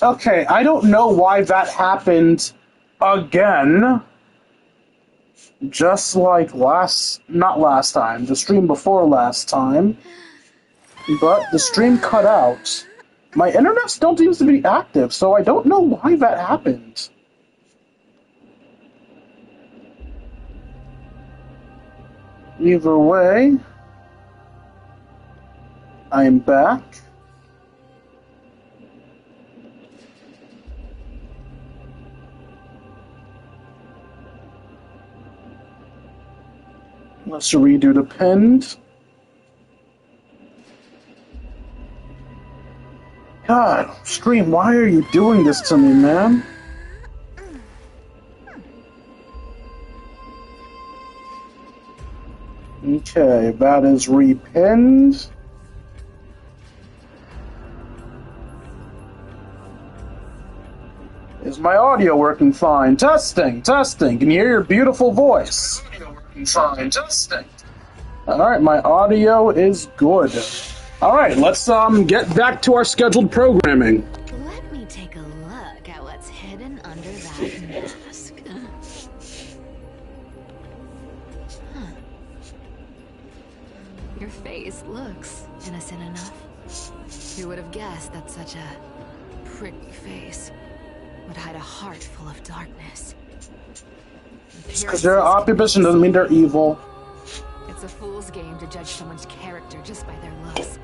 Okay, I don't know why that happened again. Just like not last time, the stream before last time. But the stream cut out. My internet still seems to be active, so I don't know why that happened. Either way, I am back. Let's redo the pinned. God, stream, why are you doing this to me, man? Okay, that is repinned. Is my audio working fine? Testing, testing. Can you hear your beautiful voice? Fine, testing. Alright, my audio is good. Alright, let's get back to our scheduled programming. Let me take a look at what's hidden under that mask. Huh. Your face looks innocent enough. Who would have guessed that such a pretty face would hide a heart full of darkness? Just because they're opposition doesn't mean they're evil. It's a fool's game to judge someone's character just by their looks.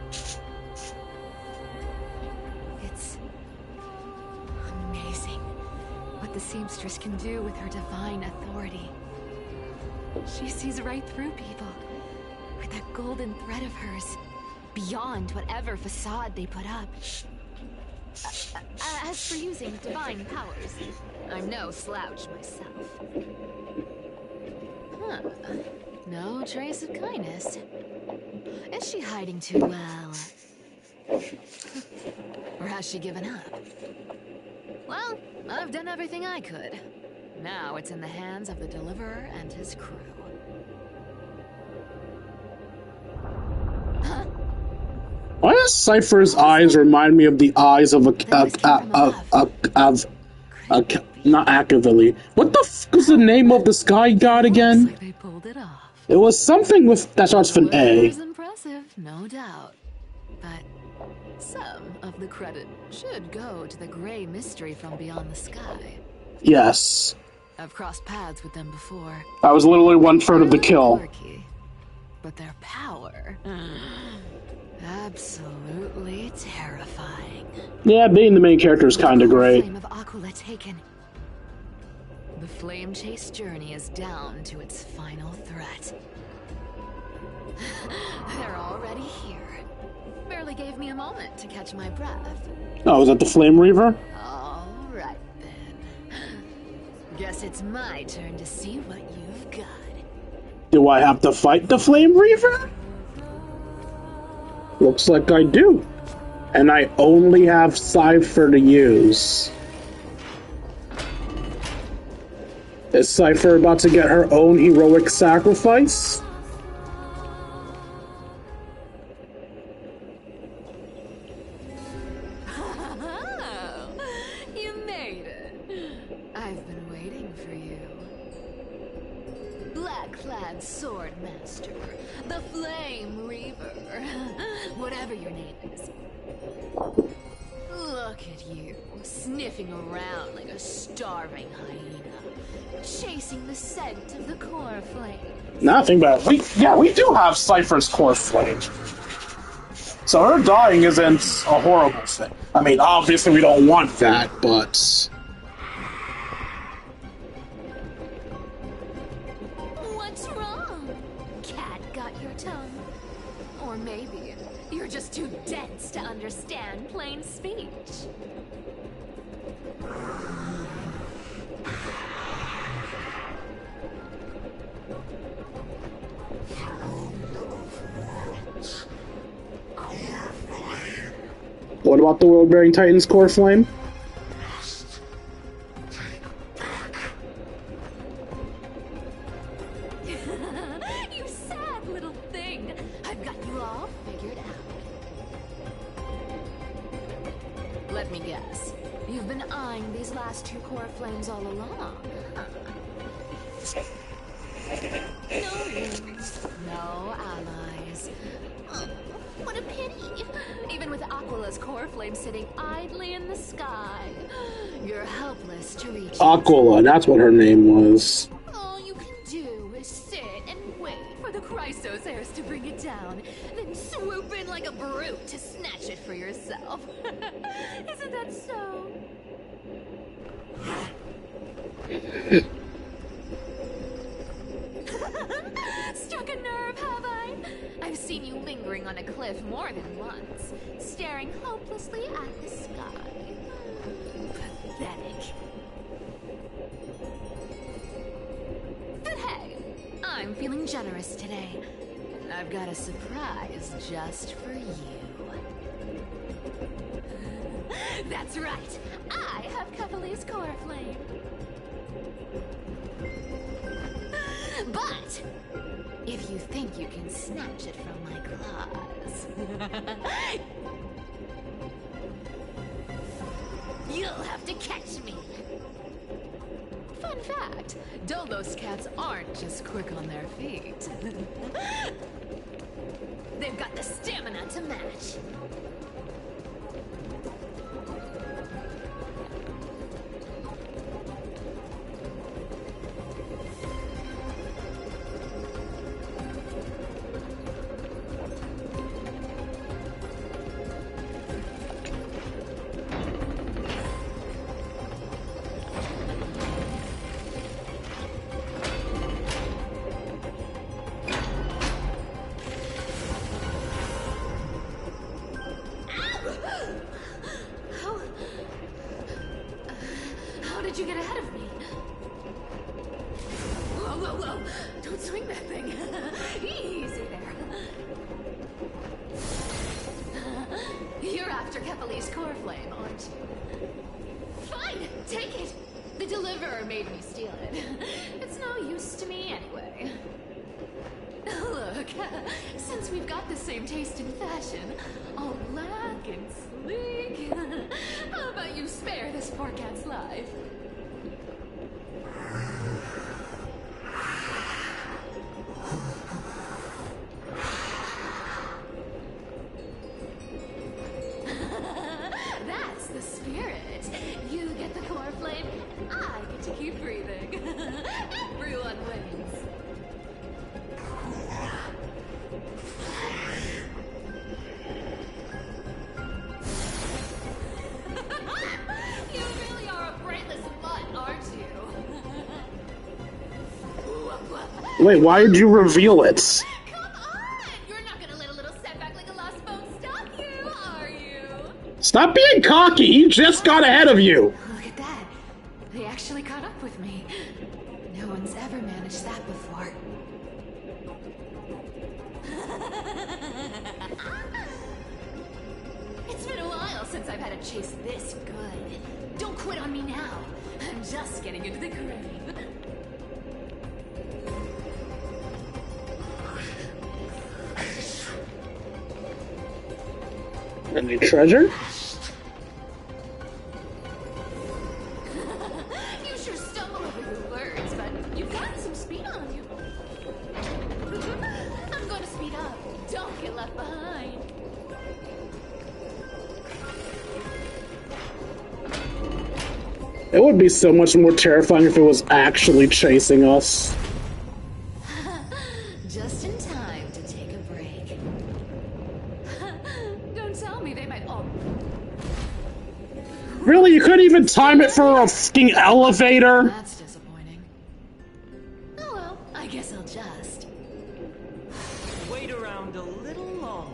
It's amazing what the seamstress can do with her divine authority. She sees right through people with that golden thread of hers, beyond whatever facade they put up. As for using divine powers, I'm no slouch myself. Huh. No trace of kindness. Is she hiding too well? Or has she given up? Well, I've done everything I could. Now it's in the hands of the Deliverer and his crew. Huh? Why does Cypher's eyes remind me of the eyes of not Akavili? What the f was the name of the sky god again? Looks like they pulled it off. It was something with that starts with an A. It was impressive, no doubt. But some of the credit should go to the gray mystery from beyond the sky. Yes. I've crossed paths with them before. I was literally 1/3 of the kill. Quirky, but their power, absolutely terrifying. Yeah, being the main character is kind of great. Flame of Aquila taken. The flame chase journey is down to its final threat. They're already here. Barely gave me a moment to catch my breath. Oh, is that the Flame Reaver? All right then. Guess it's my turn to see what you've got. Do I have to fight the Flame Reaver? Looks like I do. And I only have Cypher to use. Is Cypher about to get her own heroic sacrifice? Oh, you made it. I've been waiting for you. Black-clad sword master, the Flame Reaver, whatever your name is. Look at you, sniffing around like a starving hyena, chasing the scent of the core flame. Nothing bad. We do have Cypher's core flame. So her dying isn't a horrible thing. I mean, obviously we don't want that, but... What's wrong? Cat got your tongue? Or maybe you're just too dense to understand plain speech. What about the World-Bearing Titan's core flame? You sad little thing. I've got you all figured out. Let me guess. You've been eyeing these last two core flames all along, huh? No rings, no allies. Oh, what a pity. Even with Aquala's core flame sitting idly in the sky, you're helpless to reach Aquila, that's what her name was. All you can do is sit and wait for the Chrysos heirs to bring it down, then swoop in like a brute to snatch it for yourself. Isn't that so? Struck a nerve, have I? I've seen you lingering on a cliff more than once, staring hopelessly at the sky. Pathetic. But hey, I'm feeling generous today. I've got a surprise just for you. That's right, I have Kefali's core flame. But if you think you can snatch it from my claws, you'll have to catch me. Fun fact, Dolos cats aren't just quick on their feet. They've got the stamina to match. How did you get ahead of me? Whoa, whoa, whoa! Don't swing that thing! Easy there. You're after Kefali's core flame, aren't you? Fine! Take it! The deliverer made me steal it. It's no use to me anyway. Look, since we've got the same taste in fashion, all black and sleek, how about you spare this poor cat's life? That's the spirit. You get the core flame, and I get to keep breathing. Everyone wins. You really are a brainless mutt, aren't you? Wait, why did you reveal it? Come on! You're not gonna let a little setback like a lost phone stop you, are you? Stop being cocky! He just got ahead of you! Look at that. They actually caught up with me. No one's ever managed that before. It's been a while since I've had a chase this good. Don't quit on me now. I'm just getting into the groove. Any treasure? You sure stumble over your words, but you've got some speed on you. I'm going to speed up. Don't get left behind. It would be so much more terrifying if it was actually chasing us. Just in time to take a break. Don't tell me they might all... Really? You couldn't even time it for a fucking elevator? That's disappointing. Oh well, I guess I'll just... Wait around a little long.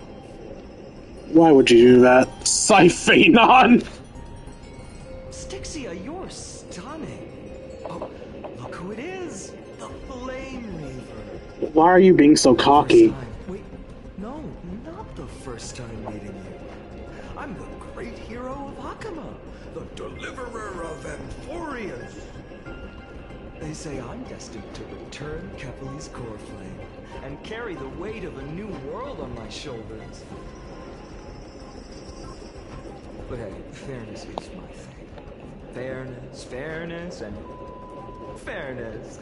Why would you do that? Siphonon! Styxia, you're stunning. Oh, look who it is. The Flame Reaver. Why are you being so cocky? Wait, no, not the first time meeting you. I'm the great hero of Hakama, the deliverer of Amphorius. They say I'm destined to return Kefali's core flame and carry the weight of a new world on my shoulders. But hey, fairness is my thing. Fairness, and fairness.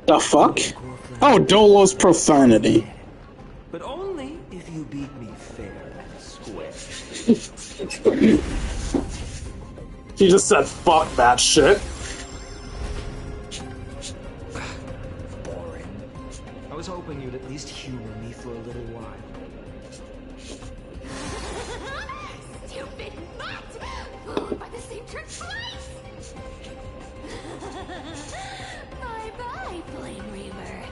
The fuck? Oh, Dolo's profanity. But only if you beat me fair and square. He just said, fuck that shit. Boring. I was hoping you'd at least humor me for a little while. Stupid mutt! Fooled by the same trick twice! Bye-bye, Flame Reaver.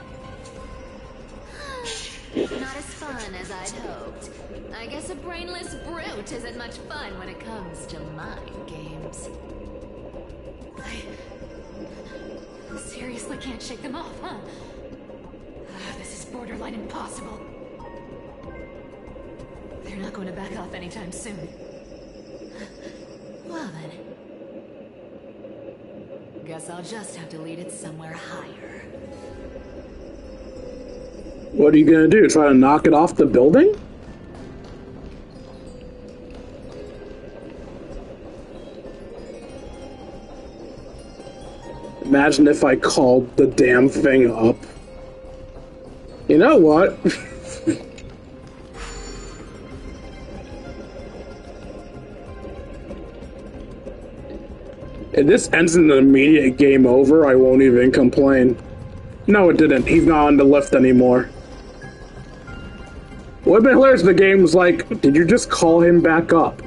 Not as fun as I'd hoped. I guess a brainless brute isn't much fun when it comes to mind games. I seriously can't shake them off, huh? This is borderline impossible. They're not going to back off anytime soon. Well then. Guess I'll just have to lead it somewhere higher. What are you gonna do? Try to knock it off the building? Imagine if I called the damn thing up. You know what? If this ends in an immediate game over, I won't even complain. No, it didn't. He's not on the lift anymore. What would have been hilarious if the game was like, did you just call him back up?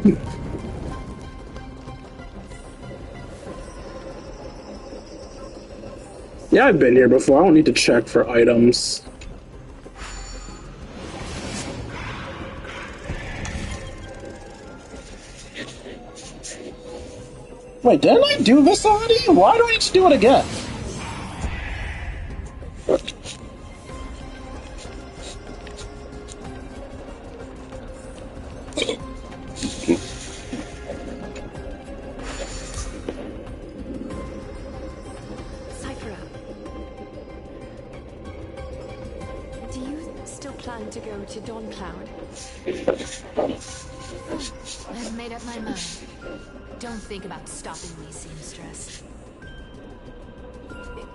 Yeah, I've been here before. I don't need to check for items. Wait, didn't I do this already? Why do I need to do it again? To go to Dawn Cloud. I've made up my mind. Don't think about stopping me, seamstress.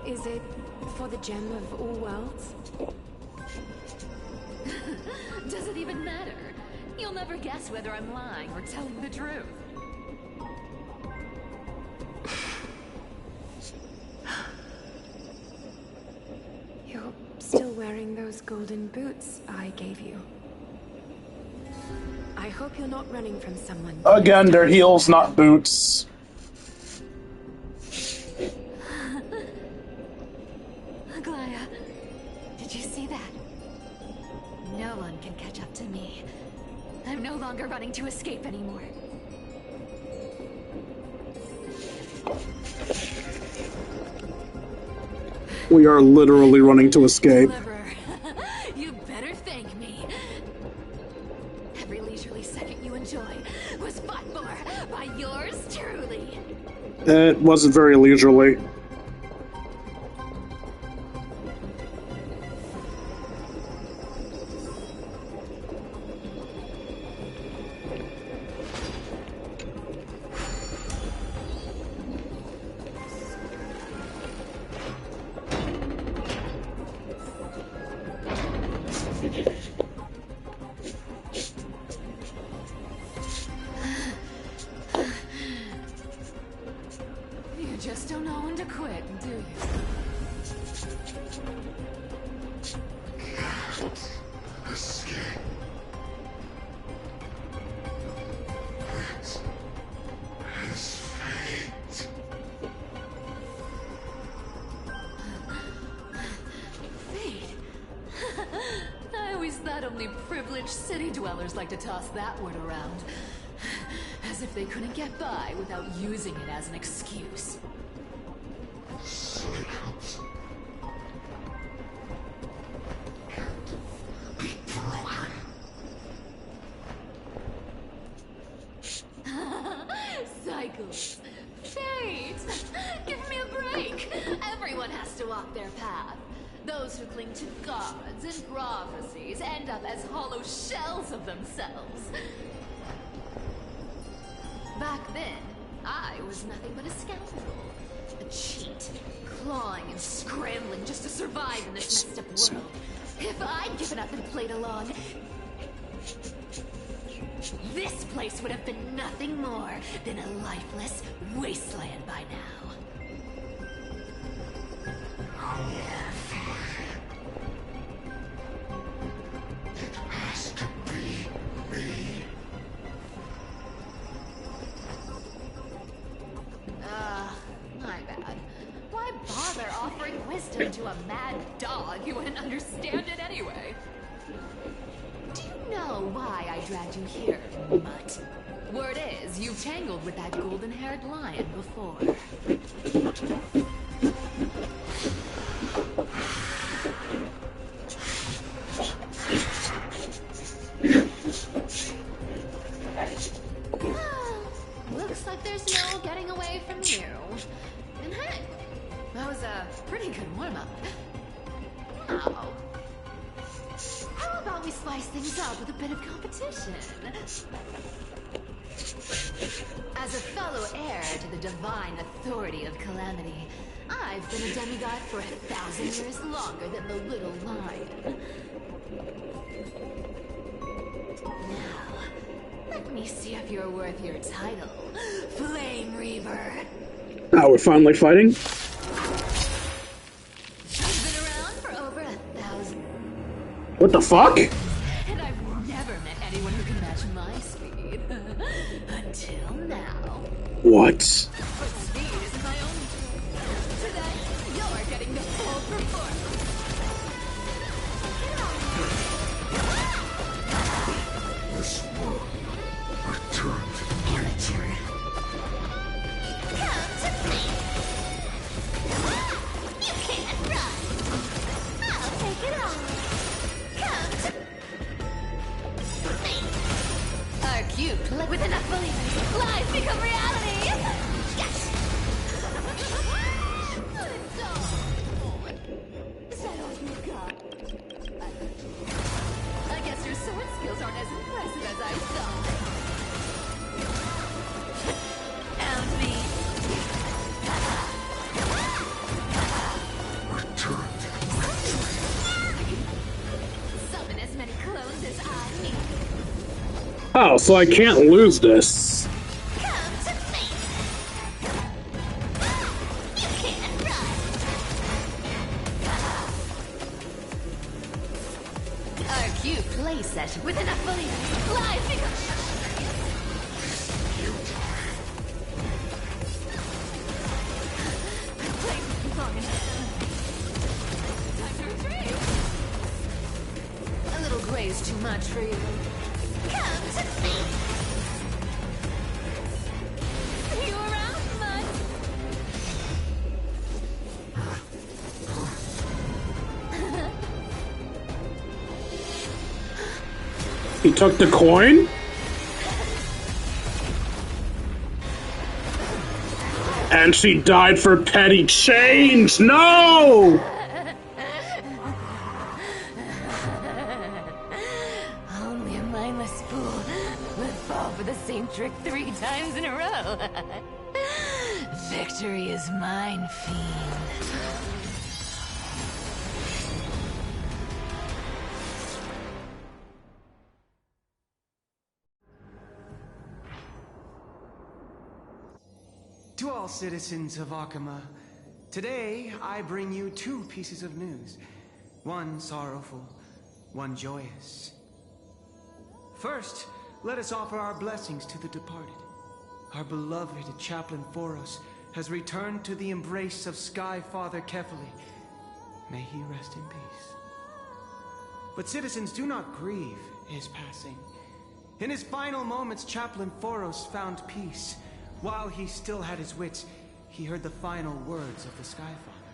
Is it for the gem of all worlds? Does it even matter? You'll never guess whether I'm lying or telling the truth. You're still wearing those golden boots I gave you. I hope you're not running from someone. Again, they're heels, not boots. Aglaya, did you see that? No one can catch up to me. I'm no longer running to escape anymore. We are literally running to escape. You better thank me. Every leisurely second you enjoy was fought for by yours truly. It wasn't very leisurely. You just don't know when to quit, do you? Escape. It is fate. Fate? I always thought only privileged city dwellers like to toss that word around. As if they couldn't get by without using it as an excuse. Cycles can't be broken. Cycles. Fate! Give me a break! Everyone has to walk their path. Those who cling to gods and prophecies end up as hollow shells of themselves. Back then, I was nothing but a scoundrel. A cheat, clawing and scrambling just to survive in this messed up world. If I'd given up and played along, this place would have been nothing more than a lifeless wasteland by now. It has to be me. My bad. Why bother offering wisdom to a mad dog who wouldn't understand it anyway? Do you know why I dragged you here, mutt? Word is, you've tangled with that golden-haired lion before. Looks like there's no getting away from you. And hey, that was a pretty good warm-up. Now, how about we spice things up with a bit of competition? As a fellow heir to the divine authority of Calamity, I've been a demigod for 1,000 years longer than the little lion. Now, let me see if you're worth your title, Flame Reaver. Oh, we're finally fighting? I've been around for over 1,000. What the fuck? And I've never met anyone who can match my speed. Until now. What? But speed is my own tool. Today, you're getting the full performance. This world returned greatly. Come to me. You can't run. I'll take it on. Come to me. Our cute play with enough belief. Lies become reality. Yes. Is that all you got? I guess your sword skills aren't as impressive as I thought. Found me. Returned Summon as many clones as I need. Oh, so I can't lose this. Come to me. You can't run. Our cute play session with enough belief. Lies become. Played long enough. Time to retreat. A little gray is too much for you. Come to me. You around, bud? He took the coin? And she died for petty change! No! Only a mindless fool would fall for the same trick 3 times in a row. Victory is mine, fiend. To all citizens of Akama, today I bring you 2 pieces of news. One sorrowful, one joyous. First, let us offer our blessings to the departed. Our beloved Chaplain Foros has returned to the embrace of Sky Father Kefali. May he rest in peace. But citizens, do not grieve his passing. In his final moments, Chaplain Foros found peace. While he still had his wits, he heard the final words of the Sky Father.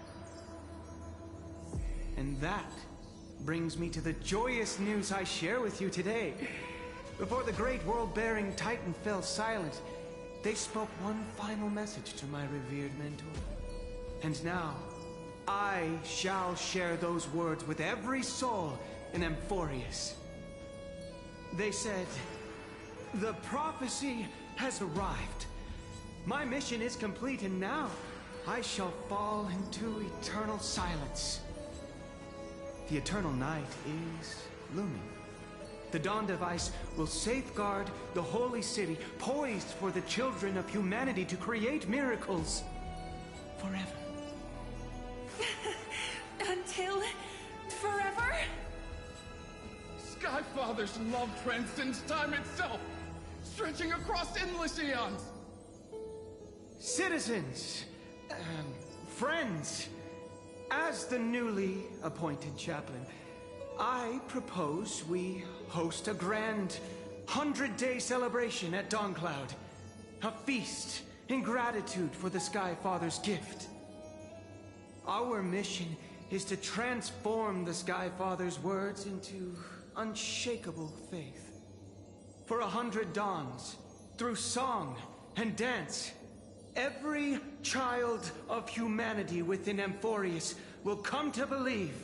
And that brings me to the joyous news I share with you today. Before the great world-bearing Titan fell silent, they spoke one final message to my revered mentor. And now, I shall share those words with every soul in Amphorius. They said, "The prophecy has arrived. My mission is complete, and now I shall fall into eternal silence. The eternal night is looming. The Dawn Device will safeguard the holy city, poised for the children of humanity to create miracles forever. Until forever? Skyfather's love transcends time itself, stretching across endless eons. Citizens, friends, as the newly appointed chaplain, I propose we host a grand 100-day celebration at Dawncloud. A feast in gratitude for the Skyfather's gift. Our mission is to transform the Skyfather's words into unshakable faith. For 100 dawns, through song and dance, every child of humanity within Amphorius will come to believe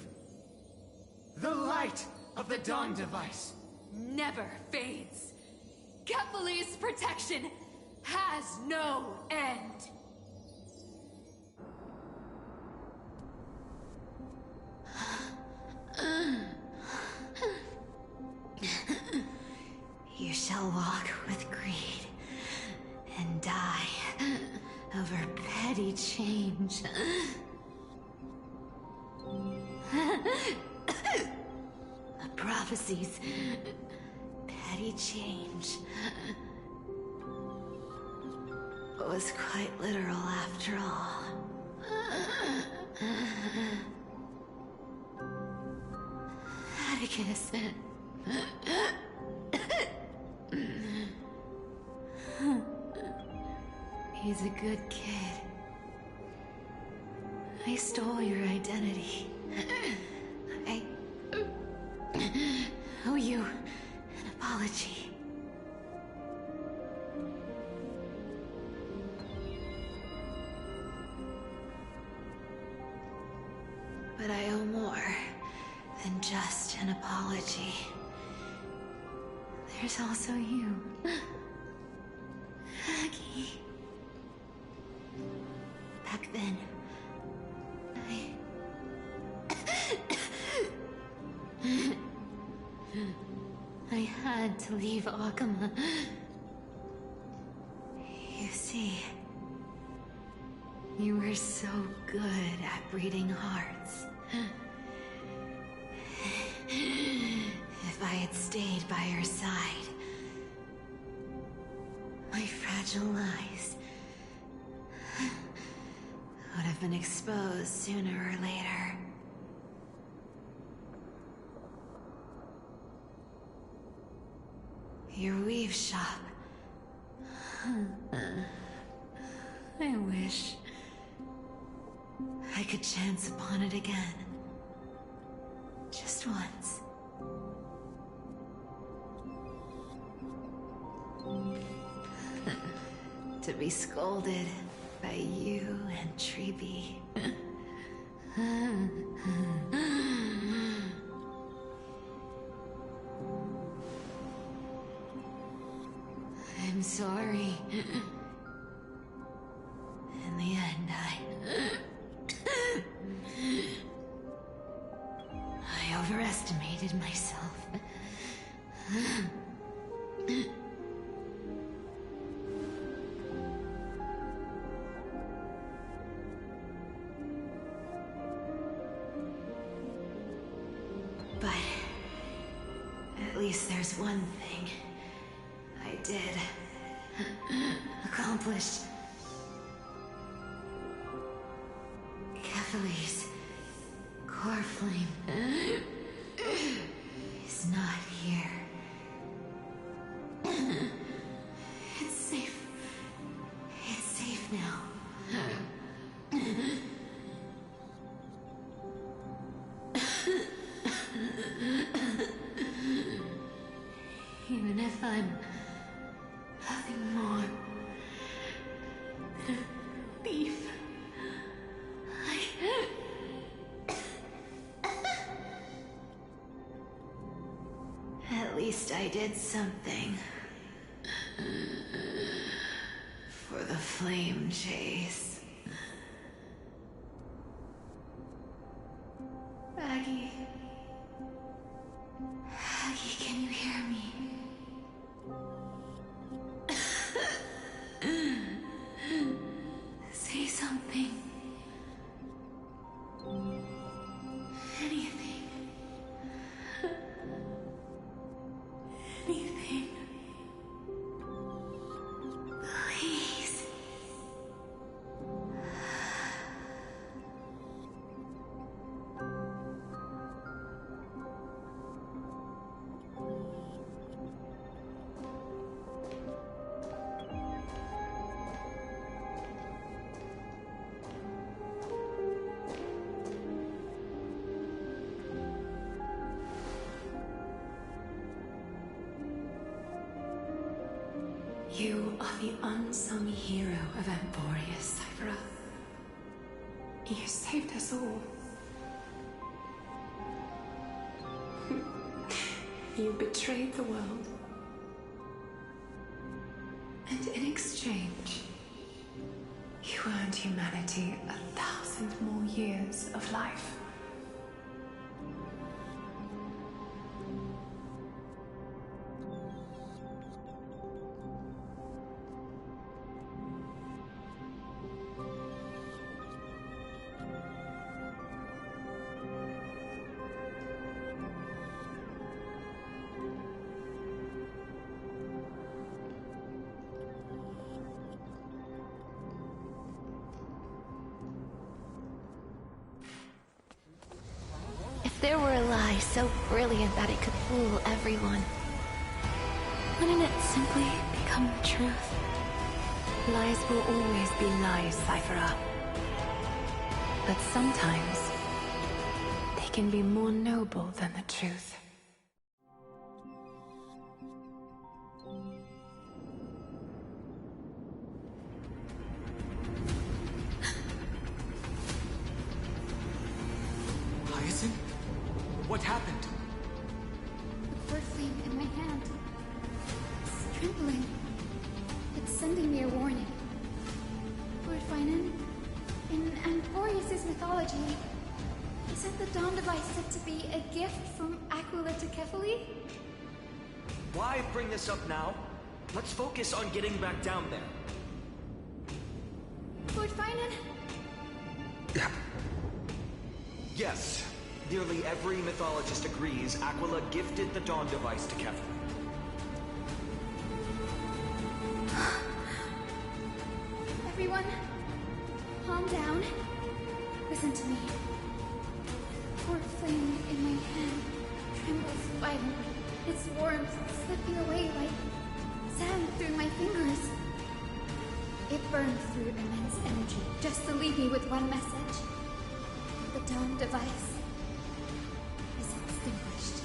the light of the Dawn Device Never fades. Kephal's protection has no end. You shall walk with greed and die over petty change. The prophecies, petty change, was quite literal after all. Atticus. He's a good kid. I stole your identity. I owe you an apology. But I owe more than just an apology. There's also you, Maggie. Back then, I had to leave Akama. You see, you were so good at breeding hearts. If I had stayed by your side, my fragile lies would have been exposed sooner or later. Your weave shop. I wish I could chance upon it again. Just once. To be scolded by you and Treeby. I'm sorry. In the end, I overestimated myself. But at least there's one thing I did accomplish. Kephal's core flame is not here. It's safe. It's safe now. Even if I'm nothing more than a thief, At least I did something. flame chase. Aggie. Aggie, can you hear me? Say something. Anything. Anything. Please. You are the unsung hero of Emporius, Cyphera. You saved us all. You betrayed the world. And in exchange, you earned humanity 1,000 more years of life. If there were a lie so brilliant that it could fool everyone, wouldn't it simply become the truth? Lies will always be lies, Cyphera. But sometimes, they can be more noble than the truth. What happened? The cord flame in my hand. It's trembling. It's sending me a warning. Lord Finan, in Emporius' mythology, isn't the Dawn device said to be a gift from Aquila to Kefali? Why bring this up now? Let's focus on getting back down there. Lord Finan? Yes. Nearly every mythologist agrees Aquila gifted the Dawn device to Kefla. Everyone, calm down. Listen to me. The cord flame in my hand trembles violently. Its warmth slipping away like sand through my fingers. It burns through immense energy just to leave me with one message. The Dawn device is extinguished.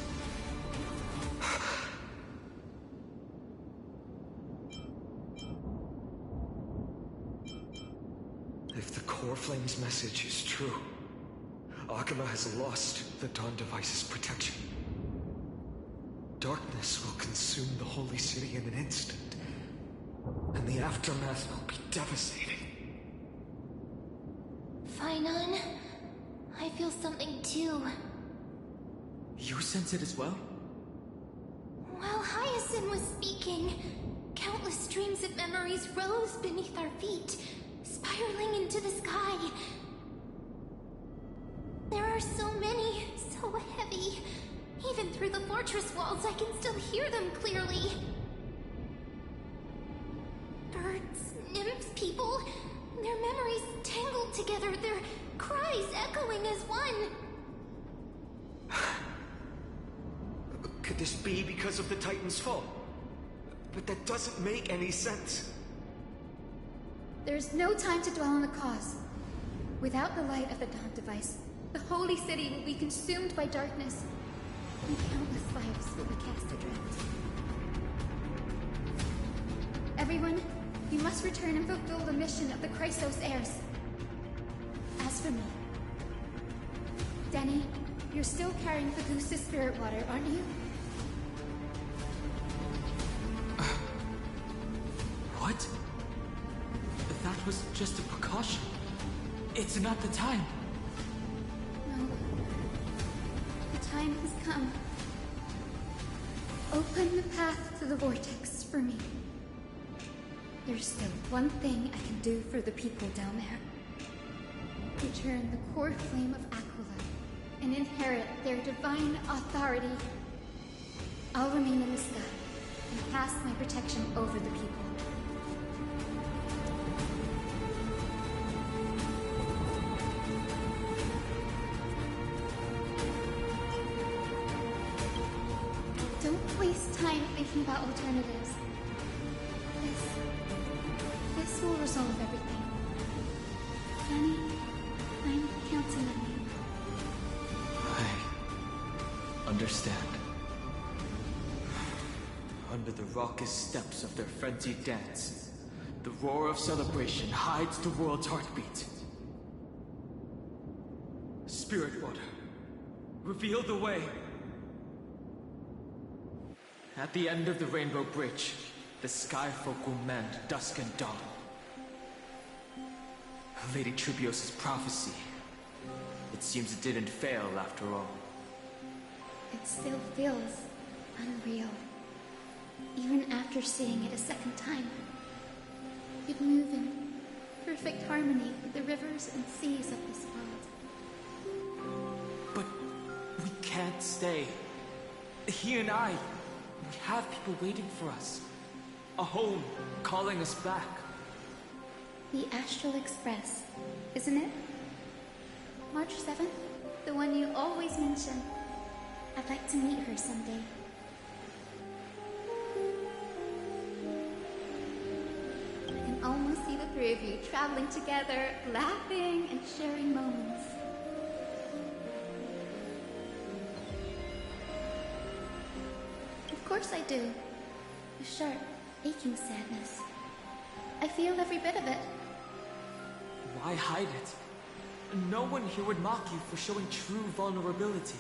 If the Core Flame's message is true, Akama has lost the Dawn device's protection. Darkness will consume the Holy City in an instant, and the aftermath will be devastating. Finan, I feel something too. You sense it as well? While Hyacinth was speaking, countless streams of memories rose beneath our feet, spiraling into the sky. There are so many, so heavy. Even through the fortress walls, I can still hear them clearly. Birds, nymphs, people, their memories tangled together, their cries echoing as one. Could this be because of the Titan's fall? But that doesn't make any sense. There's no time to dwell on the cause. Without the light of the Dawn device, the Holy City will be consumed by darkness, and countless lives will be cast adrift. Everyone, you must return and fulfill the mission of the Chrysos heirs. As for me, Denny, you're still carrying Fagusta's spirit water, aren't you? What? was just a precaution. It's not the time. No. The time has come. Open the path to the vortex for me. There's still one thing I can do for the people down there. Return the core flame of Aquila and inherit their divine authority. I'll remain in the sky and pass my protection over the people. Don't waste time thinking about alternatives. This will resolve everything. Danny, I'm counting on you. I understand. Under the raucous steps of their frenzied dance, the roar of celebration hides the world's heartbeat. Spirit water, reveal the way. At the end of the Rainbow Bridge, the sky folk will mend dusk and dawn. Lady Tribios' prophecy. It seems it didn't fail after all. It still feels unreal. Even after seeing it a second time. You'd move in perfect harmony with the rivers and seas of this world. But we can't stay. He and I, we have people waiting for us. A home calling us back. The Astral Express, isn't it? March 7th? The one you always mention. I'd like to meet her someday. I can almost see the three of you traveling together, laughing and sharing moments. Of course I do. A sharp, aching sadness. I feel every bit of it. Why hide it? No one here would mock you for showing true vulnerability.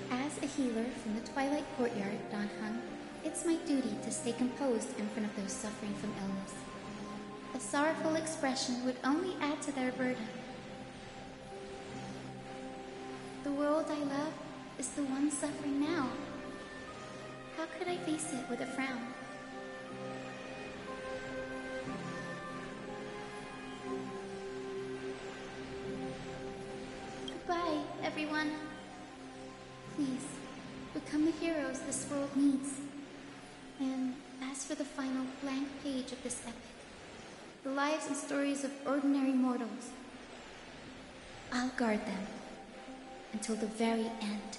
As a healer from the Twilight Courtyard, Don Hung, it's my duty to stay composed in front of those suffering from illness. A sorrowful expression would only add to their burden. The world I love is the one suffering now. How could I face it with a frown? Goodbye, everyone. Please, become the heroes this world needs. And as for the final blank page of this epic, the lives and stories of ordinary mortals, I'll guard them until the very end.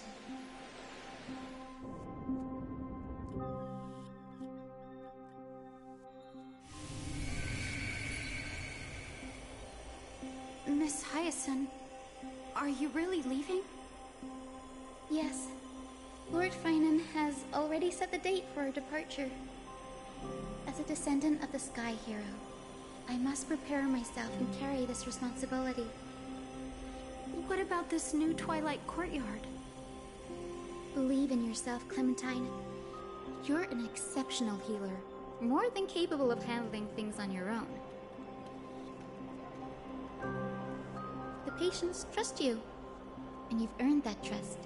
Miss Hyacinth, are you really leaving? Yes. Lord Finan has already set the date for our departure. As a descendant of the Sky Hero, I must prepare myself and carry this responsibility. What about this new Twilight Courtyard? Believe in yourself, Clementine. You're an exceptional healer, more than capable of handling things on your own. The patients trust you, and you've earned that trust.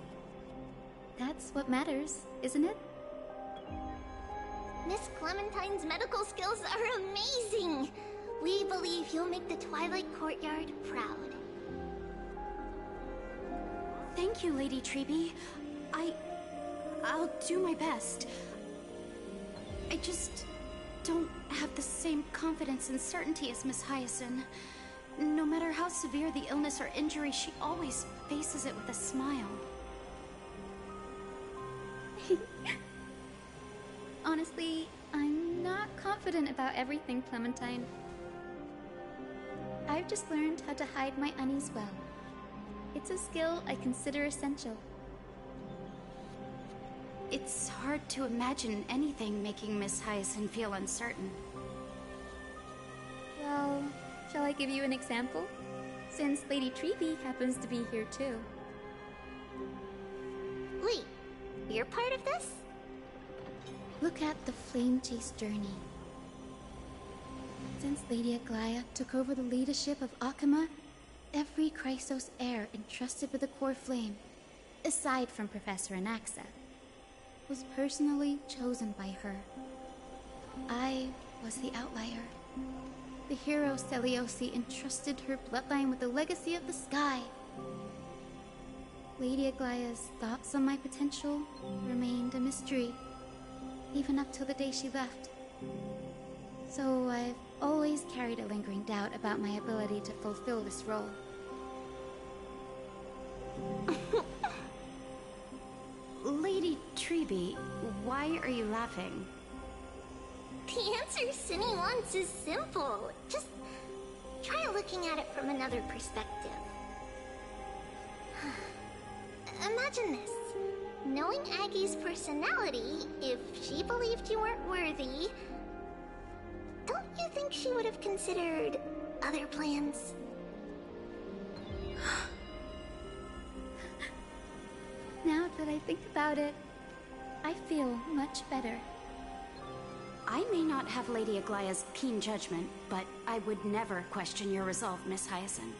That's what matters, isn't it? Miss Clementine's medical skills are amazing! We believe you'll make the Twilight Courtyard proud. Thank you, Lady Treby. I'll do my best. I just don't have the same confidence and certainty as Miss Hyacinth. No matter how severe the illness or injury, she always faces it with a smile. Honestly, I'm not confident about everything, Clementine. I've just learned how to hide my unease well. It's a skill I consider essential. It's hard to imagine anything making Miss Hyacinth feel uncertain. Well, shall I give you an example? Since Lady Treby happens to be here too. Wait, you're part of this? Look at the Flame Chase journey. Since Lady Aglaya took over the leadership of Akama, every Chrysos heir entrusted with the core flame, aside from Professor Anaxa, was personally chosen by her. I was the outlier. The hero Celiosi entrusted her bloodline with the legacy of the sky. Lady Aglaya's thoughts on my potential remained a mystery, even up till the day she left. So I've always carried a lingering doubt about my ability to fulfill this role. Lady Treby, why are you laughing? The answer Cindy wants is simple. Just try looking at it from another perspective. Imagine this. Knowing Aggie's personality, if she believed you weren't worthy, don't you think she would have considered other plans? Now that I think about it, I feel much better. I may not have Lady Aglaya's keen judgment, but I would never question your resolve, Miss Hyacinth.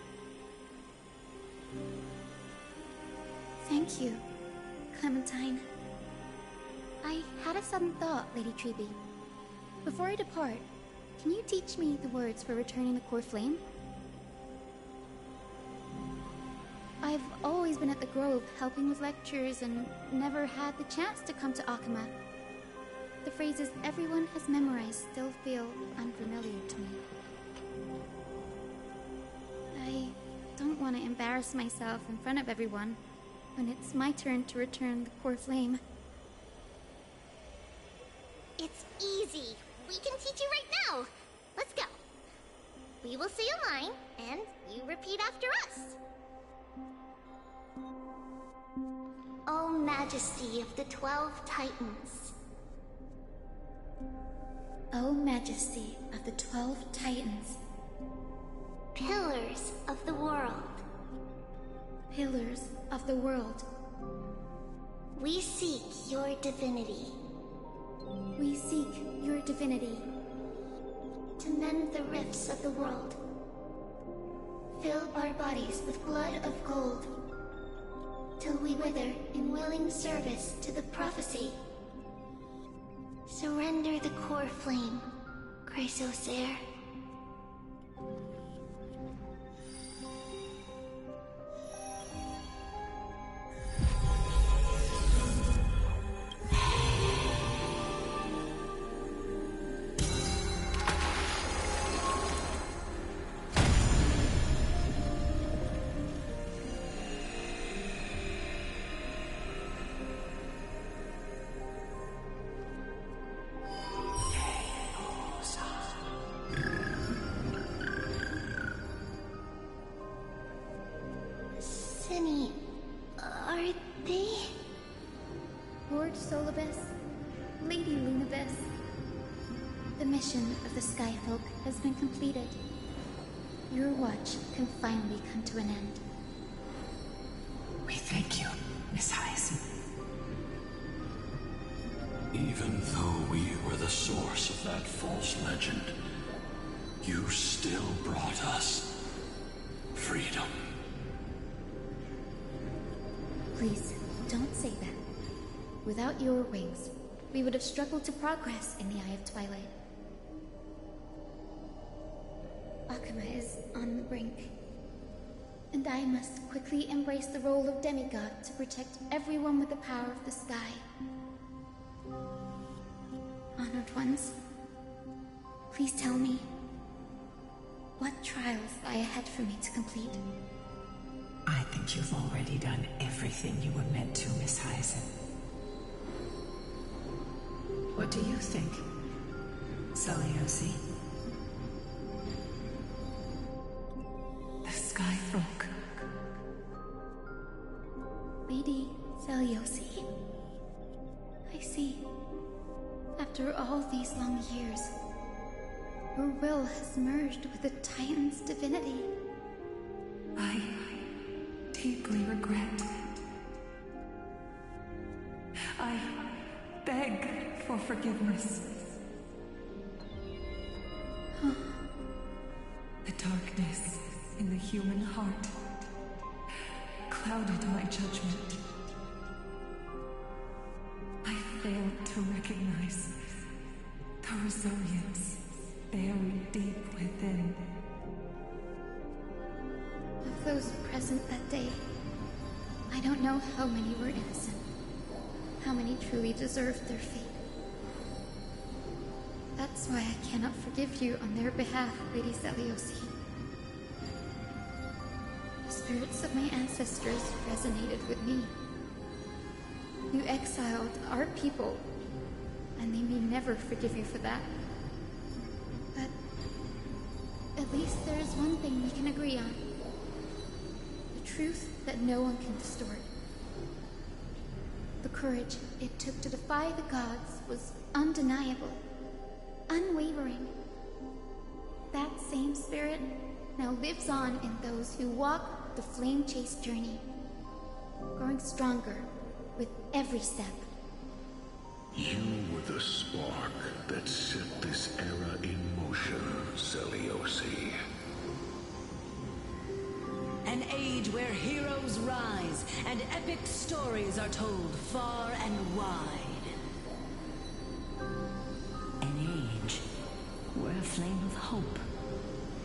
Thank you, Clementine. I had a sudden thought, Lady Treby. Before I depart, can you teach me the words for returning the core flame? I've always been at the Grove helping with lectures and never had the chance to come to Akama. The phrases everyone has memorized still feel unfamiliar to me. I don't want to embarrass myself in front of everyone when it's my turn to return the core flame. It's easy. We can teach you right now. Let's go. We will say a line, and you repeat after us. O Majesty of the 12 Titans. O Majesty of the 12 Titans. Pillars of the world. Pillars of the world. We seek your divinity. We seek your divinity. To mend the rifts of the world. Fill our bodies with blood of gold. Till we wither in willing service to the prophecy. Surrender the core flame, Chrysos heir. Cindy, are they? Lord Solibus, Lady Lunabis, the mission of the Skyfolk has been completed. Your watch can finally come to an end. We thank you, Miss Hyacinth. Even though we were the source of that false legend, you still brought us freedom. Please, don't say that. Without your wings, we would have struggled to progress in the Eye of Twilight. Akama is on the brink, and I must quickly embrace the role of demigod to protect everyone with the power of the sky. Honored ones, please tell me, what trials lie ahead for me to complete? I think you've already done everything you were meant to, Miss Hyacinth. What do you think, Celiosi? The Skyfolk. Lady Celiosi. I see. After all these long years, your will has merged with the Titan's divinity. I deeply regret. I beg for forgiveness. The darkness in the human heart clouded my judgment. I failed to recognize the resilience buried deep within. Of those present that day, I don't know how many were innocent, how many truly deserved their fate. That's why I cannot forgive you on their behalf, Lady Zeliosi. The spirits of my ancestors resonated with me. You exiled our people, and they may never forgive you for that. But at least there is one thing we can agree on. The truth that no one can distort. The courage it took to defy the gods was undeniable, unwavering. That same spirit now lives on in those who walk the flame-chased journey, growing stronger with every step. You were the spark that set this era in motion, Zeliosi. An age where heroes rise and epic stories are told far and wide. An age where a flame of hope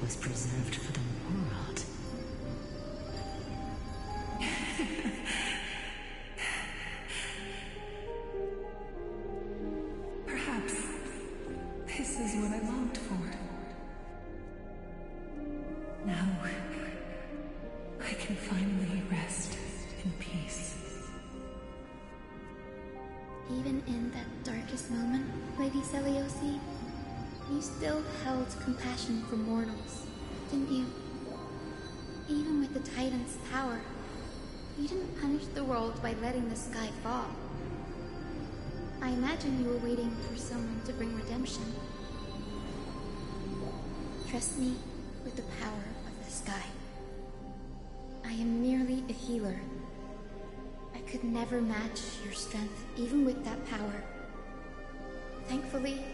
was preserved for the world. Perhaps this is what I longed for. Now, I can finally rest in peace. Even in that darkest moment, Lady Zeliosi, you still held compassion for mortals, didn't you? Even with the Titan's power, you didn't punish the world by letting the sky fall. I imagine you were waiting for someone to bring redemption. Trust me with the power of the sky. I am merely a healer. I could never match your strength, even with that power. Thankfully,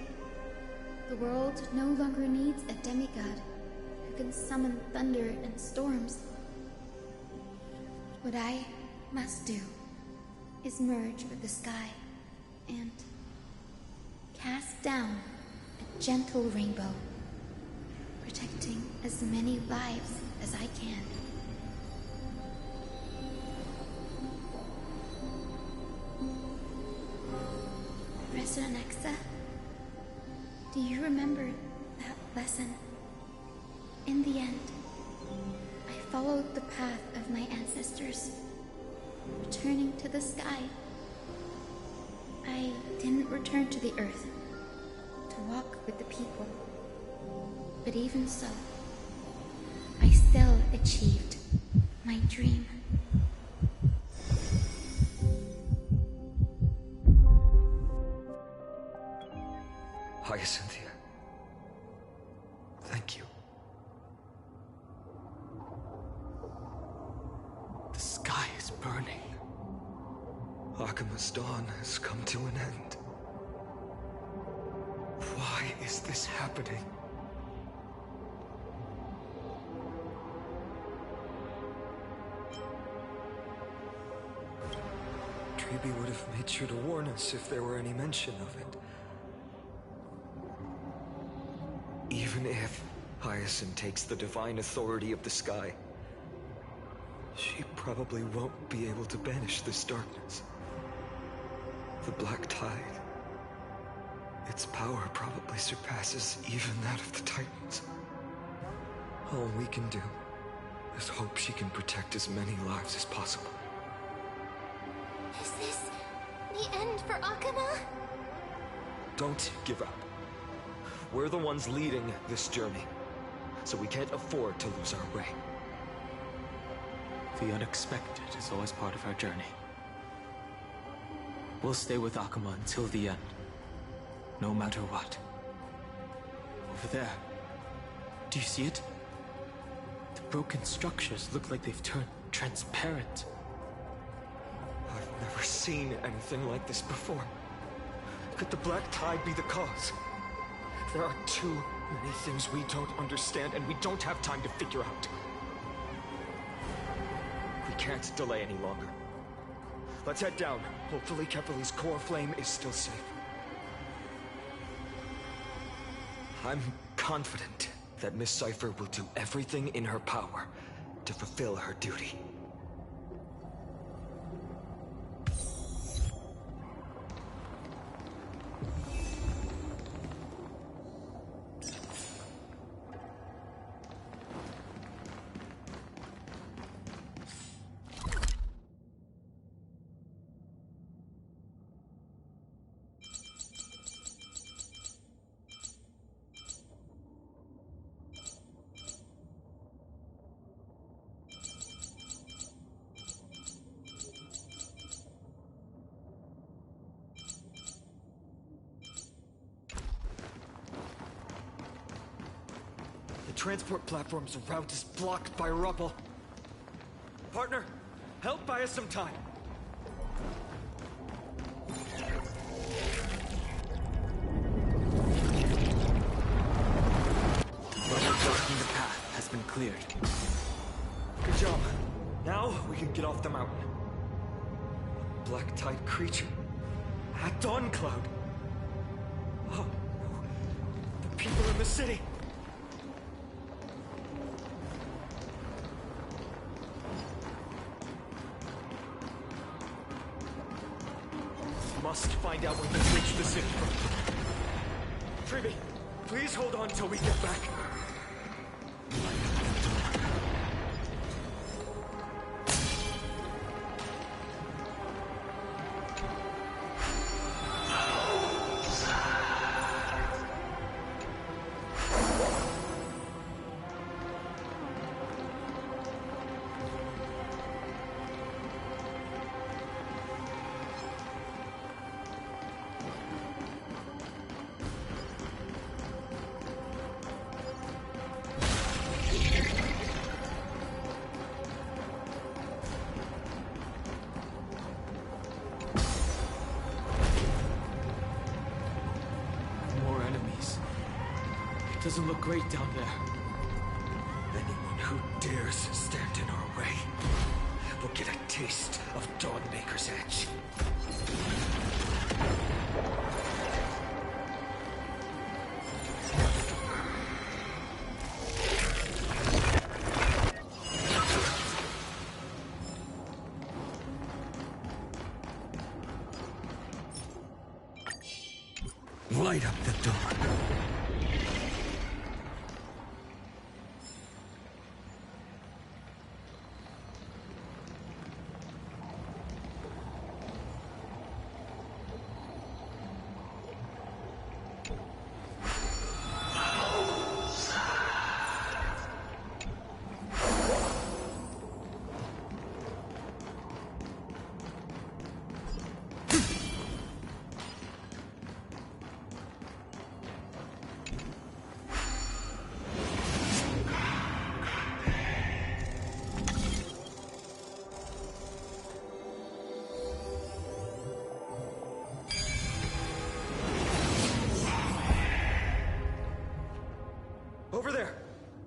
the world no longer needs a demigod who can summon thunder and storms. What I must do is merge with the sky and cast down a gentle rainbow, protecting as many lives as I can. President Nexa, do you remember that lesson? In the end, I followed the path of my ancestors, returning to the sky. I didn't return to the earth to walk with the people, but even so, I still achieved my dream. Hyacinthia. Thank you. The sky is burning. Akima's dawn has come to an end. Why is this happening? Treeby would have made sure to warn us if there were any mention of it. Even if Hyacinth takes the divine authority of the sky, she probably won't be able to banish this darkness. The Black Tide. Its power probably surpasses even that of the Titans. All we can do is hope she can protect as many lives as possible. Is this the end for Akuma? Don't give up. We're the ones leading this journey, so we can't afford to lose our way. The unexpected is always part of our journey. We'll stay with Akuma until the end, no matter what. Over there, do you see it? The broken structures look like they've turned transparent. I've never seen anything like this before. Could the Black Tide be the cause? There are too Many things we don't understand, and we don't have time to figure out. We can't delay any longer. Let's head down. Hopefully Kepali's core flame is still safe. I'm confident that Miss Cipher will do everything in her power to fulfill her duty. Transport platform's route is blocked by rubble. Partner, help buy us some time. Rubble blocking the path has been cleared. Good job. Now we can get off the mountain. Black-tide creature. At Dawn Cloud. Oh no. The people in the city. Must find out where they've reached the city from. Phoebe, please hold on till we get back. Doesn't look great down there. Anyone who dares stand in our way will get a taste of Dawnmaker's edge. Light up the dawn. Over there!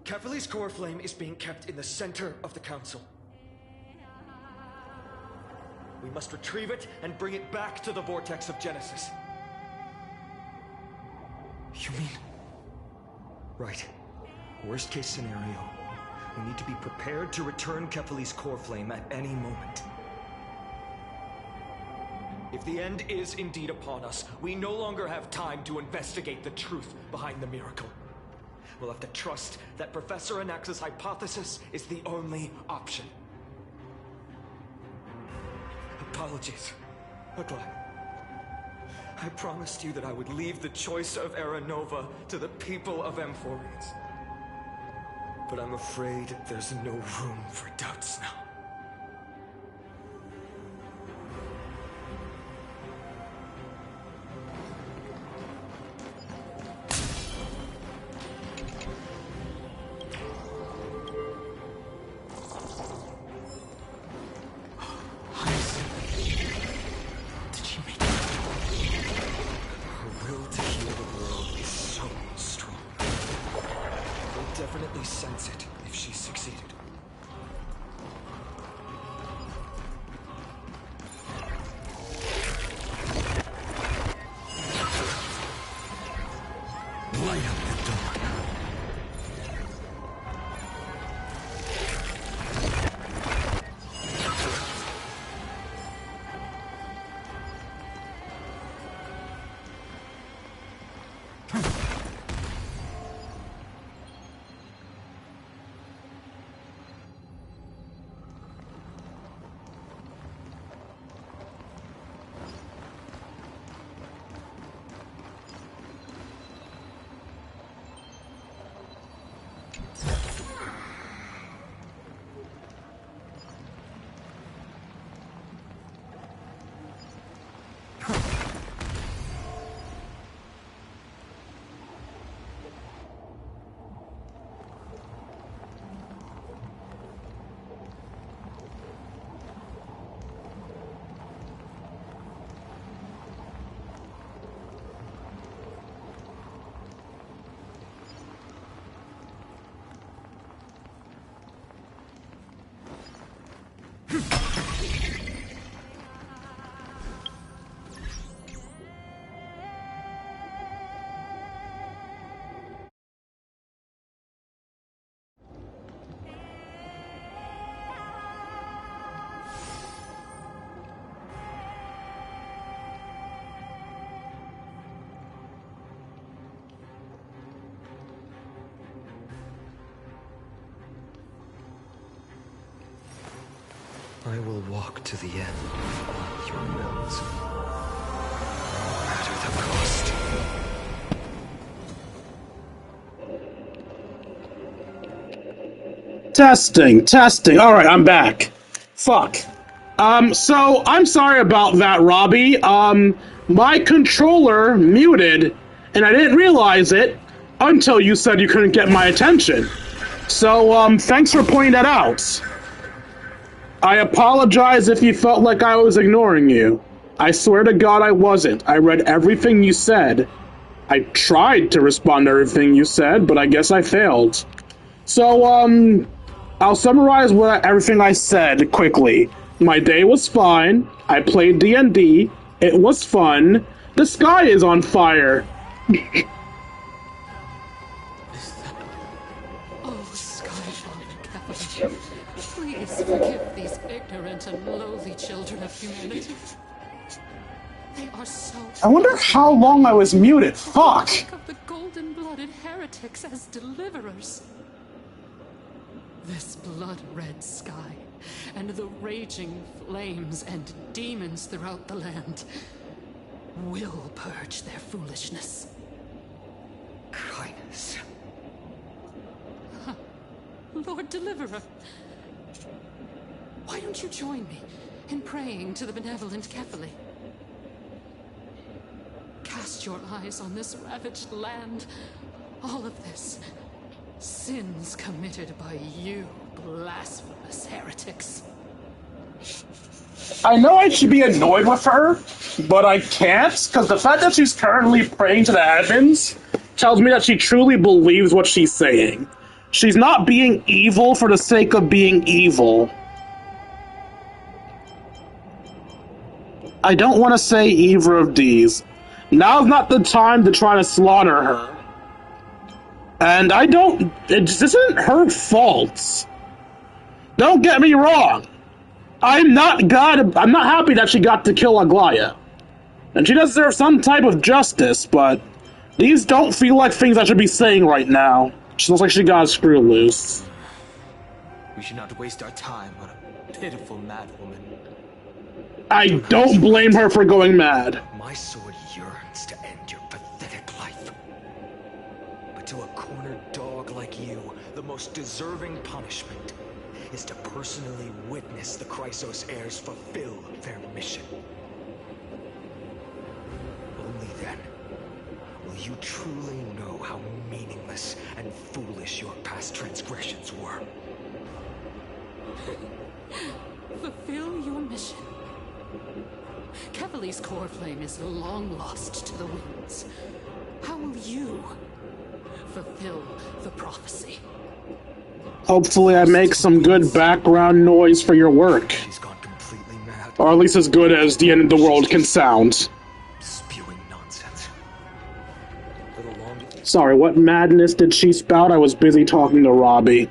Kefali's core flame is being kept in the center of the council. We must retrieve it and bring it back to the vortex of Genesis. You mean? Right. Worst case scenario. We need to be prepared to return Kefali's core flame at any moment. If the end is indeed upon us, we no longer have time to investigate the truth behind the miracle. We'll have to trust that Professor Anax's hypothesis is the only option. Apologies, Aglaé. I promised you that I would leave the choice of Era Nova to the people of Amphorians. But I'm afraid there's no room for doubts now. balance it if she succeeded. Light up the dawn. I will walk to the end on your wills, no matter the cost. Testing. Alright, I'm back. Fuck. So, I'm sorry about that, Robbie. My controller muted, and I didn't realize it until you said you couldn't get my attention. So, thanks for pointing that out. I apologize if you felt like I was ignoring you. I swear to God I wasn't. I read everything you said. I tried to respond to everything you said, but I guess I failed. So, I'll summarize everything I said quickly. My day was fine. I played D&D. It was fun. The sky is on fire. Oh, Skyfather Capital, please forgive these ignorant and lowly children of humanity. They are so... I wonder how long I was muted. Fuck! ...of the golden-blooded heretics as deliverers. This blood-red sky, and the raging flames and demons throughout the land will purge their foolishness. Kindness. Lord Deliverer, why don't you join me in praying to the benevolent Kefali? Cast your eyes on this ravaged land. All of this, sins committed by you, blasphemous heretics. I know I should be annoyed with her, but I can't, because the fact that she's currently praying to the heavens tells me that she truly believes what she's saying. She's not being evil for the sake of being evil. I don't want to say either of these. Now's not the time to try to slaughter her. And this isn't her fault. Don't get me wrong. I'm not happy that she got to kill Aglaya. And she does deserve some type of justice, but these don't feel like things I should be saying right now. She looks like she got a screw loose. We should not waste our time on a pitiful madwoman. I don't blame her for going mad. My sword yearns to end your pathetic life. But to a cornered dog like you, the most deserving punishment is to personally witness the Chrysos heirs fulfill their mission. Only then will you truly know how meaningless and foolish your past transgressions were. Fulfill your mission. Kefali's core flame is long lost to the winds. How will you fulfill the prophecy? Hopefully I make some good background noise for your work. She's gone completely mad. Or at least as good as the end of the world can sound. Spewing nonsense. Little longer. Sorry, what madness did she spout? I was busy talking to Robbie.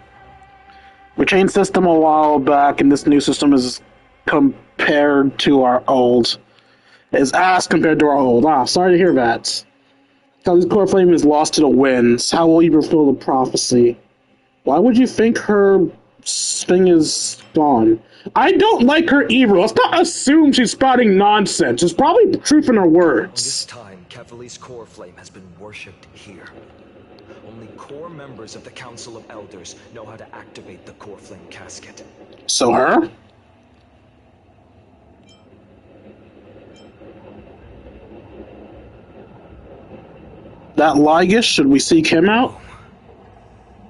We changed system a while back, and this new system is compared to our old. Is ass compared to our old. Ah, sorry to hear that. Because core flame is lost to the winds. How will you fulfill the prophecy? Why would you think her thing is gone? I don't like her either. Let's not assume she's spouting nonsense. There's probably truth in her words. This time, Kevali's core flame has been worshipped here. Only core members of the Council of Elders know how to activate the core flame casket. So her? That Lygus, should we seek him out?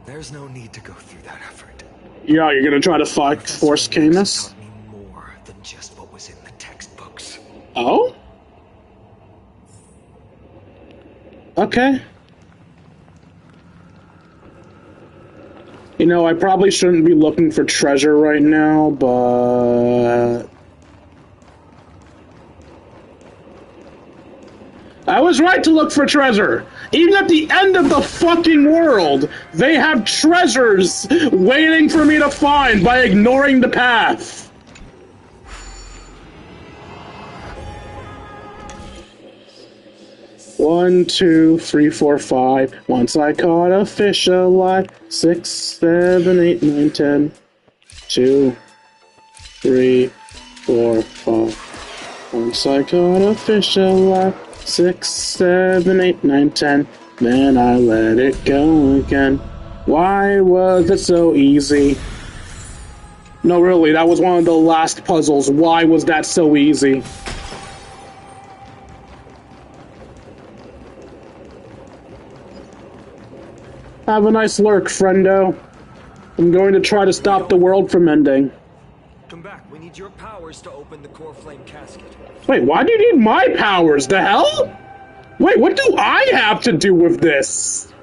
There's no need to go through that effort. Yeah, you're gonna try to force Canis? Taught me more than just what was in the textbooks. Oh? Okay. You know, I probably shouldn't be looking for treasure right now, but... I was right to look for treasure! Even at the end of the fucking world, they have treasures waiting for me to find by ignoring the path! One, two, three, four, five. Once I caught a fish alive. 6, 7, 8, 9, 10. 2, 3, 4, 5. Once I caught a fish alive. 6, 7, 8, 9, 10. Then I let it go again. Why was it so easy? No, really, that was one of the last puzzles. Why was that so easy? Have a nice lurk, friendo. I'm going to try to stop the world from ending. Come back. We need your powers to open the core flame casket. Wait, why do you need my powers? The hell? Wait, what do I have to do with this?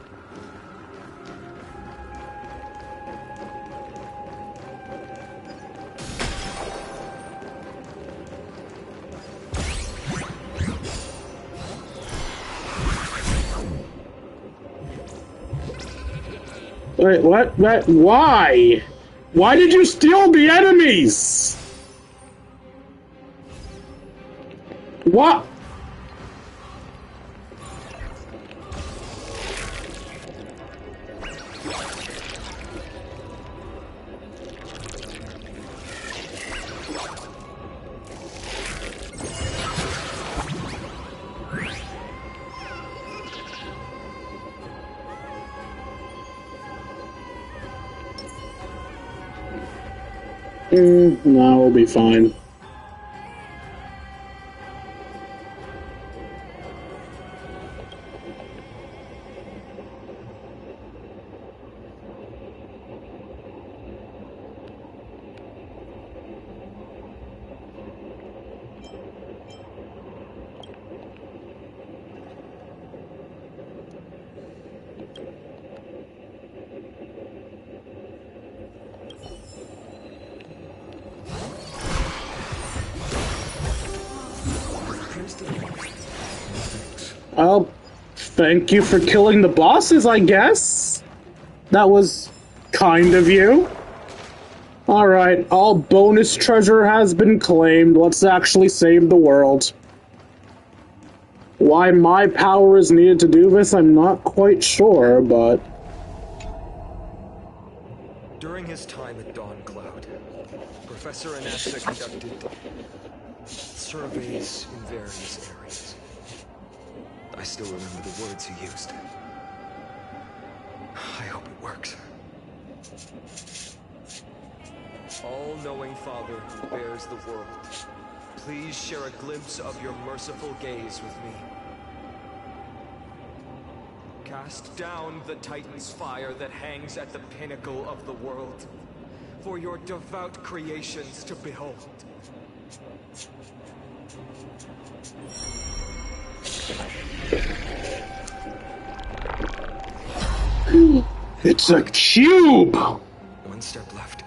Wait, what? Why? Why did you steal the enemies? What? No, we'll be fine. Well, thank you for killing the bosses, I guess. That was kind of you. Alright, all bonus treasure has been claimed. Let's actually save the world. Why my power is needed to do this, I'm not quite sure, but... During his time at Dawn Cloud, Professor Anasta conducted surveys in various areas. I still remember the words he used. I hope it works. All-knowing Father who bears the world, please share a glimpse of your merciful gaze with me. Cast down the Titan's fire that hangs at the pinnacle of the world, for your devout creations to behold. It's a cube! one step left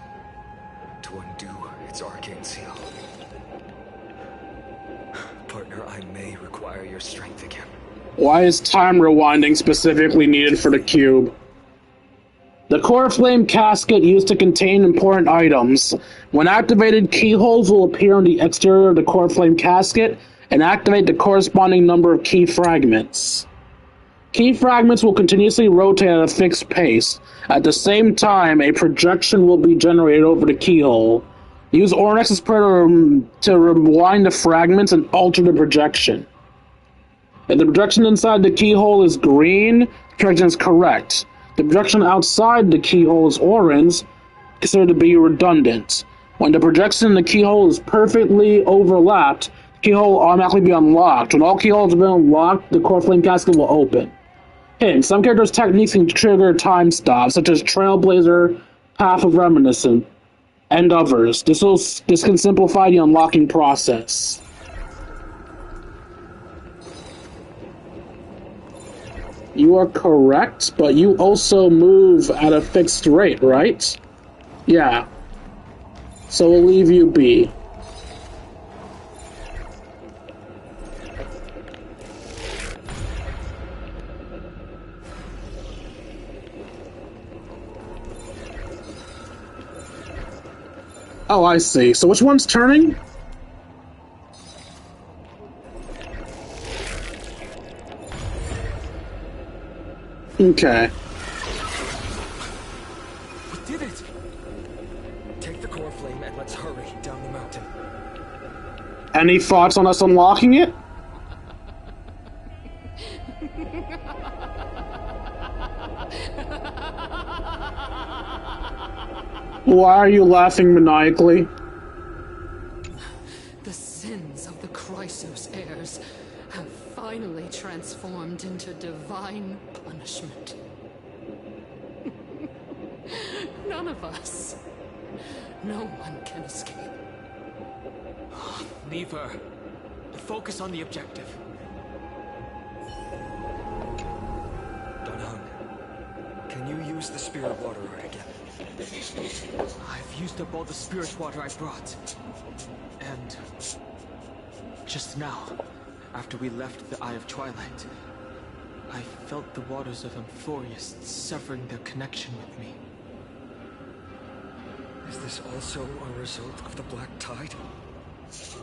to undo its arcane seal. Partner, I may require your strength again. Why is time rewinding specifically needed for the cube? The core flame casket used to contain important items. When activated, keyholes will appear on the exterior of the core flame casket and activate the corresponding number of key fragments. Key fragments will continuously rotate at a fixed pace. At the same time, a projection will be generated over the keyhole. Use Ornex's prayer to rewind the fragments and alter the projection. If the projection inside the keyhole is green, the projection is correct. The projection outside the keyhole is orange, considered to be redundant. When the projection in the keyhole is perfectly overlapped, the keyhole will automatically be unlocked. When all keyholes have been unlocked, the core flame casket will open. Hint: some characters' techniques can trigger time stops, such as Trailblazer, Path of Reminiscence, and others. This can simplify the unlocking process. You are correct, but you also move at a fixed rate, right? Yeah. So we'll leave you be. Oh, I see. So which one's turning? Okay. We did it! Take the core flame and let's hurry down the mountain. Any thoughts on us unlocking it? Why are you laughing maniacally? The sins of the Chrysos heirs have finally transformed into divine punishment. None of us. No one can escape. Leave her. Focus on the objective. Dunhung, can you use the spirit water art again? I've used up all the spirit water I brought. And just now, after we left the Eye of Twilight, I felt the waters of Amphorius severing their connection with me. Is this also a result of the Black Tide?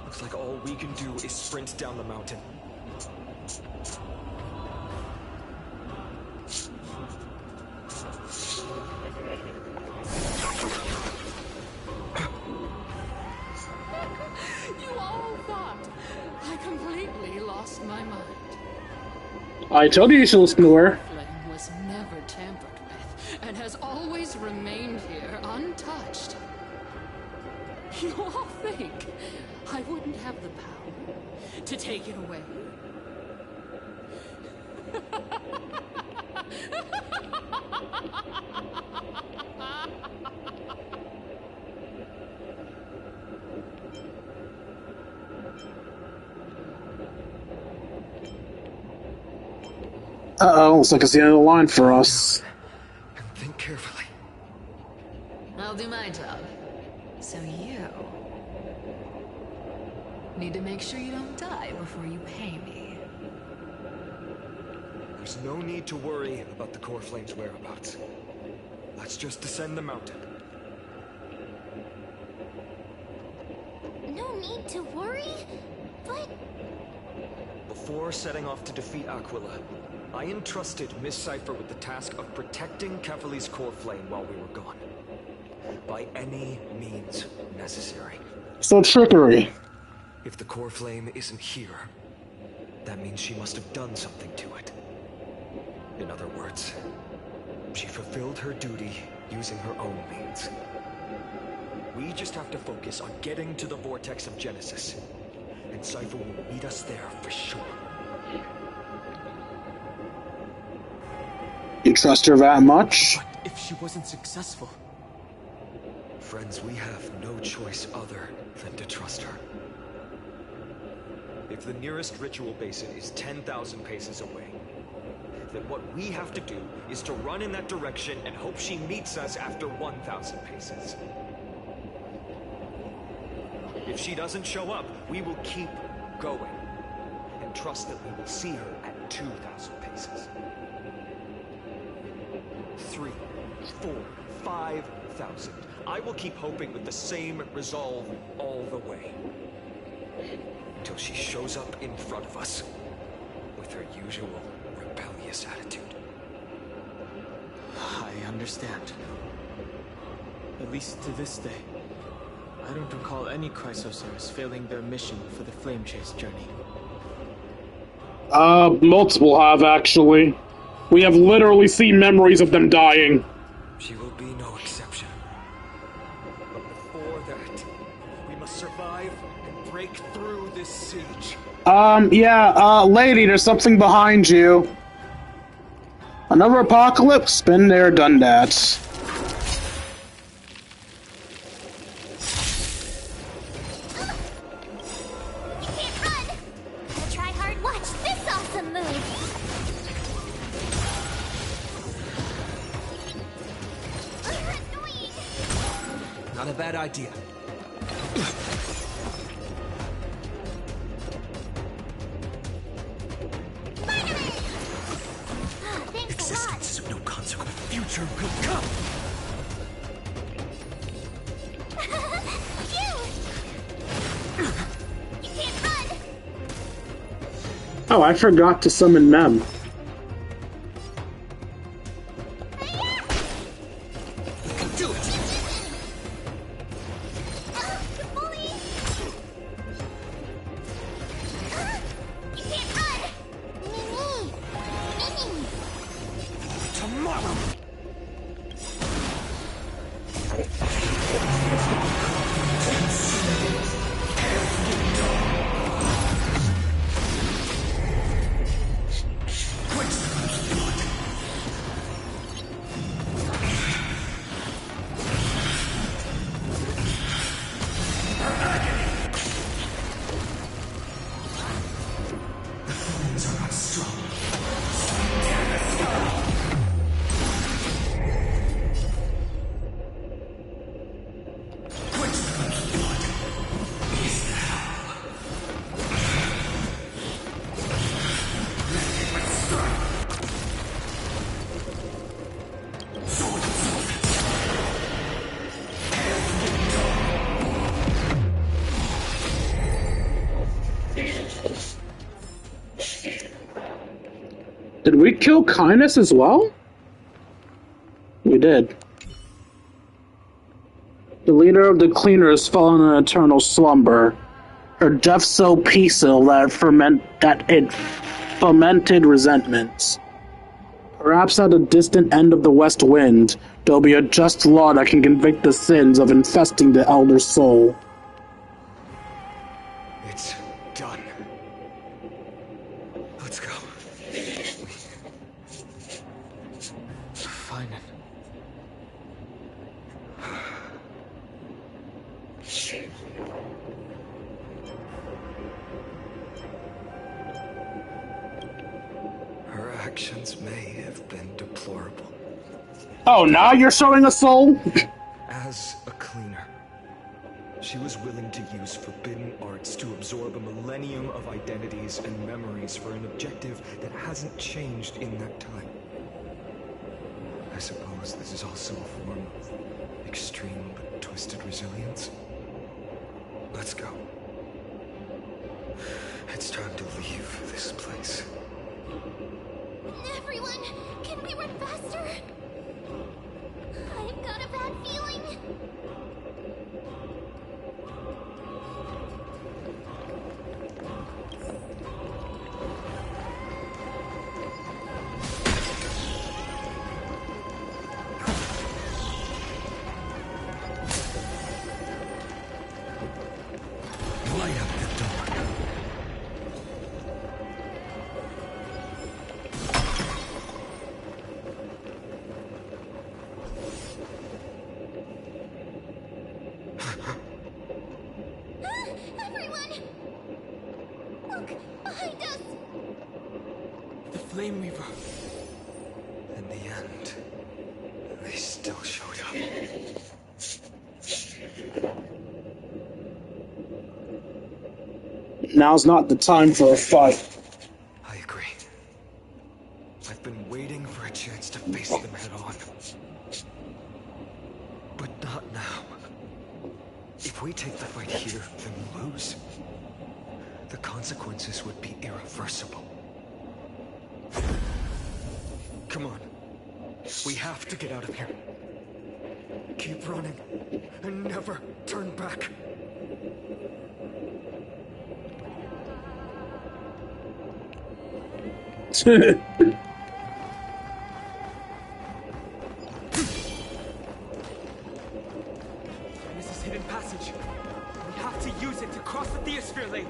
Looks like all we can do is sprint down the mountain. You all thought I completely lost my mind. I told you should listen to her. Flame was never tampered with and has always remained here untouched. You all think I wouldn't have the power to take it away? Uh-oh, looks like it's the end of the line for us. And think carefully. I'll do my job. So you need to make sure you don't die before you pay me. There's no need to worry about the core flame's whereabouts. Let's just descend the mountain. No need to worry, but... Before setting off to defeat Aquila, I entrusted Miss Cypher with the task of protecting Kefali's core flame while we were gone. By any means necessary. So trickery. If the core flame isn't here, that means she must have done something to it. In other words, she fulfilled her duty using her own means. We just have to focus on getting to the vortex of Genesis, and Cypher will meet us there for sure. You trust her that much? But if she wasn't successful? Friends, we have no choice other than to trust her. If the nearest ritual basin is 10,000 paces away, that what we have to do is to run in that direction and hope she meets us after 1,000 paces. If she doesn't show up, we will keep going and trust that we will see her at 2,000 paces. 3, 4, 5,000. I will keep hoping with the same resolve all the way. Until she shows up in front of us with her usual rebellious attitude. I understand. At least to this day, I don't recall any Chrysosaurs failing their mission for the Flame Chase journey. Multiple have, actually. We have literally seen memories of them dying. She will be no exception. But before that, we must survive and break through this siege. Lady, there's something behind you. Another apocalypse? Been there, done that. Not a bad idea. Existence of no consequent future will come. You can't run. Oh, I forgot to summon Mem. Did we kill Kindness as well? We did. The leader of the Cleaner has fallen in eternal slumber. Her death so peaceful that it fomented resentments. Perhaps at a distant end of the west wind, there'll be a just law that can convict the sins of infesting the elder soul. It's done. Let's go. Fine. Her actions may have been deplorable. Oh, now you're showing a soul? As a cleaner, she was willing to use forbidden arts to absorb a millennium of identities and memories for an objective that hasn't changed in that time. I suppose this is also a form of extreme but twisted resilience. Let's go. It's time to leave this place. Everyone, can we run faster? I've got a bad feeling. Light up the door. Everyone! Look, behind us! The Flame Weaver. Now's not the time for a fight. I agree. I've been waiting for a chance to face them head on. But not now. If we take the fight here, then lose, the consequences would be irreversible. Come on. We have to get out of here. Keep running, and never turn back. This is hidden passage. We have to use it to cross the Theosphere Lake.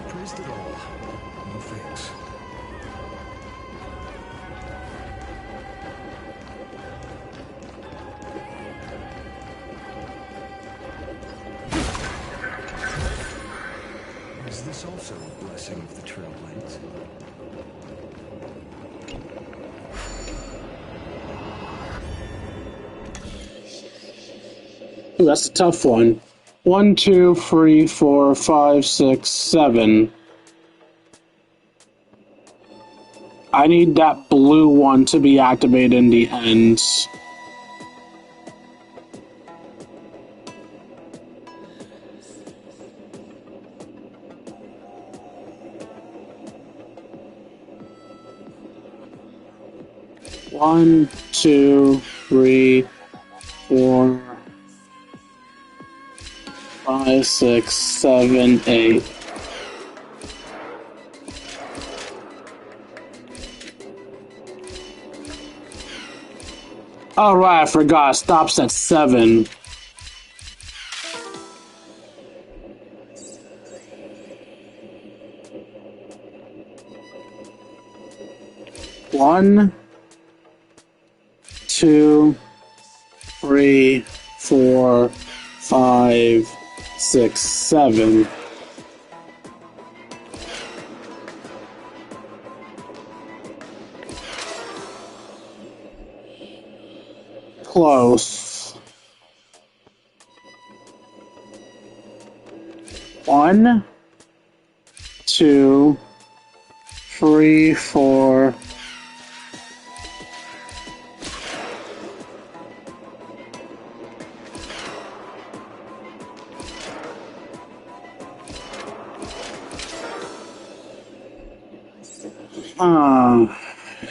Praised it all. No thanks. Is this also a blessing of the Trailblades? Ooh, that's a tough one. 1, 2, 3, 4, 5, 6, 7. I need that blue one to be activated in the end. One, 2, 3, 4, 5, 6, 7, 8. Oh, right, I forgot. It stops at 7. One, 2, 3, 4, 5, 6, 7. Close. 1, 2, 3, 4.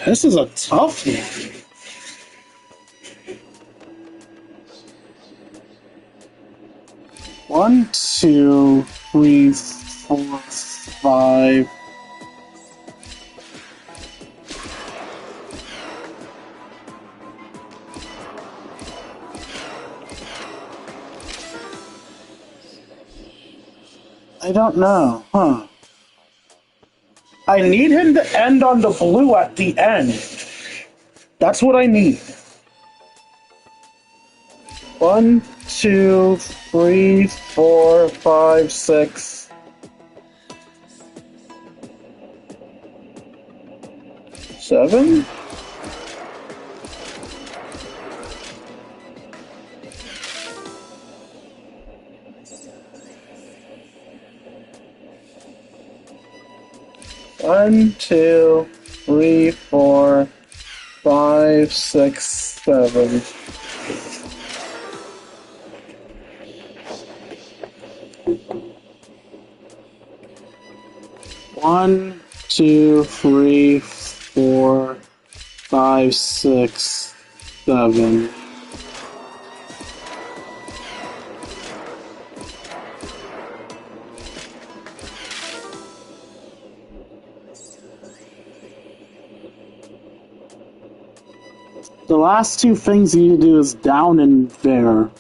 This is a tough one. One, 2, 3, 4, 5. I don't know, huh? I need him to end on the blue at the end. That's what I need. 1, 2, 3, 4, 5, 6. 7? One, 2, 3, 4, 5, 6, 7. One, 2, 3, 4, 5, 6, 7. The last two things you need to do is down and there.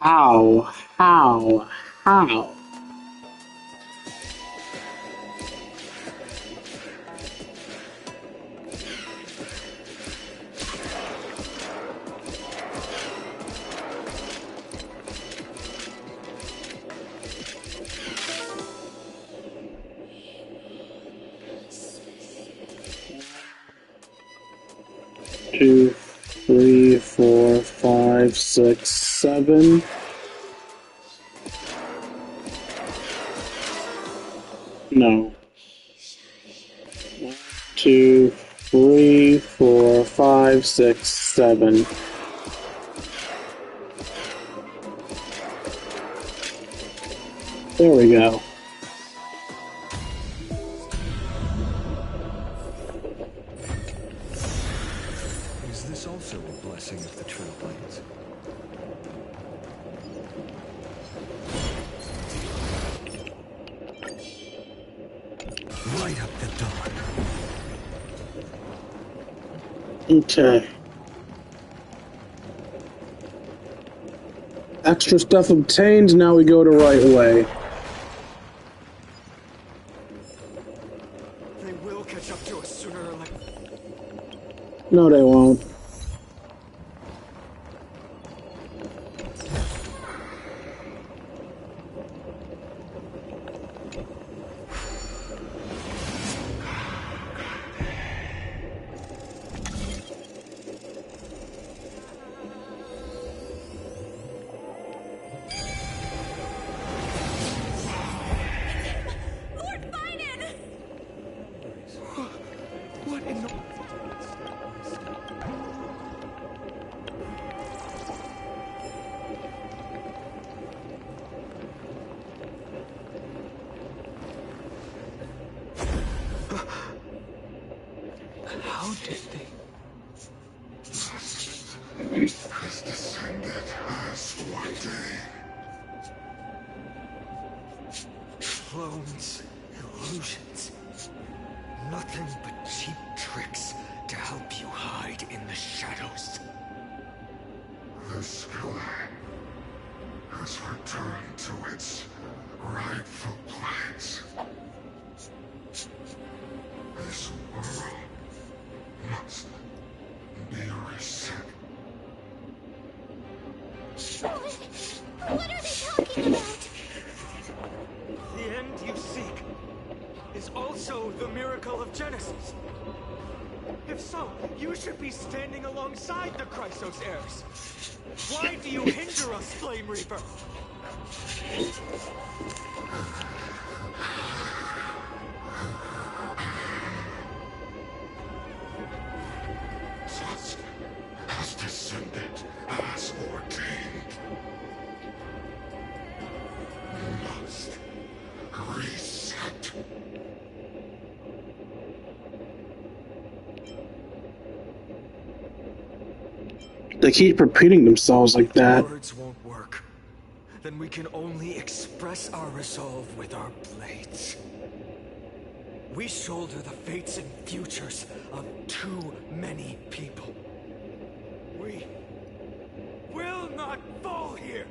How? How? How? Two, 3, 4, 5, 6, 7. No. 1, 2, 3, 4, 5, 6, 7. There we go. Is this also a blessing of the Trailblades? Light up the dawn. Okay. Extra stuff obtained, now we go to right way. They will catch up to us sooner or later. No, they won't. What in the... How did they? Has descended as one day. Clones, illusions. Nothing but cheap tricks to help you hide in the shadows. The sky has returned to its rightful place. This world must be reset. What are they talking about? The end you seek is also the miracle of Genesis. If so, you should be standing alongside the Chrysos heirs. Why do you hinder us, Flame Reaper? Dusk has descended as ordained. We must reset. They keep repeating themselves like that. Words won't work. Then we can only express our resolve with our blades. We shoulder the fates and futures of too many people. We will not fall here!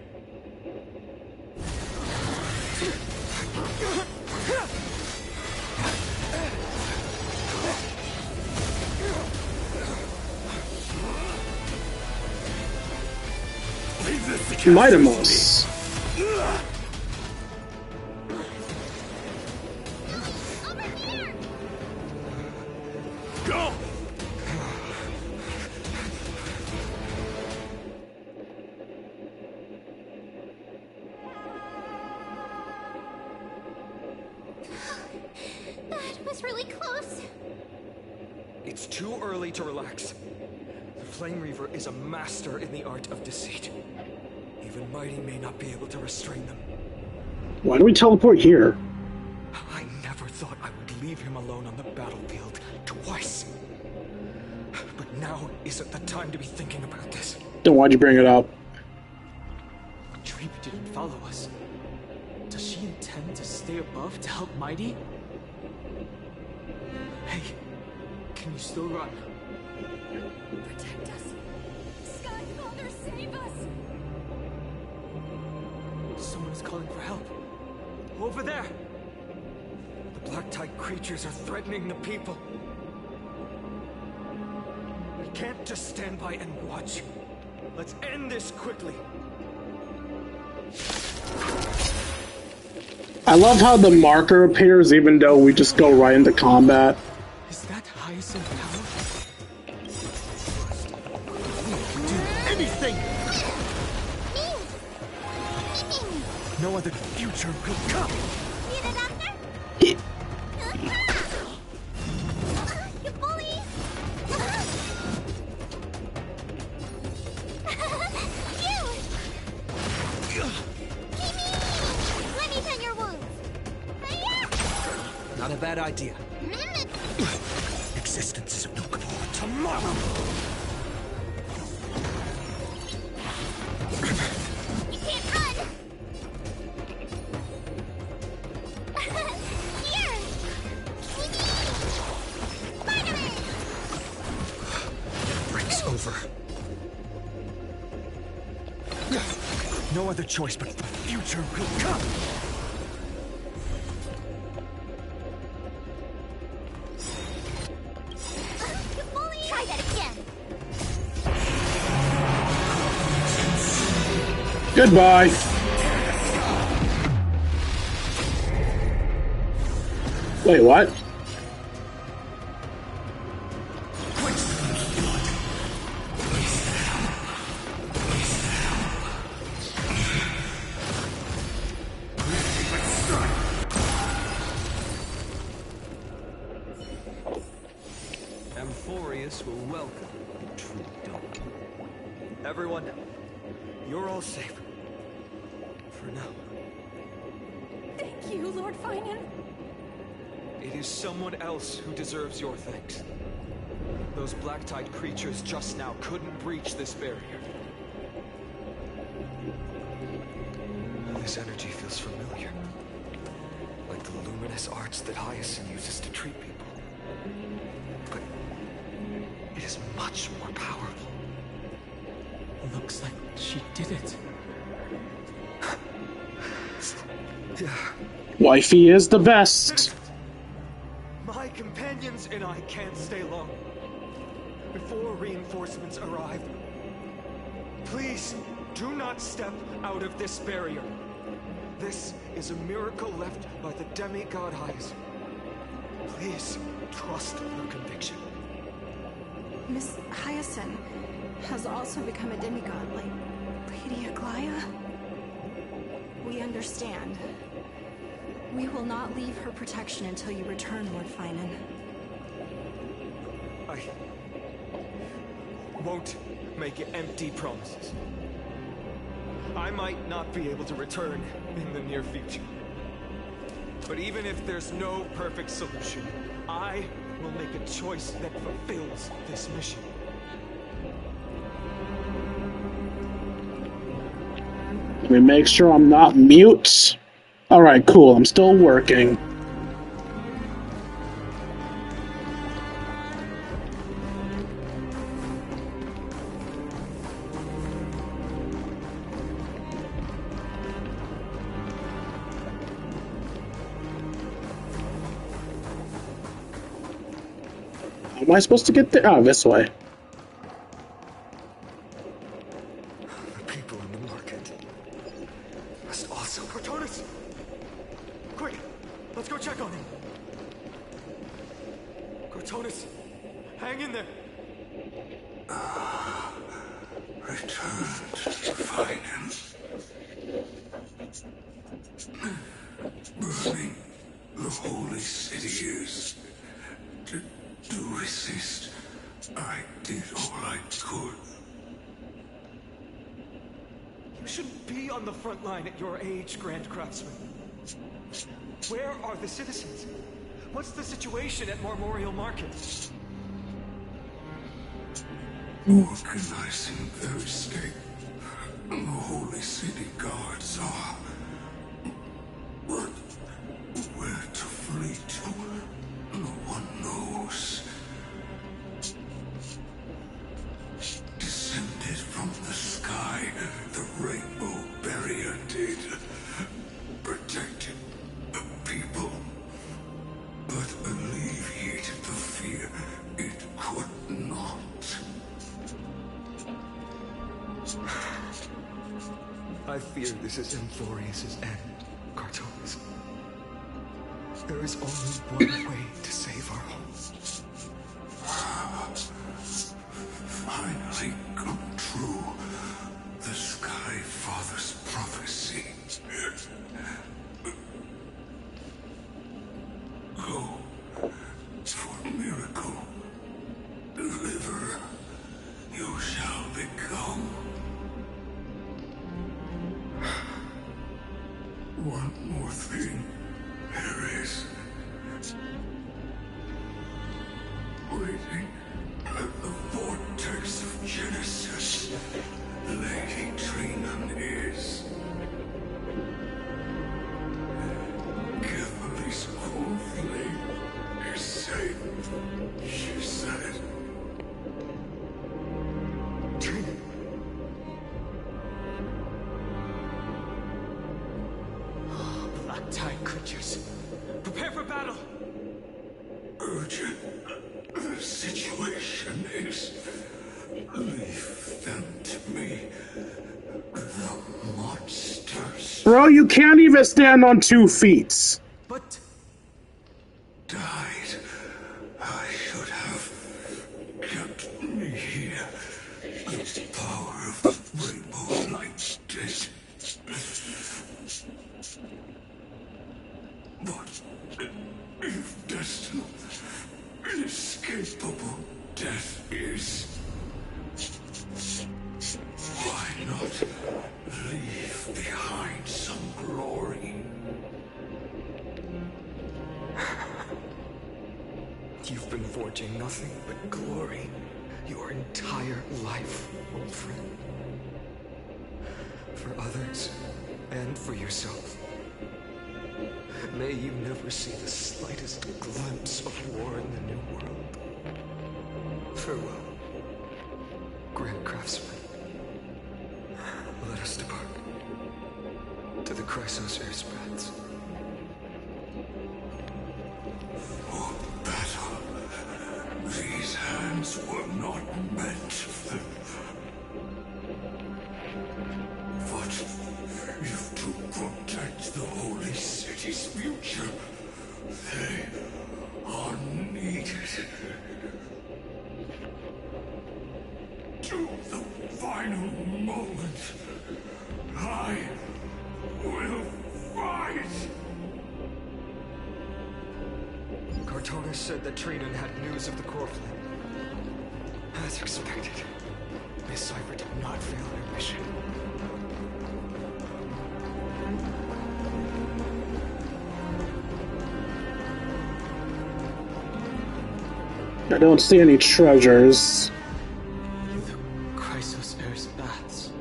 Mightimus. Go! That was really close. It's too early to relax. The Flame Reaver is a master in the art of deceit. Even Mighty may not be able to restrain them. Why do we teleport here? I never thought I would leave him alone on the battlefield twice. But now isn't the time to be thinking about this. Then why'd you bring it up? Treep didn't follow us. Does she intend to stay above to help Mighty? Hey, can you still run? Protect us! Sky Father, save us! Someone is calling for help. Over there! The black tide creatures are threatening the people. We can't just stand by and watch. Let's end this quickly. I love how the marker appears even though we just go right into combat. Is that Hyacinth power? Do anything! No other future will come! Need a doctor? You bully! Let me tend your wounds. Not a bad idea. Existence is no good for tomorrow! You can't run! Here! Spider-Man! Break's over. No other choice but the future will come! You bully! Try that again! Goodbye. Wait, what? Amphorius will welcome the true dawn. Everyone, you're all safe. For now. Thank you, Lord Finan. It is someone else who deserves your thanks. Those black tide creatures just now couldn't breach this barrier. This energy feels familiar. Like the luminous arts that Hyacinth uses to treat people. But it is much more powerful. Looks like she did it. Yeah. Wifey is the best. My companions and I can't stay long. Before reinforcements arrive, please do not step out of this barrier. This is a miracle left by the demigod Hyacinth. Please trust your conviction. Miss Hyacinth has also become a demigod, like Lady Aglaya. We understand. We will not leave her protection until you return, Lord Finan. I won't make empty promises. I might not be able to return in the near future. But even if there's no perfect solution, I will make a choice that fulfills this mission. Let me make sure I'm not mute. Alright, cool. I'm still working. How am I supposed to get there? Oh, this way. The people in the market must also... Cortonus! Quick! Let's go check on him! Cortonus! Hang in there! Return to finance. Burning the holy city is to resist. I did all I could. You shouldn't be on the front line at your age, Grand Craftsman. Where are the citizens? What's the situation at Memorial Market? Organizing their escape. The Holy City Guards are. But where to flee to, no one knows. Descended from the sky, the rainbow barrier did. Protected the people. But alleviated the fear it could not. I fear this is Emphorius' end, Cartonis. There is only one way to save our home. Finally come true. The Sky Father's prophecy. Go for miracle. Deliverer, you shall become. One more thing there is. Waiting at the vortex of Genesis, Lady Trinan is. Kimberly's cold flame is safe, she said. Trinan. Black-tide creatures. Prepare for battle! Urgent. The situation is. Leave them to me. The monsters. Bro, you can't even stand on 2 feet. But Died. I should have kept me here. The power of the rainbow light did. But if destined, inescapable death is, why not leave behind some glory? you've been forging nothing but glory your entire life, old friend. For others, and for yourself. May you never see the slightest glimpse of war in the New World. Farewell, Grand Craftsman. Let us depart to the Chrysos air spats. For battle, these hands were not meant. But if to protect the Holy City's future, they are needed. To the final moment, I will fight! Cartonis said that Trinan had news of the core flame. As expected, Miss Cipher did not fail her mission. I don't see any treasures. The Chrysos Air's baths.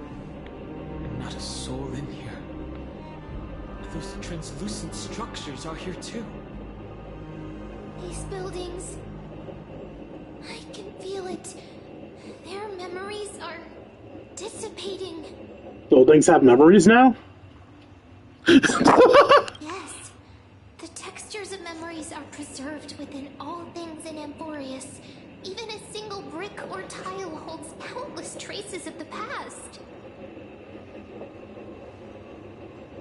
And not a soul in here. Those translucent structures are here too. These buildings... I can feel it. Their memories are dissipating. Buildings have memories now? Yes. The textures of memories are preserved within all things in Emphorius. Even a single brick or tile holds countless traces of the past.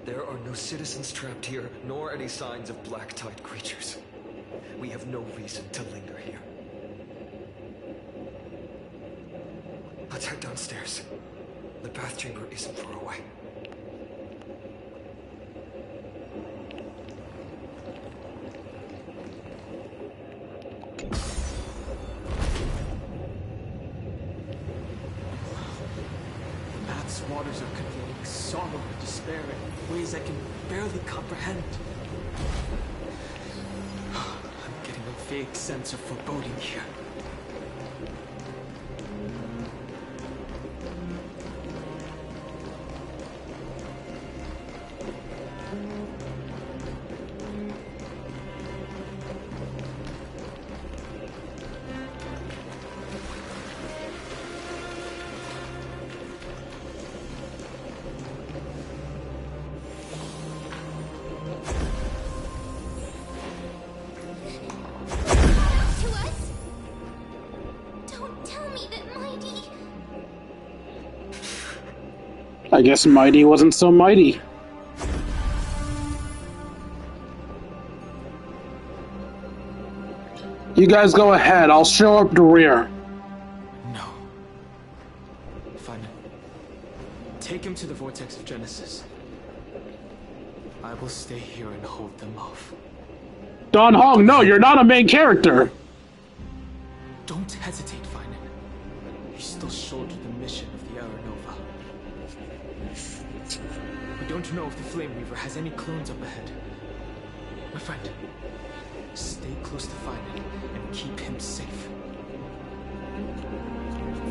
There are no citizens trapped here, nor any signs of black-tide creatures. We have no reason to linger here. Let's head downstairs. The bath chamber isn't far away. waters are conveying sorrow and despair in ways I can barely comprehend. I'm getting a vague sense of foreboding here. I guess Mighty wasn't so mighty. You guys go ahead, I'll show up the rear. No. Fine. Take him to the Vortex of Genesis. I will stay here and hold them off. Don Hong, no, you're not a main character! Don't hesitate, Finan. You still shoulder the mission of the Era Nova. We don't know if the Flame Reaver has any clones up ahead. My friend, stay close to Finan and keep him safe.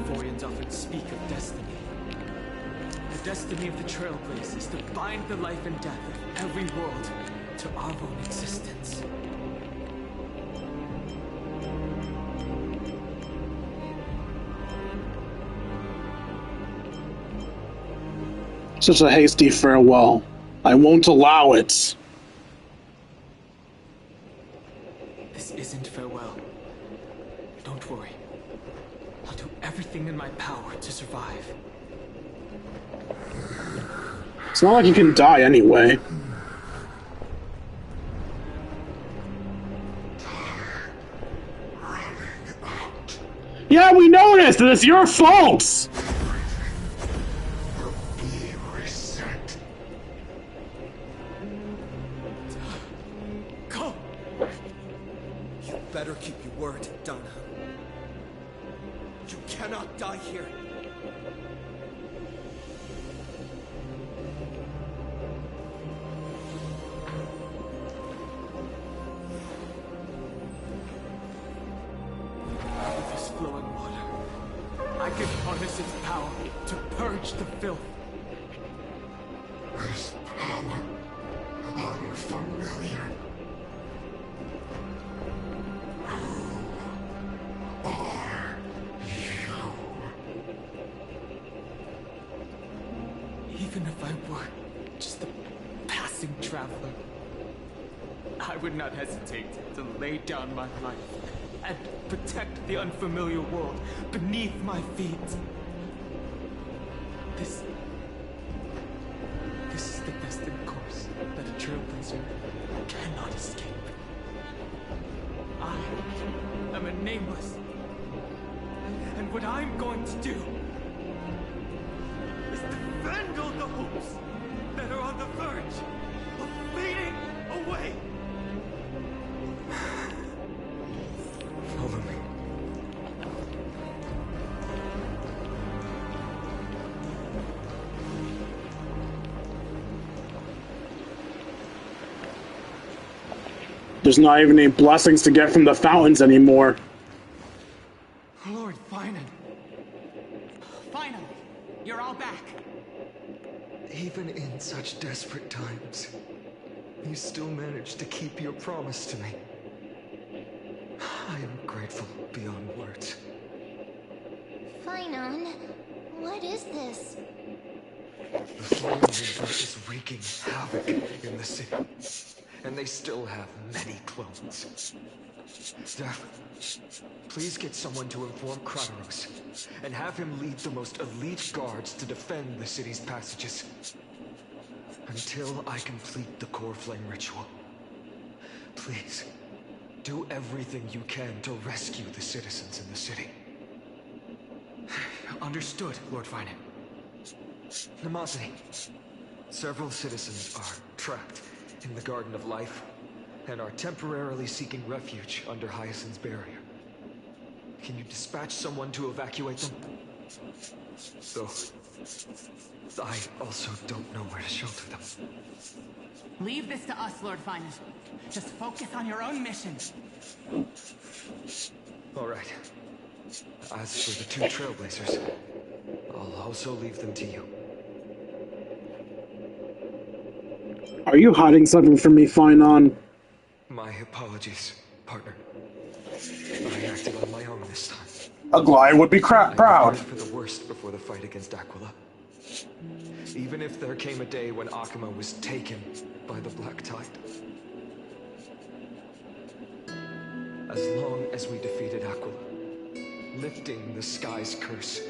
Forians often speak of destiny. The destiny of the Trailblazers is to bind the life and death of every world to our own existence. Such a hasty farewell. I won't allow it. This isn't farewell. Don't worry. I'll do everything in my power to survive. It's not like you can die anyway. Yeah, we noticed! And it's your fault! Go! You better keep your word, Donna. You cannot die here. With this flowing water, I can harness its power to purge the filth. This power, unfamiliar. Who are you? Even if I were just a passing traveler, I would not hesitate to lay down my life and protect the unfamiliar world beneath my feet. This is the destined course that a Trailblazer cannot escape. I am a nameless, and what I'm going to do is defend all the hopes that are on the verge of fading away. Follow me. There's not even any blessings to get from the fountains anymore. Lord Finan. Finally, you're all back. Even in such desperate times, you still managed to keep your promise to me. I am grateful beyond words. Finon, what is this? The Flame Reaver is wreaking havoc in the city, and they still have many clones. Staff, please get someone to inform Kratos, and have him lead the most elite guards to defend the city's passages. Until I complete the Core Flame ritual. Please, do everything you can to rescue the citizens in the city. Understood, Lord Finan. Namazani, several citizens are trapped in the Garden of Life and are temporarily seeking refuge under Hyacinth's barrier. Can you dispatch someone to evacuate them? Though, I also don't know where to shelter them. Leave this to us, Lord Finan. Just focus on your own mission. All right. As for the two Trailblazers, I'll also leave them to you. Are you hiding something from me, Finan? My apologies, partner. I acted on my own this time. Aglaya would be proud. I prepared for the worst before the fight against Aquila. Even if there came a day when Akuma was taken by the Black Tide. As long as we defeated Aquila, lifting the sky's curse,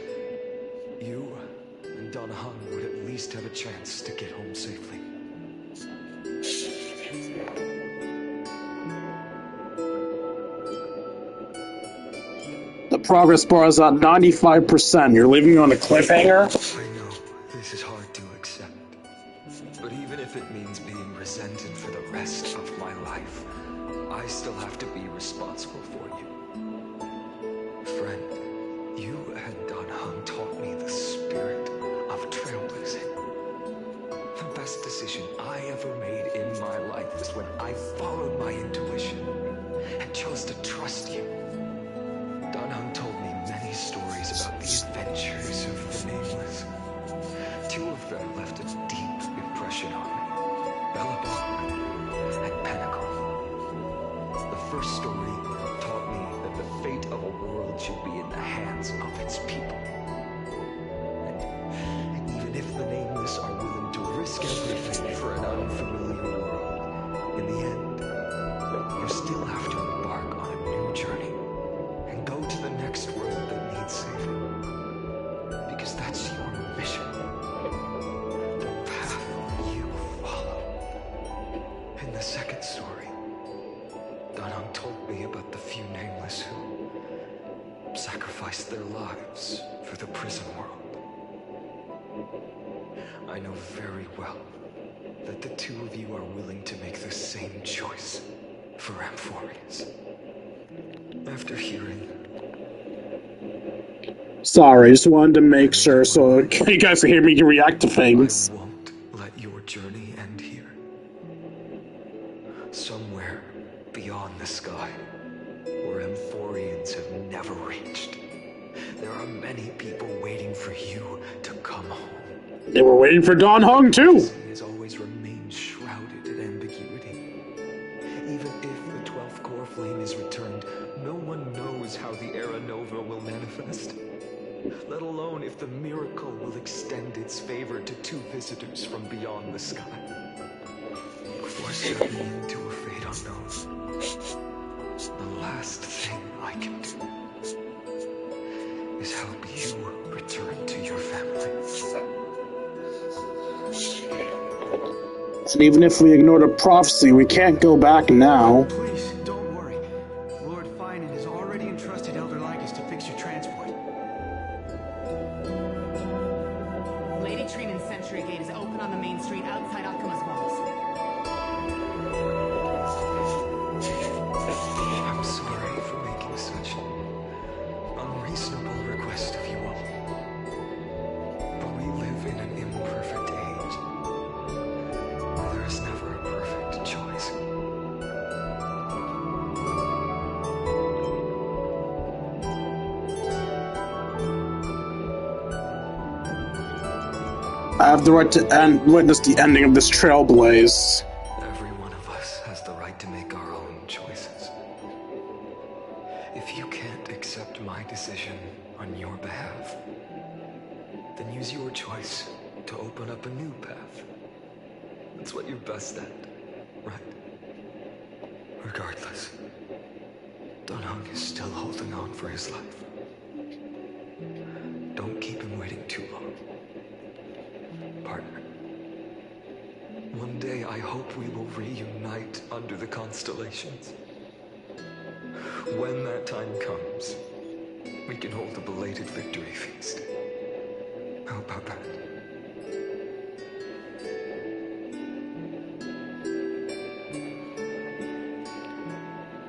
you and Don Hung would at least have a chance to get home safely. The progress bar is at 95%. You're leaving me on a cliffhanger? I know, this is hard to accept. But even if it means being resented for the rest of my life, I still have to be responsible for you. Friend, you and Don Hung taught me the spirit of trailblazing. The best decision I ever made in my life was when I followed my intuition and chose to trust you. Don Hung told me many stories about the adventures of the Nameless. Two of them left a deep impression on me. Bellabong and Pinnacle. The first story taught me that the fate of a world should be in the hands of its people. And even if the Nameless are willing to risk everything for an unfamiliar world, in the end, you still have to embark on a new journey and go to the next world that needs saving. Because that's your mission. The path you follow. In the second story, Don Hung told me about the few Nameless who sacrificed their lives for the prison world. I know very well that the two of you are willing to make the same choice for Amphorius. After hearing... Sorry, just wanted to make sure so you guys can hear me react to things. I won't let your journey end here. Somewhere beyond the sky, where Amphorians have never reached, there are many people waiting for you to come home. They were waiting for Don Hung, too! He has always remained shrouded in ambiguity. Even if the 12th core flame is returned, no one knows how the Era Nova will manifest. Let alone if the miracle will extend its favor to two visitors from beyond the sky. Before stepping into a fate unknown, the last thing I can do is help you return to your family. And even if we ignore the prophecy, we can't go back now. Please, don't worry. Lord Finan has already entrusted Elder Lycus to fix your transport. Lady Trinan's Sentry Gate is open on the main street outside Akuma's walls. I'm sorry for making such an unreasonable request of you all. But we live in an imperfect age. There is never a perfect choice. I have the right to witness the ending of this trailblaze. Every one of us has the right to make our own choices. If you can't accept my decision on your behalf, then use your choice to open up a new path. That's what you're best at, right? Regardless, Don Hung is still holding on for his life. Don't keep him waiting too long. Partner. One day I hope we will reunite under the constellations. When that time comes, we can hold a belated victory feast. How about that?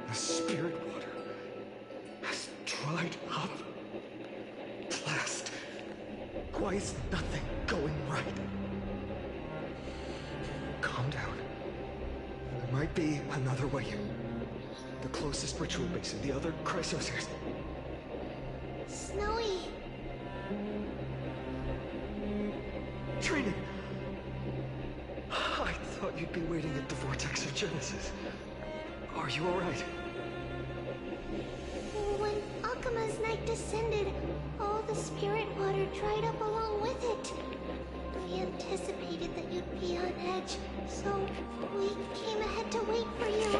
The spirit water has dried up at last. Why is nothing going right? Calm down. There might be another way. The closest ritual basin, the other chrysociers. Snowy. Training! I thought you'd be waiting at the Vortex of Genesis. Are you alright? When Akuma's night descended, all the spirit water dried up along with it. We anticipated that you'd be on edge, so we came ahead to wait for you.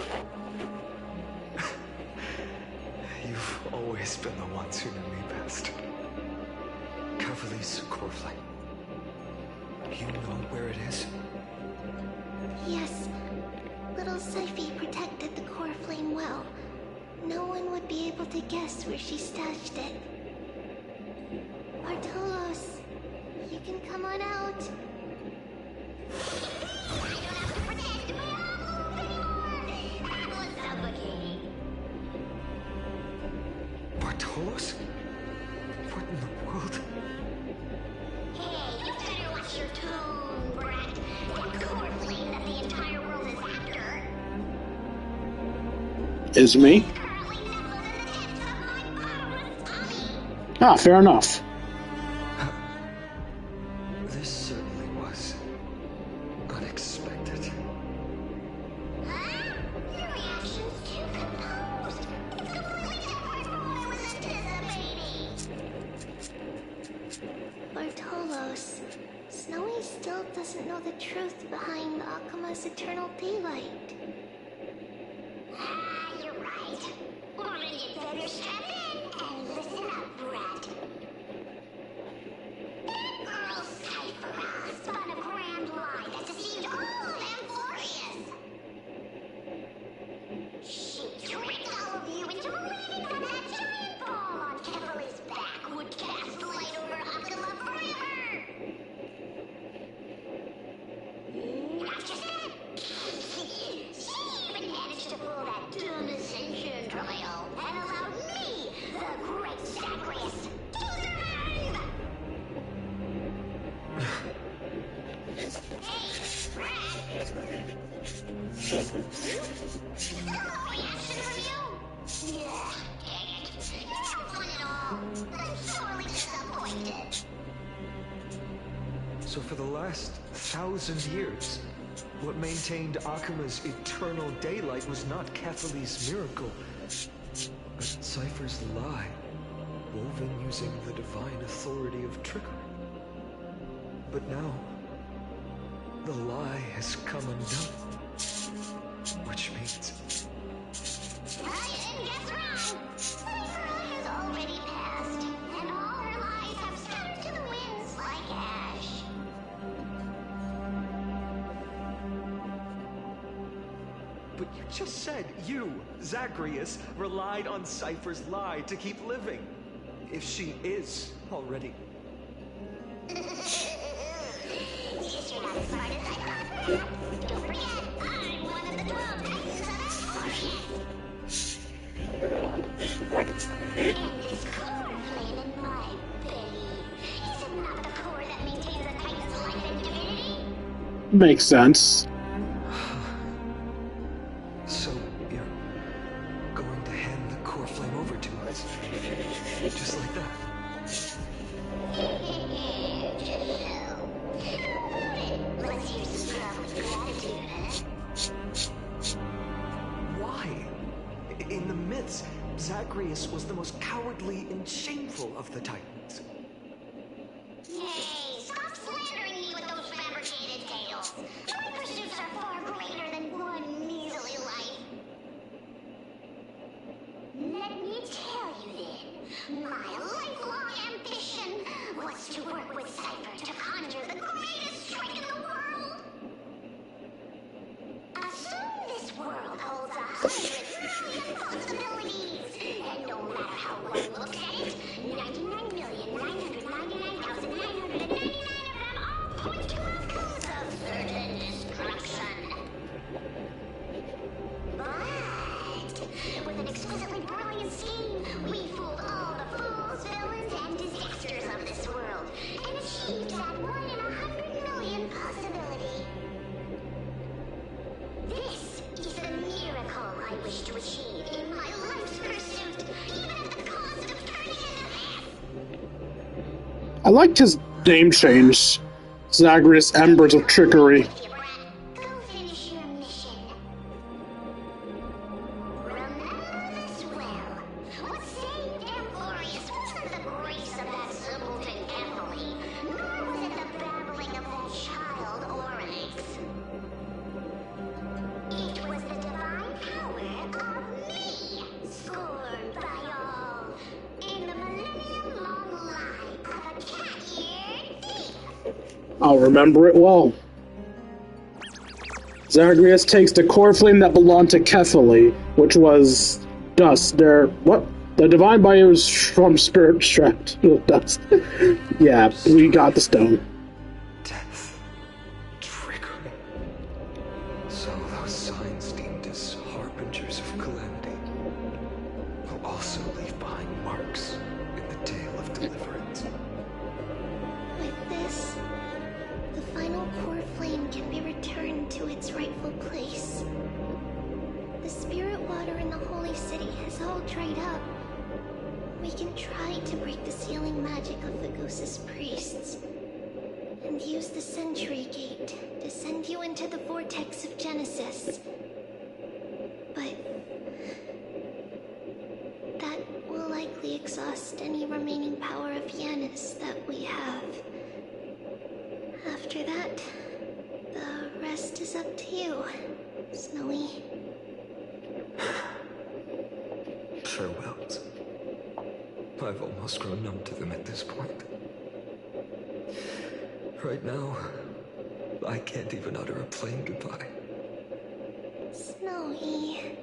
You've always been the ones who knew me best. Cavali's Corflay. You know where it is? Yes. Little Syphie protected the core flame well. No one would be able to guess where she stashed it. Bartolos, you can come on out. Bartolos? What in the world? Hey, you better watch your tone, brat. That core flame that the entire world is after. Is me? Ah, fair enough. This certainly was unexpected. Huh? Your reaction's too composed. It's completely different from what I was anticipating. Bartolos, Snowy still doesn't know the truth behind Akuma's eternal daylight. Ah, you're right. Well, then you better strap in and listen up, brat. That girl Cypher spun a grand lie that deceived all of Amphorius. She tricked all of you into believing that that giant ball on Kefali's back would cast light over Akuma forever. Not just that. She even managed to pull that dumb ascension trial and allowed me, the great Zagreus, to survive! Hey, Brad! No reaction from you? Yeah, dang it. You're no fun at all. I'm sorely disappointed. So for the last 1,000 years, what maintained Akuma's eternal daylight was not Kefali's miracle, but Cypher's lie, woven using the divine authority of trickery. But now, the lie has come undone, which means... I didn't guess wrong. Cypher has already passed, and all her lies have scattered to the winds like ash. But you just said you, Zagreus, relied on Cypher's lie to keep living. If she is already... Guess you're not as smart as I thought. Don't forget, I'm one of the 12 Titans of Amphorius. And this core flame in my belly, is it not the core that maintains the Titan's life and divinity? Makes sense. So, you're going to hand the core flame over to us? Just like that? Just so. Let's use some proof with gratitude, huh? Why? In the myths, Zagreus was the most cowardly and shameful of the Titans. Hey, stop slandering me with those fabricated tales. My pursuits are far greater than one measly life. Let me tell you then, my lifelong ambition was to work with Cypher to conjure the greatest trick in the world. Assume this world holds 100 million possibilities, and no matter how one looks at it, 99,999,999 of them all point to outcomes of certain destruction. But with an exquisitely brilliant scheme, we fooled all the fools, villains, and disasters of this world, and I liked his name change. Zagreus Embers of Trickery. I'll remember it well. Zagreus takes the core flame that belonged to Kethely, which was dust. What? The divine bio is from Spirit Extract. Dust. Yeah, we got the stone. Death. Trickery. So those signs deemed as harbingers of calamity will also leave behind marks in the tale of deliverance. With this, the final core flame can be returned to its rightful place. The spirit water in the holy city has all dried up. We can try to break the sealing magic of the Ghosts' priests, and use the Century Gate to send you into the vortex of Genesis. But that will likely exhaust any remaining power of Yanis that we have. After that, the rest is up to you, Snowy. Farewells. I've almost grown numb to them at this point. Right now, I can't even utter a plain goodbye. Snowy.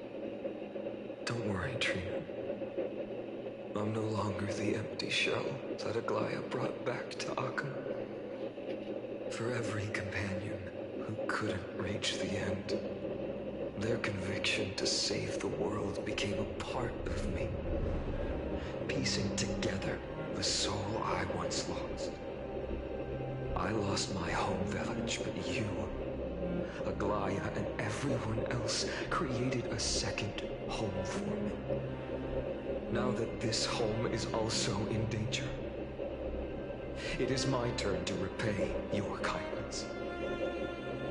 Don't worry, Trina. I'm no longer the empty shell that Aglaya brought back to Akama. For every companion who couldn't reach the end, their conviction to save the world became a part of me, piecing together the soul I once lost. I lost my home village, but you, Aglaya, and everyone else created a second home for me. Now that this home is also in danger, it is my turn to repay your kindness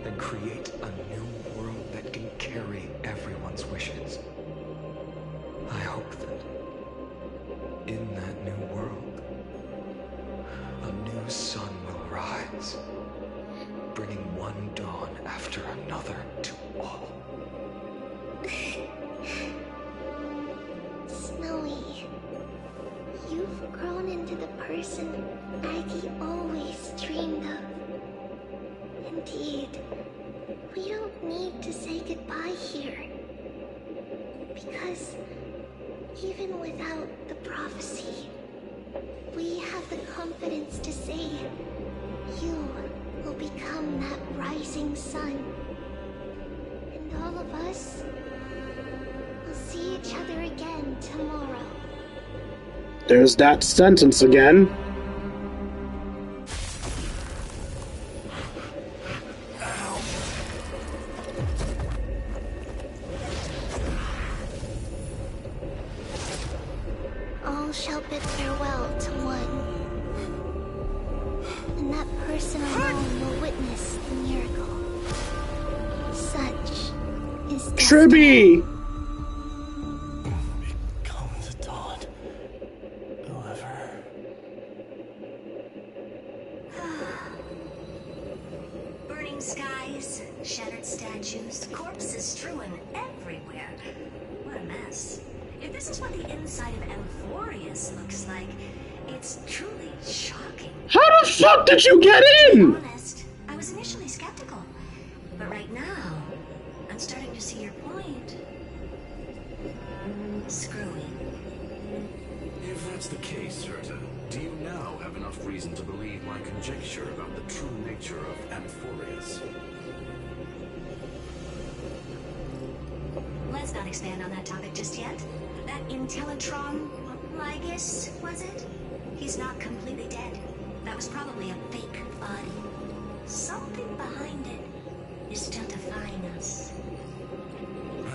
and create a new world that can carry everyone's wishes. I hope that in that new world, a new sun will rise, bringing one dawn after another to all. Snowy, you've grown into the person Aggie always dreamed of. Indeed, we don't need to say goodbye here. Because even without the prophecy, we have the confidence to say you will become that rising sun. And all of us will see each other again tomorrow. There's that sentence again. All shall bid farewell to one. And that person alone will witness the miracle. Such is Tribby! Become the dawn. Whoever. Burning skies, shattered statues, corpses strewn everywhere. What a mess. If this is what the inside of Amphorius looks like, it's truly shocking. How the fuck did you get in? To be honest, I was initially skeptical, but right now, I'm starting to see your point. Screwy. If that's the case, Serta, do you now have enough reason to believe my conjecture about the true nature of Amphorius? Let's not expand on that topic just yet. That Intellitron, Lygus, was it? He's not completely dead. That was probably a fake body. Something behind it is still defying us.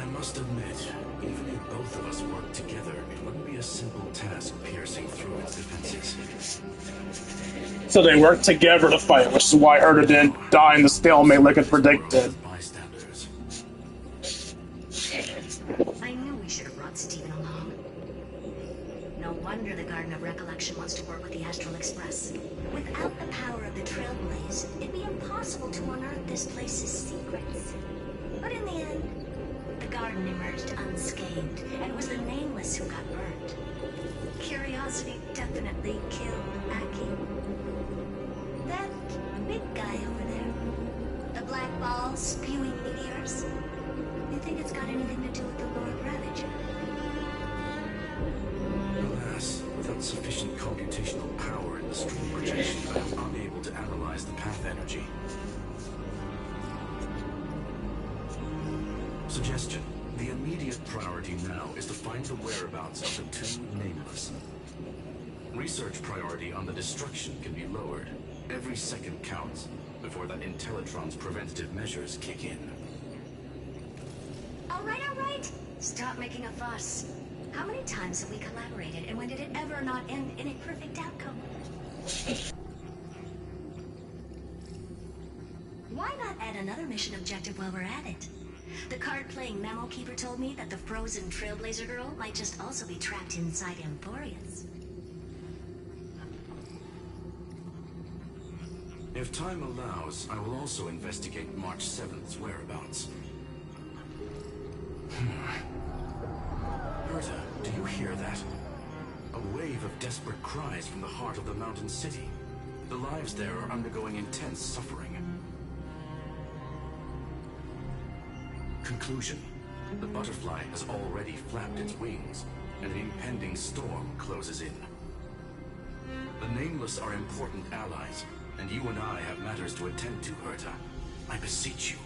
I must admit, Even if both of us worked together, it wouldn't be a simple task piercing through its defenses. So they worked together to fight, which is why Herta didn't die in the stalemate like it predicted. Bystanders. I knew we should have brought Steven along. No wonder the Garden of Recollection wants to work with the Astral Express. Without the power of the Trailblaze, it'd be impossible to unearth this place's secrets. But in the end, the garden emerged unscathed, and it was the Nameless who got burned. Curiosity definitely killed Aki. That big guy over there, the black ball spewing meteors, you think it's got anything to do with the Lord Ravager? Alas, without sufficient computational power in the stream projection, I am unable to analyze the path energy. Suggestion. The immediate priority now is to find the whereabouts of the two Nameless. Research priority on the destruction can be lowered. Every second counts before that Intellitron's preventative measures kick in. All right, all right. Stop making a fuss. How many times have we collaborated, and when did it ever not end in a perfect outcome? Why not add another mission objective while we're at it? The card-playing memo keeper told me that the frozen Trailblazer girl might just also be trapped inside Emporius. If time allows, I will also investigate March 7th's whereabouts. Herta, do you hear that? A wave of desperate cries from the heart of the mountain city. The lives there are undergoing intense suffering. Conclusion. The butterfly has already flapped its wings, and an impending storm closes in. The Nameless are important allies, and you and I have matters to attend to, Herta. I beseech you.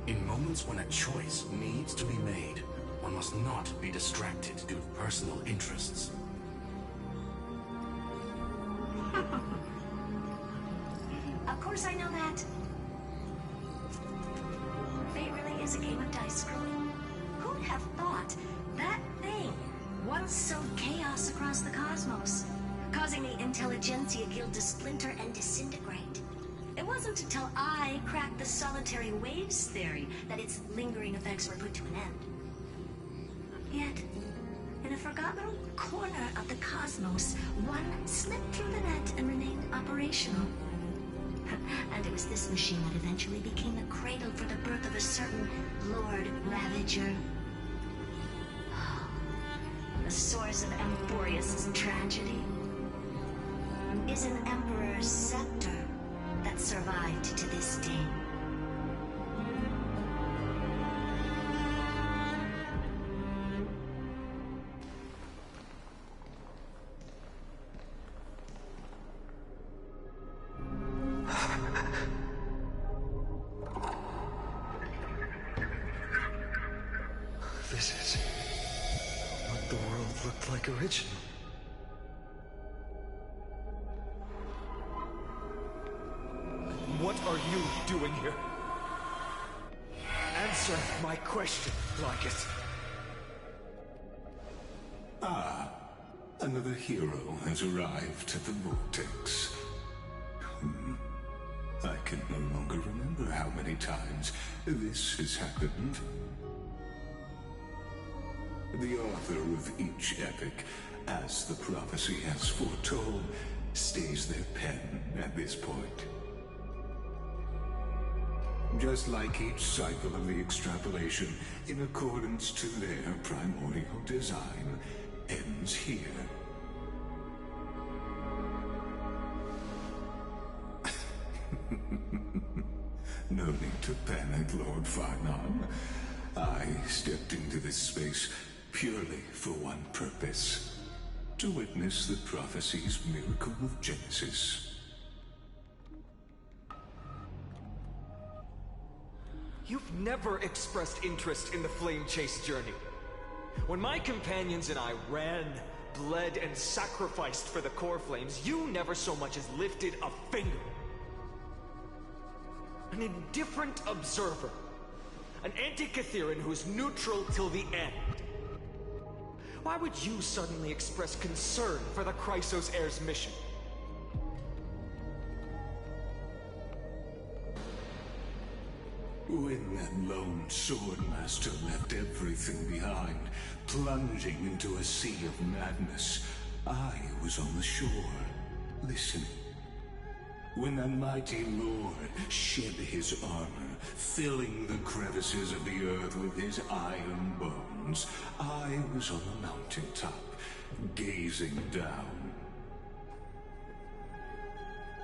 In moments when a choice needs to be made, one must not be distracted due to personal interests. Of course I know that. Fate really is a game of dice scrolling. Who'd have thought that thing once sowed chaos across the cosmos, causing the Intelligentsia Guild to splinter and disintegrate? It wasn't until I cracked the solitary waves theory that its lingering effects were put to an end. Yet, in a forgotten corner of the cosmos, one slipped through the net and remained operational. And it was this machine that eventually became the cradle for the birth of a certain Lord Ravager. The source of Emporius' tragedy is an Emperor's scepter that survived to this day. This is what the world looked like originally. What are you doing here? Answer my question, Lycus. Ah, another hero has arrived at the Vortex. I can no longer remember how many times this has happened. The author of each epic, as the prophecy has foretold, stays their pen at this point. Just like each cycle of the extrapolation, in accordance to their primordial design, ends here. No need to panic, Lord Farnon. I stepped into this space purely for one purpose: to witness the prophecy's miracle of Genesis. You've never expressed interest in the Flame Chase journey. When my companions and I ran, bled, and sacrificed for the core flames, you never so much as lifted a finger. An indifferent observer. An anti-Catharan who's neutral till the end. Why would you suddenly express concern for the Chrysos heir's mission? When that lone swordmaster left everything behind, plunging into a sea of madness, I was on the shore, listening. When that mighty lord shed his armor, filling the crevices of the earth with his iron bones, I was on the mountaintop, gazing down.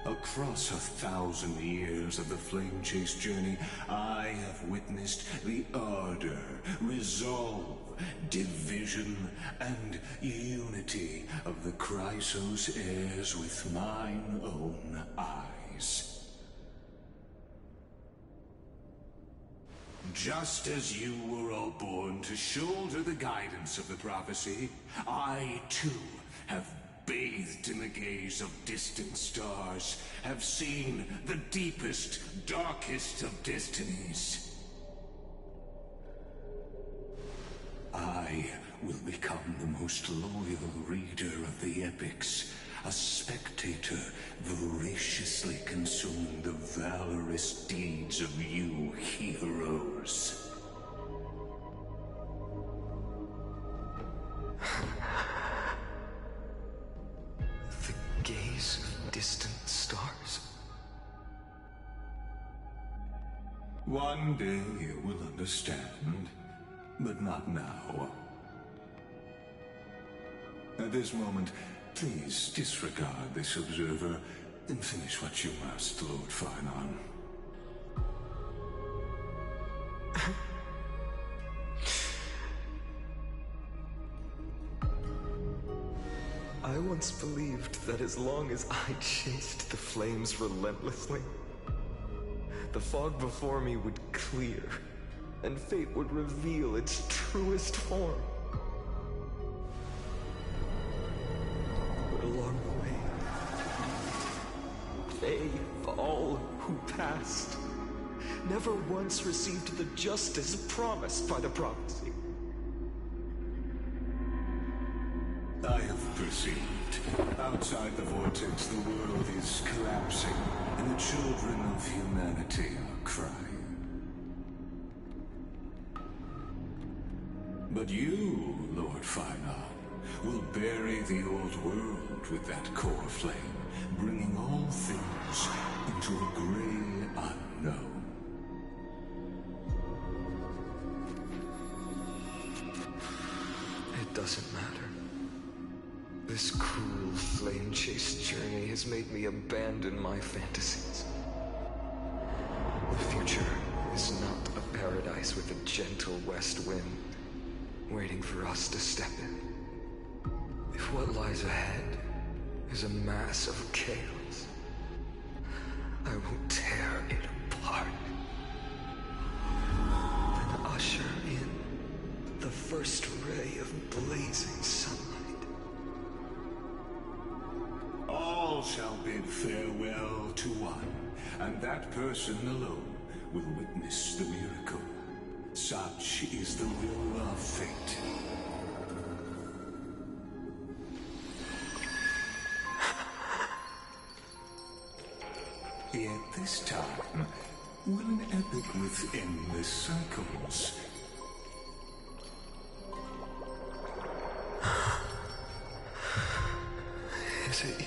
Across 1,000 years of the Flame Chase journey, I have witnessed the ardor, resolve, division, and unity of the Chrysos heirs with mine own eyes. Just as you were all born to shoulder the guidance of the prophecy, I too have bathed in the gaze of distant stars, have seen the deepest, darkest of destinies. I will become the most loyal reader of the epics, a spectator voraciously consuming the valorous deeds of you heroes. Gaze of distant stars. One day you will understand, but not now. At this moment, please disregard this observer and finish what you must, Lord Farnon. I once believed that as long as I chased the flames relentlessly, the fog before me would clear, and fate would reveal its truest form. But along the way, they, all who passed, never once received the justice promised by the prophecy. I have perceived. Outside the vortex, the world is collapsing, and the children of humanity are crying. But you, Lord Farnon, will bury the old world with that core flame, bringing all things into a gray unknown. It doesn't matter. This cruel flame chase journey has made me abandon my fantasies. The future is not a paradise with a gentle west wind, waiting for us to step in. If what lies ahead is a mass of chaos, I will tear it apart and usher in the first ray of blazing sunlight. All shall bid farewell to one, and that person alone will witness the miracle. Such is the will of fate. Yet this time, will an epic with endless cycles Is it you?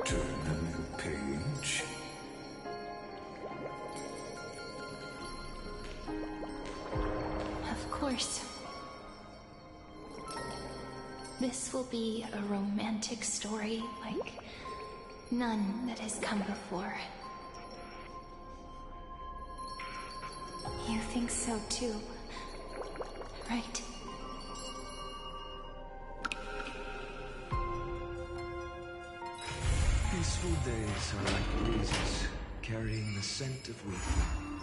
turn a new page? Of course. This will be a romantic story like none that has come before. You think so too, right? Peaceful days are like breezes, carrying the scent of weekend.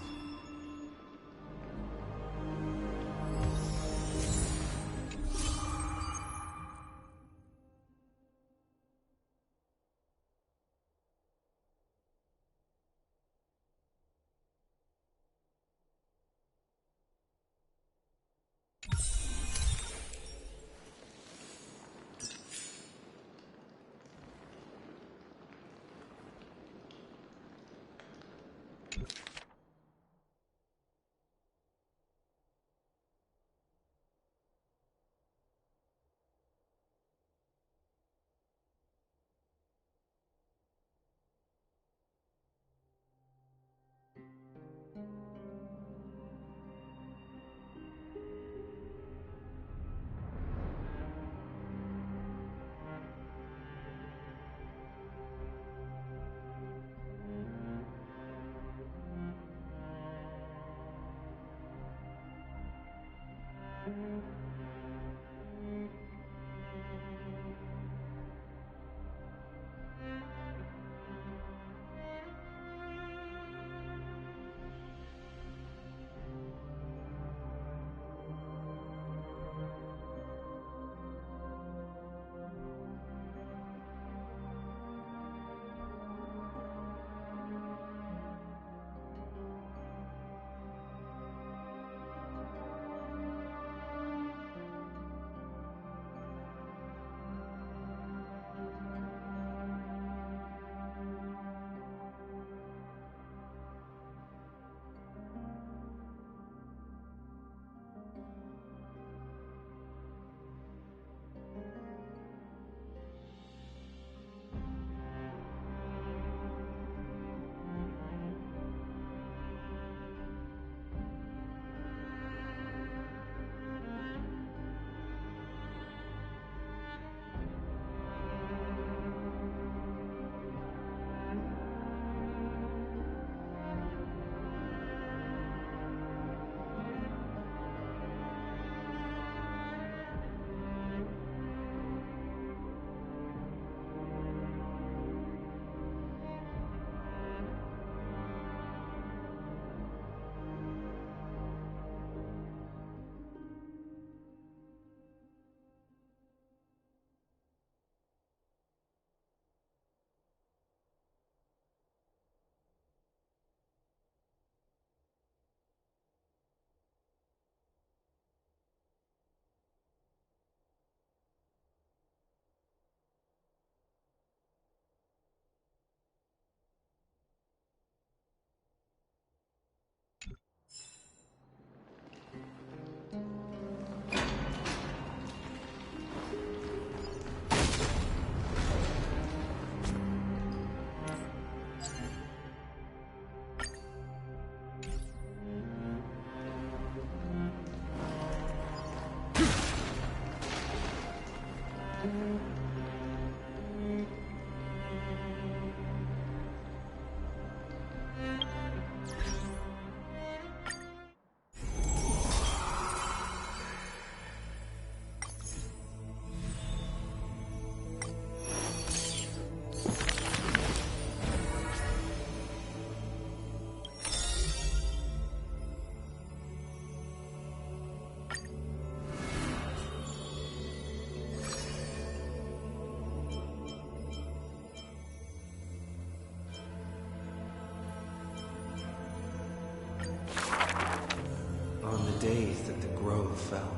On the days that the grove fell,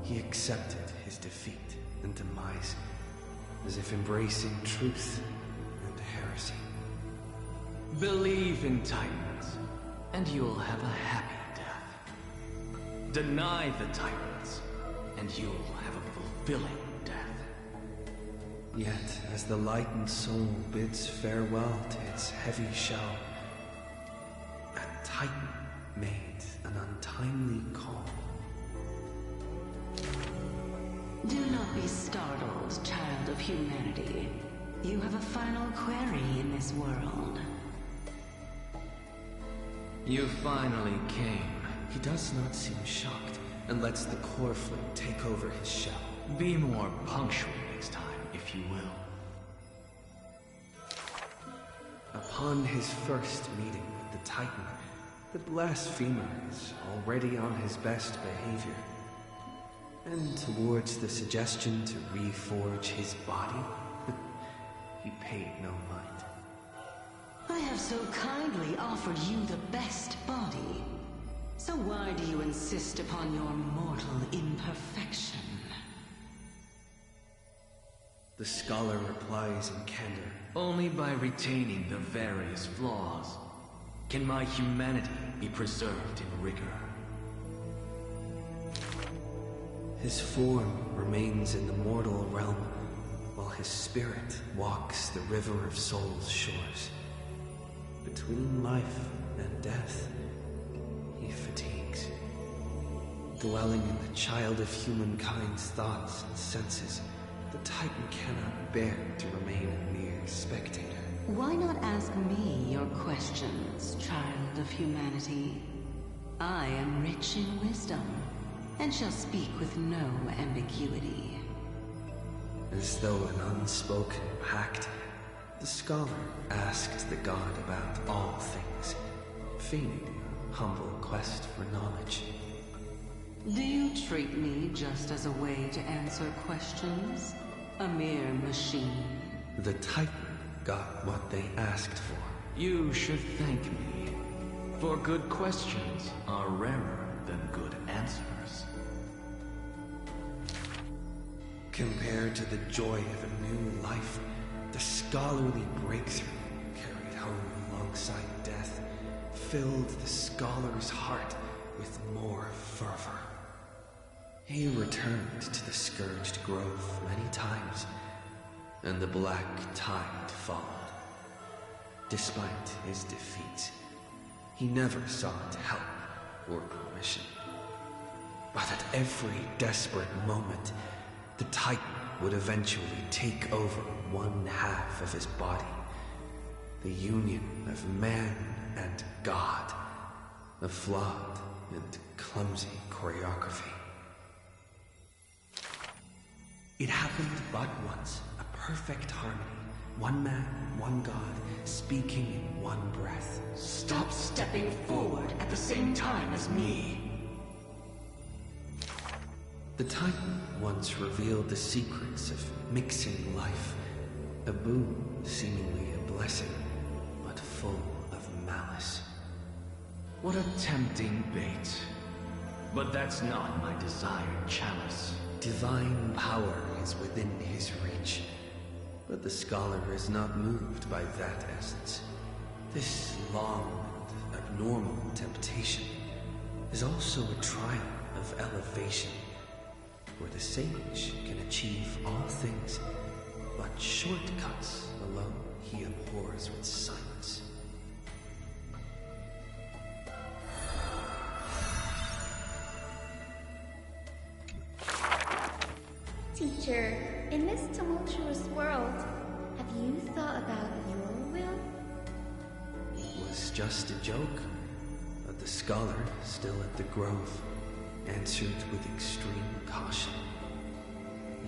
he accepted his defeat and demise, as if embracing truth and heresy. Believe in Titans, and you'll have a happy death. Deny the Titans, and you'll have a fulfilling death. Yet, as the lightened soul bids farewell to its heavy shell, a Titan made an untimely call. Do not be startled, child of humanity. You have a final query in this world. You finally came. He does not seem shocked, and lets the core flame take over his shell. Be more punctual next time, if you will. Upon his first meeting with the Titan, the blasphemer is already on his best behavior. And towards the suggestion to reforge his body, he paid no mind. I have so kindly offered you the best body. So why do you insist upon your mortal imperfection? The scholar replies in candor. Only by retaining the various flaws. Can my humanity be preserved in rigor? His form remains in the mortal realm, while his spirit walks the river of souls' shores. Between life and death, he fatigues. Dwelling in the child of humankind's thoughts and senses, the Titan cannot bear to remain a mere spectator. Why not ask me your questions, child of humanity? I am rich in wisdom, and shall speak with no ambiguity. As though an unspoken pact, the scholar asked the god about all things, feigning a humble quest for knowledge. Do you treat me just as a way to answer questions? A mere machine? The Titan got what they asked for. You should thank me, for good questions are rarer than good answers. Compared to the joy of a new life, the scholarly breakthrough carried home alongside death filled the scholar's heart with more fervor. He returned to the Scourged Grove many times, and the black tide followed. Despite his defeats, he never sought help or permission. But at every desperate moment, the Titan would eventually take over one half of his body. The union of man and God. A flawed and clumsy choreography. It happened but once, a perfect harmony. One man, one God, speaking in one breath. Stop stepping forward at the same time as me. The Titan once revealed the secrets of mixing life. A boon, seemingly a blessing, but full of malice. What a tempting bait. But that's not my desired chalice. Divine power is within his reach. But the scholar is not moved by that essence. This long and abnormal temptation is also a trial of elevation, where the sage can achieve all things, but shortcuts alone he abhors with silence. Teacher, in this tumultuous world, have you thought about your will? It was just a joke, but the scholar, still at the grove, answered with extreme caution.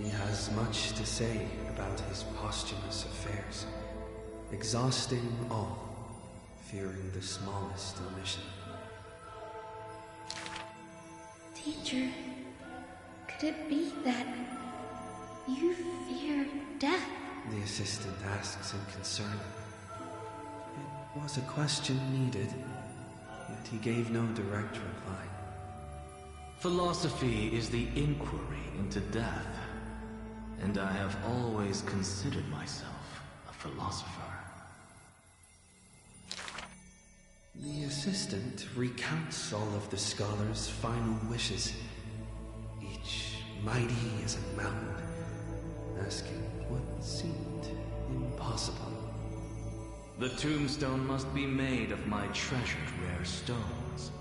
He has much to say about his posthumous affairs, exhausting all, fearing the smallest omission. Teacher, could it be that you fear death? The assistant asks in concern. It was a question needed, yet he gave no direct reply. Philosophy is the inquiry into death, and I have always considered myself a philosopher. The assistant recounts all of the scholar's final wishes, each mighty as a mountain, asking what seemed impossible. The tombstone must be made of my treasured rare stones,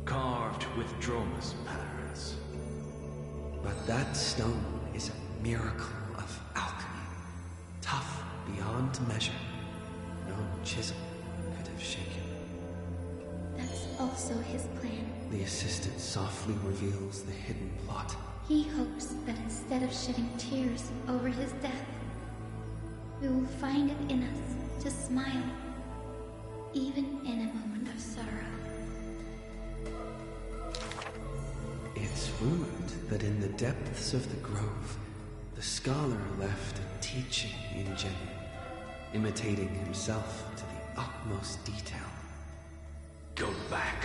carved with Dromus patterns. But that stone is a miracle of alchemy, tough beyond measure. No chisel could have shaken. That's also his plan. The assistant softly reveals the hidden plot. He hopes that instead of shedding tears over his death, we will find it in us to smile, even in a moment of sorrow. It's rumored that in the depths of the grove, the scholar left a teaching ingenium, imitating himself to the utmost detail. Go back.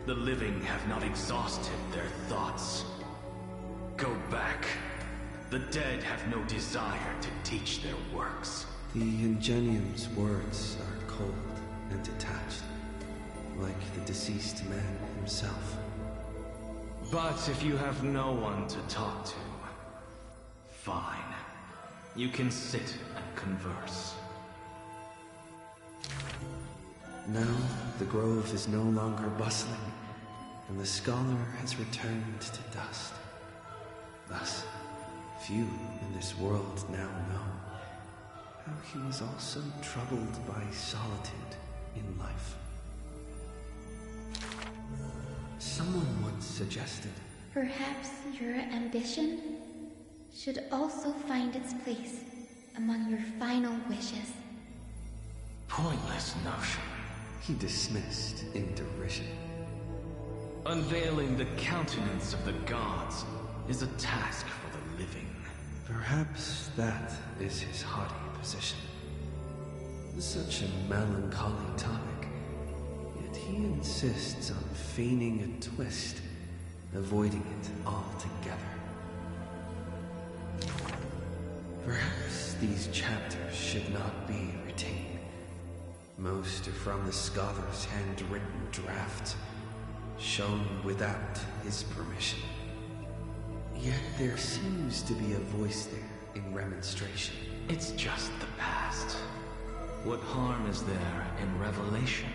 The living have not exhausted their thoughts. Go back. The dead have no desire to teach their works. The ingenium's words are cold and detached, like the deceased man himself. But if you have no one to talk to, fine. You can sit and converse. Now, the grove is no longer bustling, and the scholar has returned to dust. Thus, few in this world now know how he was also troubled by solitude in life. Someone once suggested, perhaps your ambition should also find its place among your final wishes. Pointless notion. He dismissed in derision. Unveiling the countenance of the gods is a task for the living. Perhaps that is his haughty position. Such a melancholy topic, yet he insists on feigning a twist, avoiding it altogether. Perhaps these chapters should not be retained. Most are from the scholar's handwritten drafts, shown without his permission. Yet there seems to be a voice there in remonstration. It's just the past. What harm is there in revelation?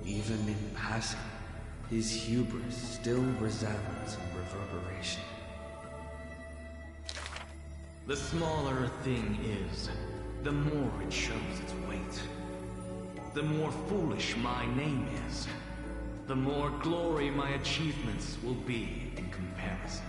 Even in passing, his hubris still resounds in reverberation. The smaller a thing is, the more it shows its weight. The more foolish my name is, the more glory my achievements will be in comparison.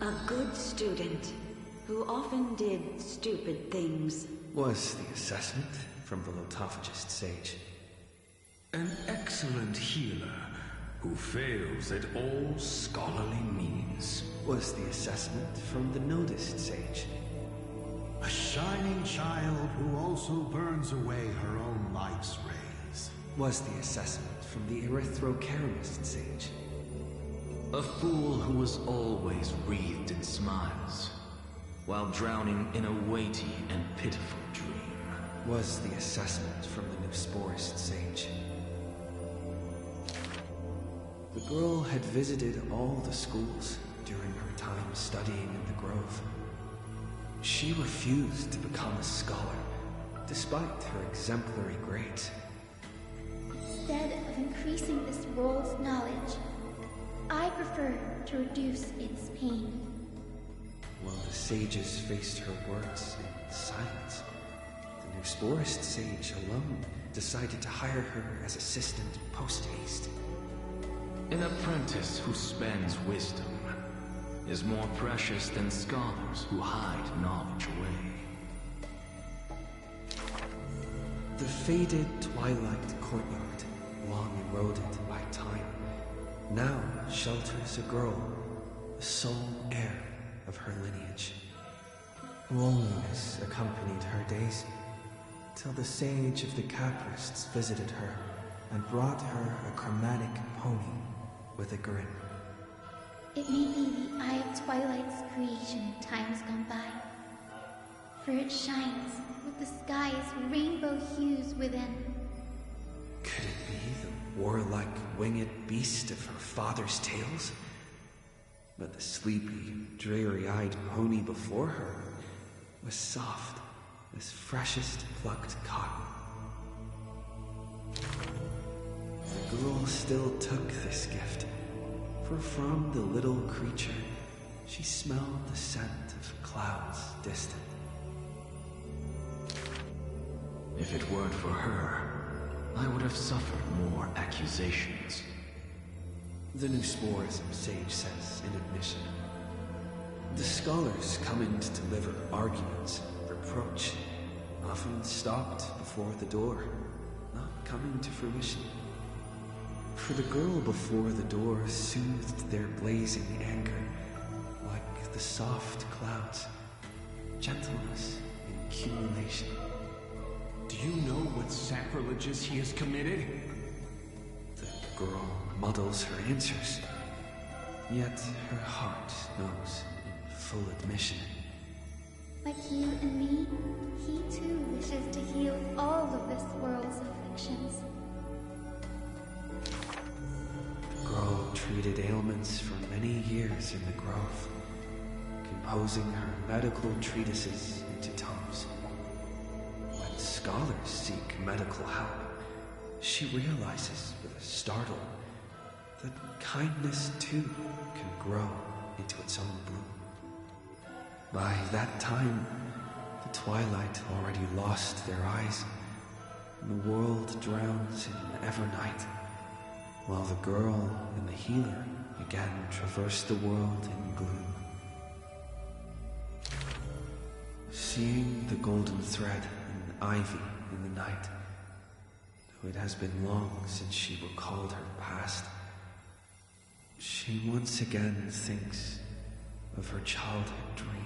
A good student who often did stupid things. Was the assessment from the Lotophagist sage. An excellent healer who fails at all scholarly means. Was the assessment from the Nodist sage. A shining child who also burns away her own life's rays. Was the assessment from the Erythrocaramist sage. A fool who was always wreathed in smiles, while drowning in a weighty and pitiful dream. Was the assessment from the Neusporist sage. The girl had visited all the schools during her time studying in the Grove. She refused to become a scholar, despite her exemplary grades. Instead of increasing this role's knowledge, I prefer to reduce its pain. While the sages faced her words in silence, the Neusporist sage alone decided to hire her as assistant post-haste. An apprentice who spends wisdom is more precious than scholars who hide knowledge away. The faded twilight courtyard, long eroded by time, now shelters a girl, the sole heir of her lineage. Loneliness accompanied her days, till the sage of the Caprists visited her and brought her a chromatic pony with a grin. It may be the Eye of Twilight's creation in times gone by, for it shines with the sky's rainbow hues within. Could it be the warlike winged beast of her father's tales? But the sleepy, dreary-eyed pony before her was soft as freshest plucked cotton. The girl still took this gift, for from the little creature she smelled the scent of clouds distant. If it weren't for her, I would have suffered more accusations. The Neusporism sage says in admission. The scholars come in to deliver arguments, reproach, often stopped before the door, not coming to fruition. For the girl before the door soothed their blazing anger, like the soft clouds, gentleness in accumulation. Do you know what sacrileges he has committed? The girl muddles her answers, yet her heart knows in full admission. Like you and me, he too wishes to heal all of this world's afflictions. The girl treated ailments for many years in the grove, composing her medical treatises into tomes. When scholars seek medical help, she realizes with a startle that kindness too can grow into its own bloom. By that time, the twilight already lost their eyes, and the world drowns in evernight, while the girl and the healer again traverse the world in gloom. Seeing the golden thread in ivy in the night, though it has been long since she recalled her past, she once again thinks of her childhood dream.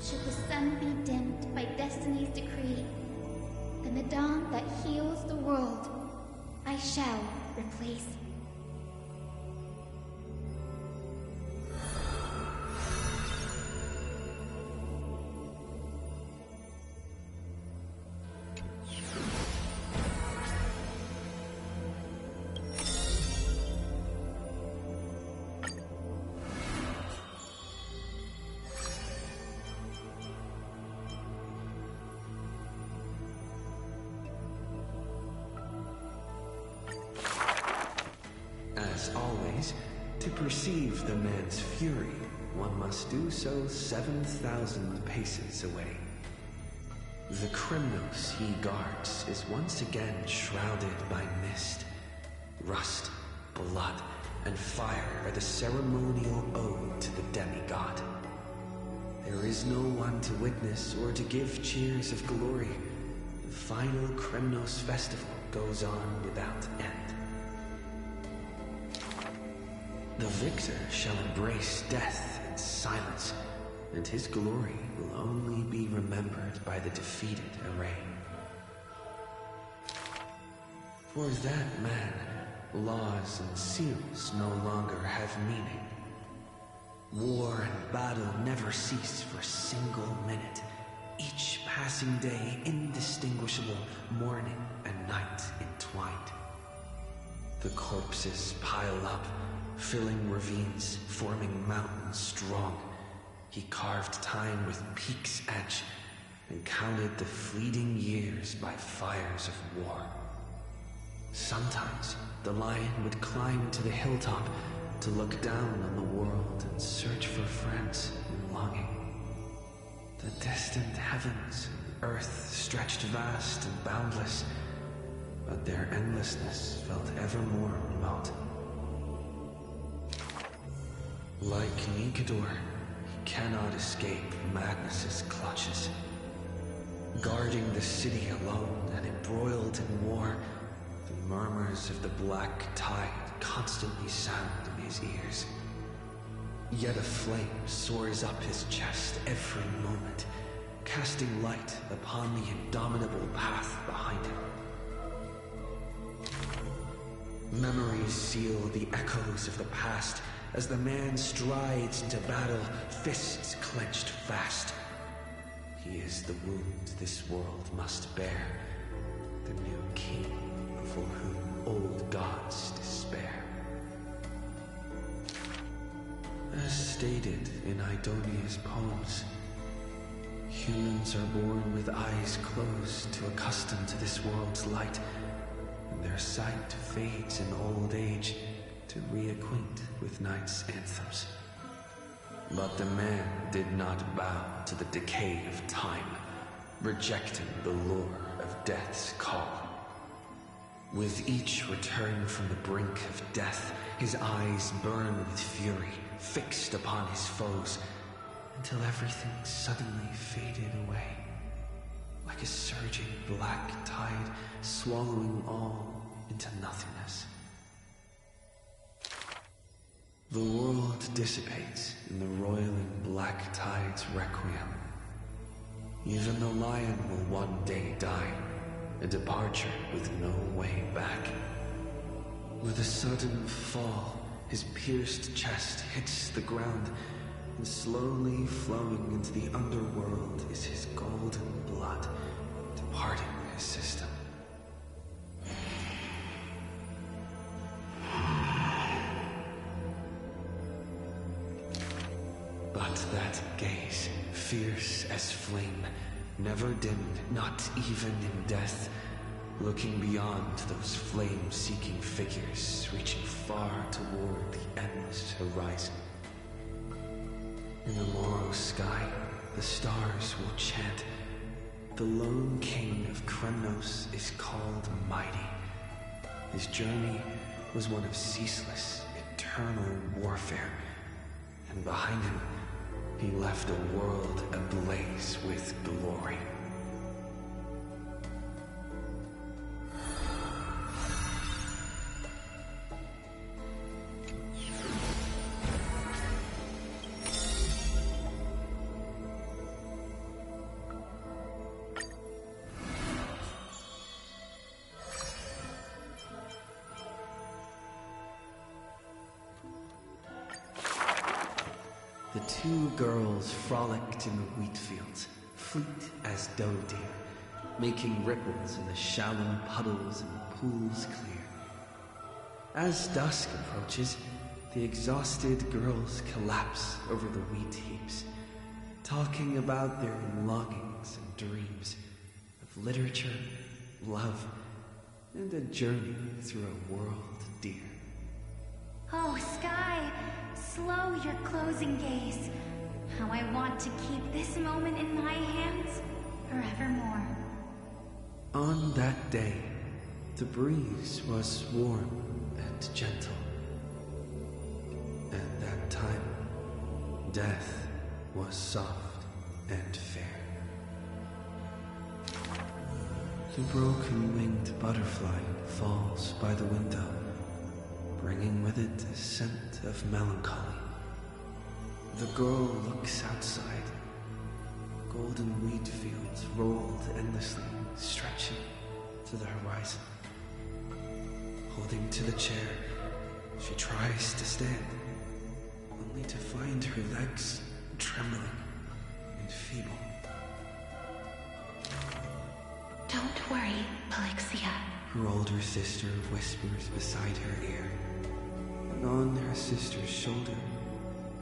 Should the sun be dimmed by destiny's decree, then the dawn that heals the world I shall replace. As always, to perceive the man's fury, one must do so 7,000 paces away. The Kremnos he guards is once again shrouded by mist. Rust, blood, and fire are the ceremonial ode to the demigod. There is no one to witness or to give cheers of glory. The final Kremnos festival goes on without end. The victor shall embrace death in silence, and his glory will only be remembered by the defeated array. For that man, laws and seals no longer have meaning. War and battle never cease for a single minute, each passing day indistinguishable, morning and night entwined. The corpses pile up, filling ravines, forming mountains strong. He carved time with peak's edge, and counted the fleeting years by fires of war. Sometimes the lion would climb to the hilltop to look down on the world and search for friends in longing. The distant heavens and earth stretched vast and boundless, but their endlessness felt ever more remote. Like Nikador, he cannot escape Magnus's clutches. Guarding the city alone and embroiled in war, the murmurs of the black tide constantly sound in his ears. Yet a flame soars up his chest every moment, casting light upon the indomitable path behind him. Memories seal the echoes of the past as the man strides into battle, fists clenched fast. He is the wound this world must bear, the new king for whom old gods despair. As stated in Idonia's poems, humans are born with eyes closed to accustom to this world's light, and their sight fades in old age to reacquaint with night's anthems. But the man did not bow to the decay of time, rejecting the lure of death's call. With each return from the brink of death, his eyes burn with fury, fixed upon his foes, until everything suddenly faded away. like a surging black tide swallowing all into nothingness. The world dissipates in the roiling black tide's requiem. Even the lion will one day die, a departure with no way back. With a sudden fall, his pierced chest hits the ground, and slowly flowing into the underworld is his golden blood, departing his system. But that gaze, fierce as flame, never dimmed, not even in death, looking beyond those flame-seeking figures, reaching far toward the endless horizon. In the morrow sky, the stars will chant, "The lone king of Kremnos is called Mighty." His journey was one of ceaseless, eternal warfare, and behind him, he left a world ablaze with glory. The two girls frolicked in the wheat fields, fleet as doe deer, making ripples in the shallow puddles and pools clear. As dusk approaches, the exhausted girls collapse over the wheat heaps, talking about their longings and dreams of literature, love, and a journey through a world dear. Oh, Sky, slow your closing gaze. How I want to keep this moment in my hands forevermore. On that day, the breeze was warm and gentle. At that time, death was soft and fair. The broken-winged butterfly falls by the window, bringing with it a scent of melancholy. The girl looks outside. Golden wheat fields rolled endlessly, stretching to the horizon. Holding to the chair, she tries to stand, only to find her legs trembling and feeble. Don't worry, Alexia. Her older sister whispers beside her ear, and on her sister's shoulder,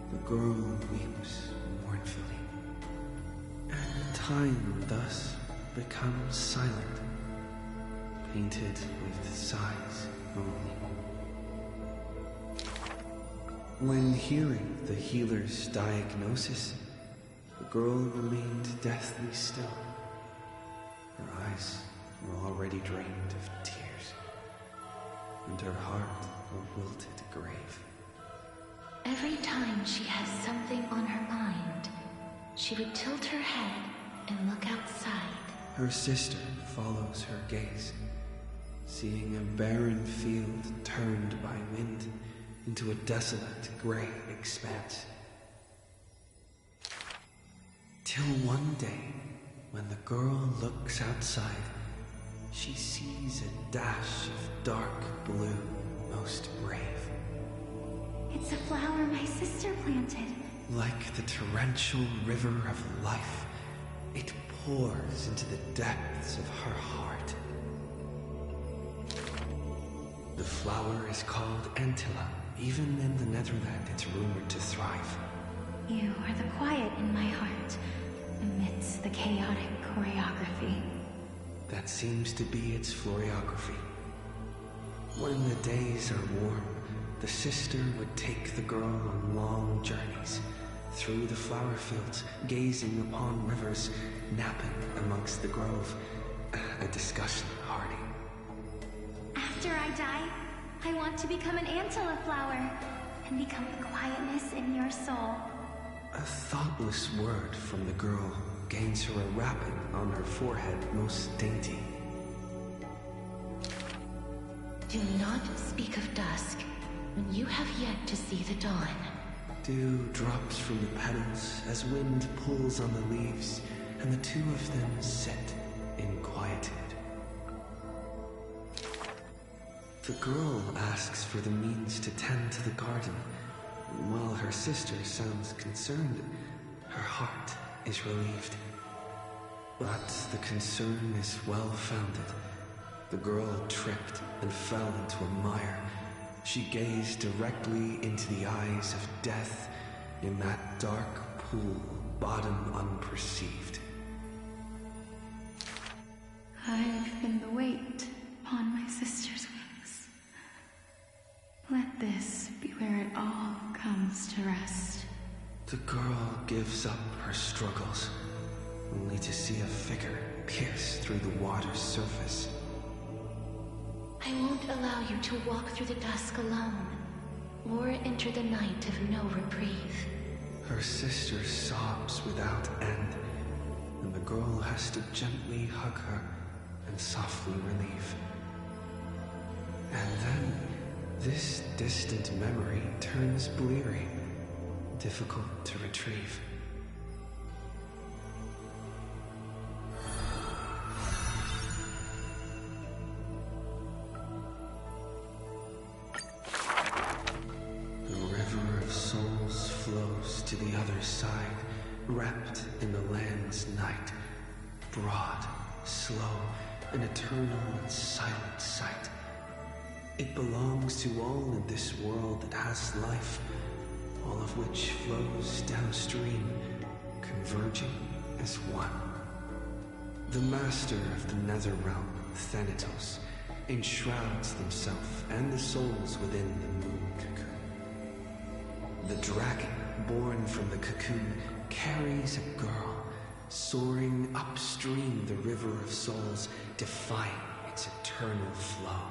the girl weeps mournfully. And time thus becomes silent, painted with sighs only. When hearing the healer's diagnosis, the girl remained deathly still. Her eyes were already drained of tears, and her heart a wilted grave. Every time she has something on her mind, she would tilt her head and look outside. Her sister follows her gaze, seeing a barren field turned by wind into a desolate gray expanse. Till one day, when the girl looks outside, she sees a dash of dark blue, most brave. It's a flower my sister planted. Like the torrential river of life, it pours into the depths of her heart. The flower is called Antilla. Even in the Netherland, it's rumored to thrive. You are the quiet in my heart, amidst the chaotic choreography. That seems to be its choreography. When the days are warm, the sister would take the girl on long journeys through the flower fields, gazing upon rivers, napping amongst the grove, a discussion hardy. After I die, I want to become an Antilla flower and become the quietness in your soul. A thoughtless word from the girl gains her a wrapping on her forehead most dainty. Do not speak of dusk when you have yet to see the dawn. Dew drops from the petals as wind pulls on the leaves, and the two of them sit in quietude. The girl asks for the means to tend to the garden. While her sister sounds concerned, her heart is relieved. But the concern is well-founded. The girl tripped and fell into a mire. She gazed directly into the eyes of death in that dark pool, bottom unperceived. I've been the weight upon my sister's wings. Let this be where it all comes to rest. The girl gives up her struggles, only to see a figure pierce through the water's surface. I won't allow you to walk through the dusk alone, or enter the night of no reprieve. Her sister sobs without end, and the girl has to gently hug her and softly relieve. And then, this distant memory turns bleary, difficult to retrieve. To the other side, wrapped in the land's night, broad, slow, an eternal and silent sight. It belongs to all in this world that has life, all of which flows downstream, converging as one. The master of the nether realm, Thanatos, enshrouds himself and the souls within the moon cocoon. The dragon, born from the cocoon, carries a girl, soaring upstream the river of souls, defying its eternal flow.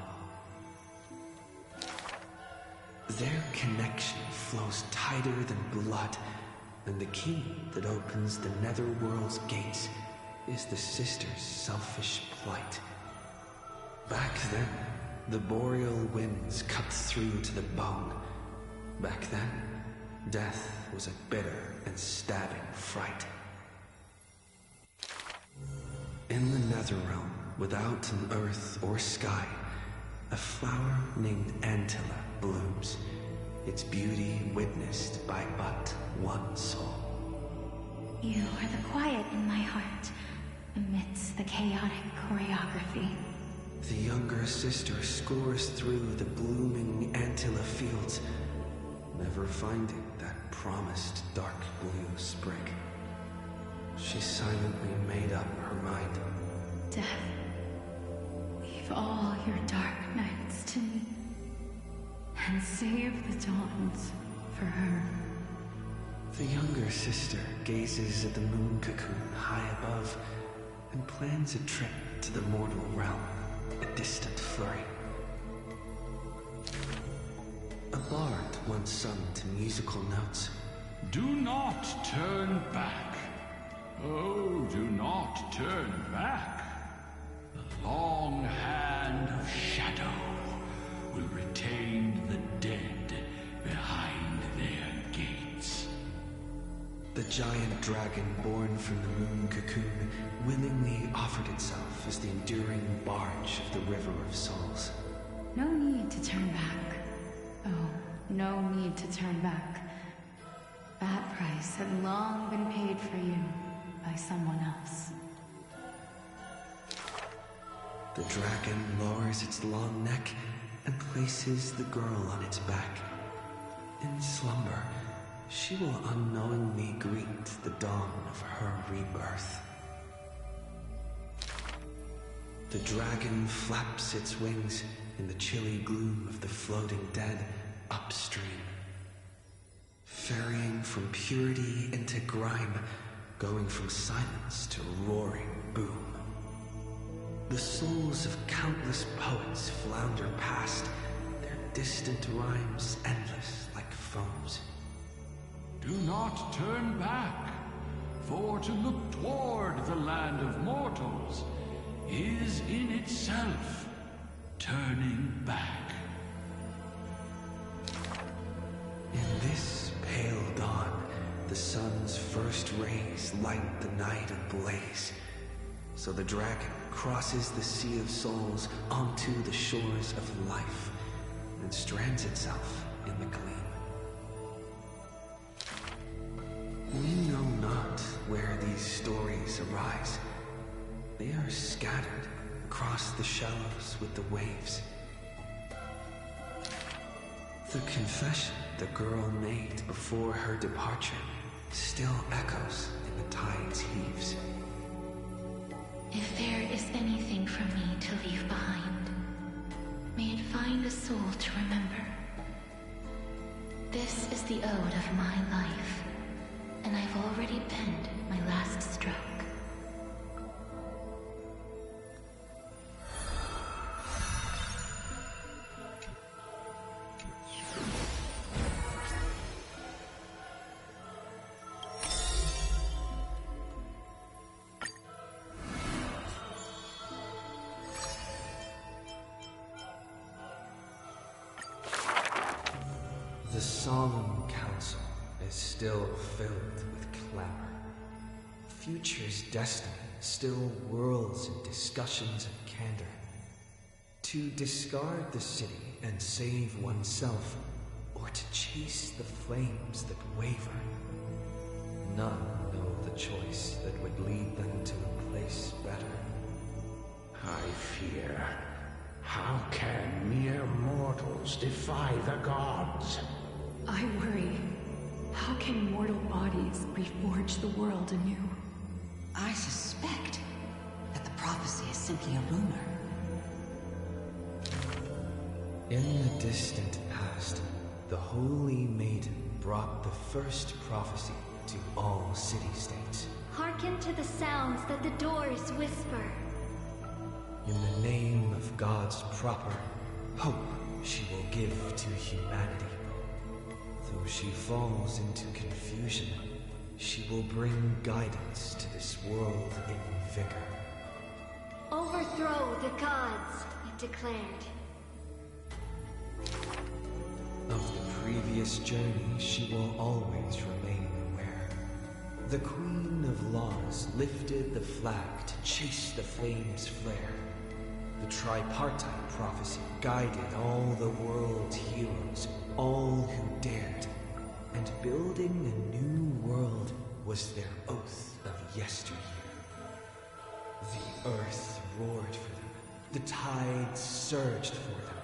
Their connection flows tighter than blood, and the key that opens the netherworld's gates is the sister's selfish plight. Back then, the boreal winds cut through to the bone. Back then, death was a bitter and stabbing fright. In the Netherrealm, without an earth or sky, a flower named Antilla blooms, its beauty witnessed by but one soul. You are the quiet in my heart, amidst the chaotic choreography. The younger sister scores through the blooming Antilla fields, never finding that promised dark blue sprig. She silently made up her mind. Death, leave all your dark nights to me, and save the dawns for her. The younger sister gazes at the moon cocoon high above, and plans a trip to the mortal realm, a distant flurry. A bard once sung to musical notes. Do not turn back. Oh, do not turn back. The long hand of shadow will retain the dead behind their gates. The giant dragon born from the moon cocoon willingly offered itself as the enduring barge of the River of Souls. No need to turn back. Oh, no need to turn back. That price had long been paid for you by someone else. The dragon lowers its long neck and places the girl on its back. In slumber, she will unknowingly greet the dawn of her rebirth. The dragon flaps its wings in the chilly gloom of the floating dead upstream, ferrying from purity into grime, going from silence to roaring boom. The souls of countless poets flounder past, their distant rhymes endless like foams. Do not turn back, for to look toward the land of mortals is in itself turning back. In this pale dawn, the sun's first rays light the night ablaze. So the dragon crosses the sea of souls onto the shores of life and strands itself in the gleam. We know not where these stories arise. They are scattered across the shallows with the waves. The confession the girl made before her departure still echoes in the tide's heaves. If there is anything for me to leave behind, may it find a soul to remember. This is the ode of my life, and I've already penned my last stroke. The solemn council is still filled with clamor. Future's destiny still whirls in discussions of candor. To discard the city and save oneself, or to chase the flames that waver. None know the choice that would lead them to a place better. I fear. How can mere mortals defy the gods? I worry. How can mortal bodies reforge the world anew? I suspect that the prophecy is simply a rumor. In the distant past, the Holy Maiden brought the first prophecy to all city-states. Hearken to the sounds that the doors whisper. In the name of God's proper hope she will give to humanity. Though she falls into confusion, she will bring guidance to this world in vigor. Overthrow the gods, it declared. Of the previous journey, she will always remain aware. The Queen of Laws lifted the flag to chase the flames flare. The tripartite prophecy guided all the world's heroes, all who dared, and building a new world was their oath of yesteryear. The earth roared for them, the tides surged for them,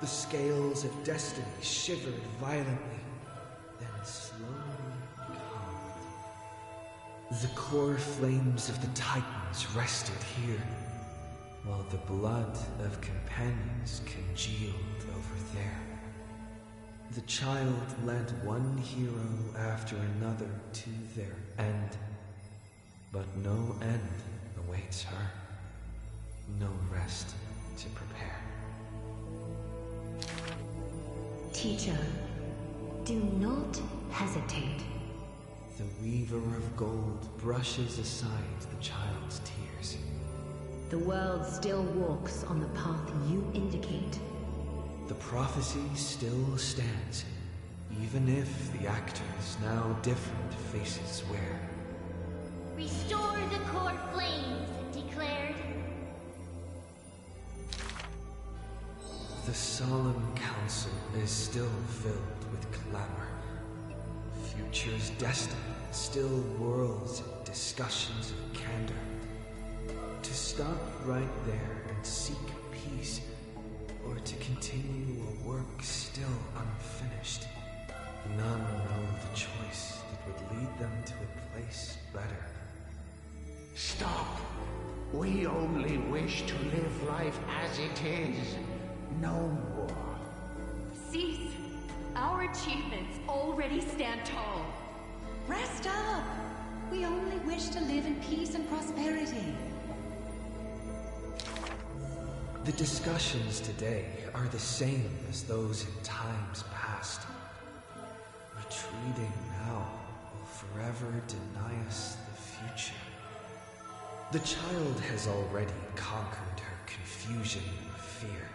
the scales of destiny shivered violently, then slowly calmed. The core flames of the Titans rested here, while the blood of companions congealed over there. The child led one hero after another to their end, but no end awaits her, no rest to prepare. Teacher, do not hesitate. The weaver of gold brushes aside the child's tears. The world still walks on the path you indicate. The prophecy still stands, even if the actors now different faces wear. Restore the core flames, it declared. The solemn council is still filled with clamor. Future's destiny still whirls in discussions of candor. To stop right there and seek peace, or to continue a work still unfinished. None know the choice that would lead them to a place better. Stop! We only wish to live life as it is. No more. Cease! Our achievements already stand tall. Rest up! We only wish to live in peace and prosperity. The discussions today are the same as those in times past. treating now will forever deny us the future. The child has already conquered her confusion and fear.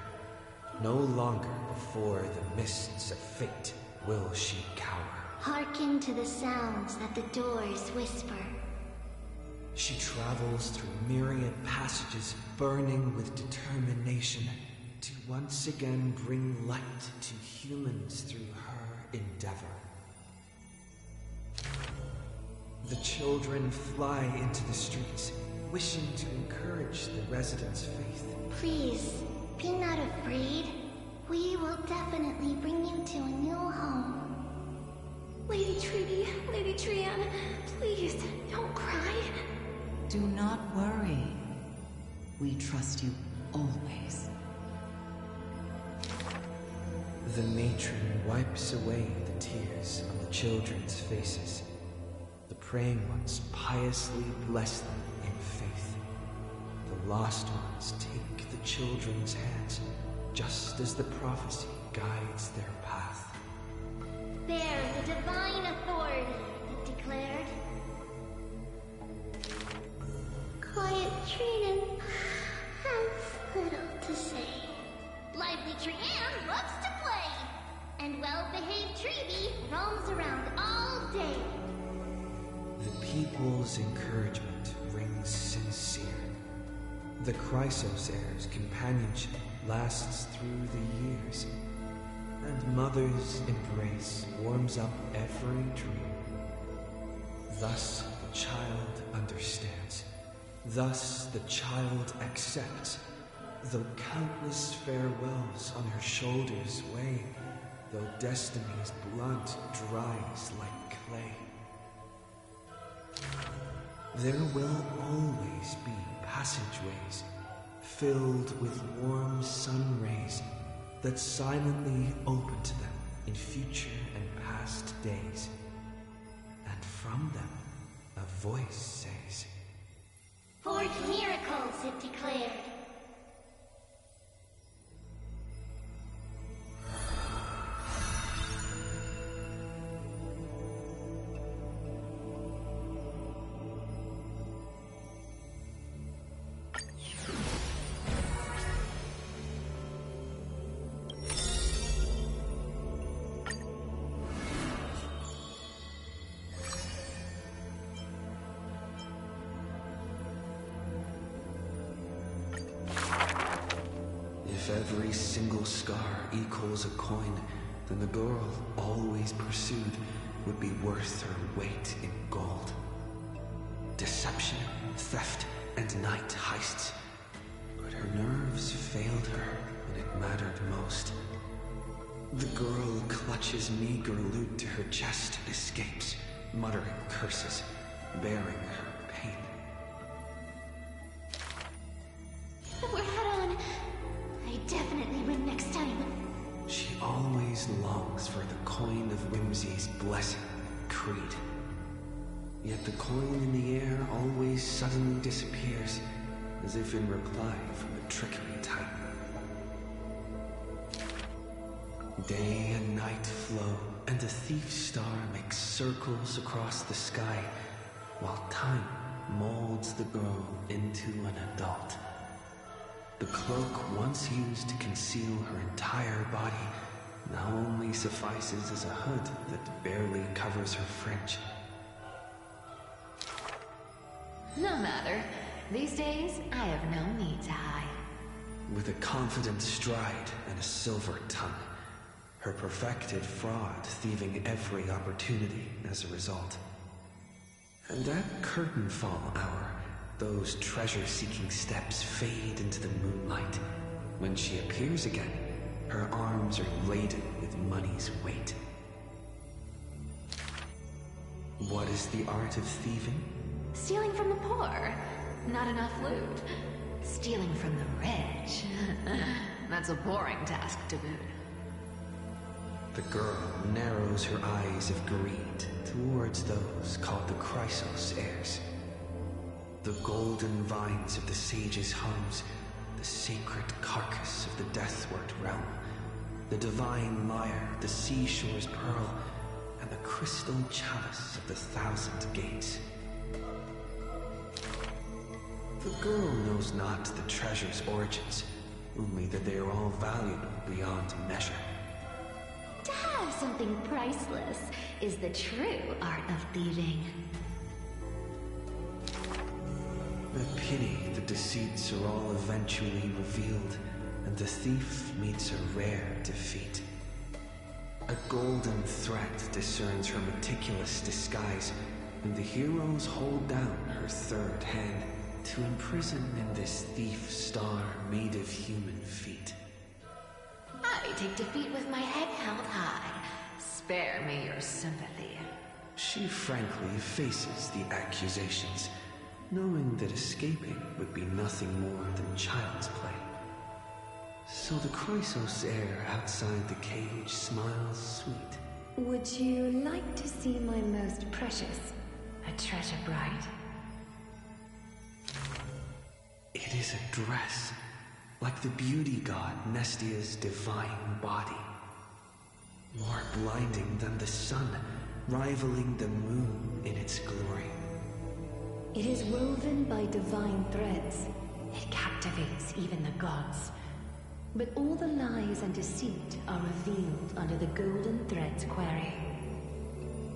No longer before the mists of fate will she cower. Hearken to the sounds that the doors whisper. She travels through myriad passages, burning with determination to once again bring light to humans through her endeavor. The children fly into the streets, wishing to encourage the residents' faith. Please, be not afraid. We will definitely bring you to a new home. Lady Tree, Lady Trian, please, don't cry. Do not worry. We trust you always. The matron wipes away the tears on the children's faces. The praying ones piously bless them in faith. The lost ones take the children's hands, just as the prophecy guides their path. Bear the divine authority, it declared. Quiet Trian has little to say. Lively Trian loves to play, and well-behaved Treeby roams around all day. The people's encouragement rings sincere. The Chrysos heir's companionship lasts through the years, and Mother's embrace warms up every dream. Thus the child understands. Thus the child accepts, though countless farewells on her shoulders weigh, though destiny's blood dries like clay. There will always be passageways filled with warm sun rays that silently open to them in future and past days. And from them, a voice says, Forge miracles, it declared. If every single scar equals a coin, then the girl always pursued would be worth her weight in gold. Deception, theft, and night heists. But her nerves failed her when it mattered most. The girl clutches meager loot to her chest and escapes, muttering curses, bearing her pain. We're head on. I definitely win next time. She always longs for the coin of whimsy's blessing and creed. Yet the coin in the air always suddenly disappears, as if in reply from a trickery type. Day and night flow, and the thief's star makes circles across the sky, while time molds the girl into an adult. The cloak once used to conceal her entire body now only suffices as a hood that barely covers her fringe. No matter. These days, I have no need to hide. With a confident stride and a silver tongue, her perfected fraud thieving every opportunity as a result. And at curtain fall hour, those treasure-seeking steps fade into the moonlight. When she appears again, her arms are laden with money's weight. What is the art of thieving? Stealing from the poor. Not enough loot. Stealing from the rich. That's a boring task to boot. The girl narrows her eyes of greed towards those called the Chrysos heirs. The golden vines of the sages' homes, the sacred carcass of the deathward realm, the divine lyre, the seashore's pearl, and and the crystal chalice of the Thousand Gates. The girl knows not the treasure's origins, only that they are all valuable beyond measure. To have something priceless is the true art of thieving. A pity the deceits are all eventually revealed, and the thief meets a rare defeat. A golden thread discerns her meticulous disguise, and the heroes hold down her third hand to imprison in this thief star made of human feet. I take defeat with my head held high. Spare me your sympathy. She frankly faces the accusations, knowing that escaping would be nothing more than child's play. So the Chrysos heir outside the cage smiles sweet. Would you like to see my most precious? A treasure bride? It is a dress, like the beauty god Nestia's divine body. More blinding than the sun, rivaling the moon in its glory. It is woven by divine threads. It captivates even the gods. But all the lies and deceit are revealed under the golden thread's query.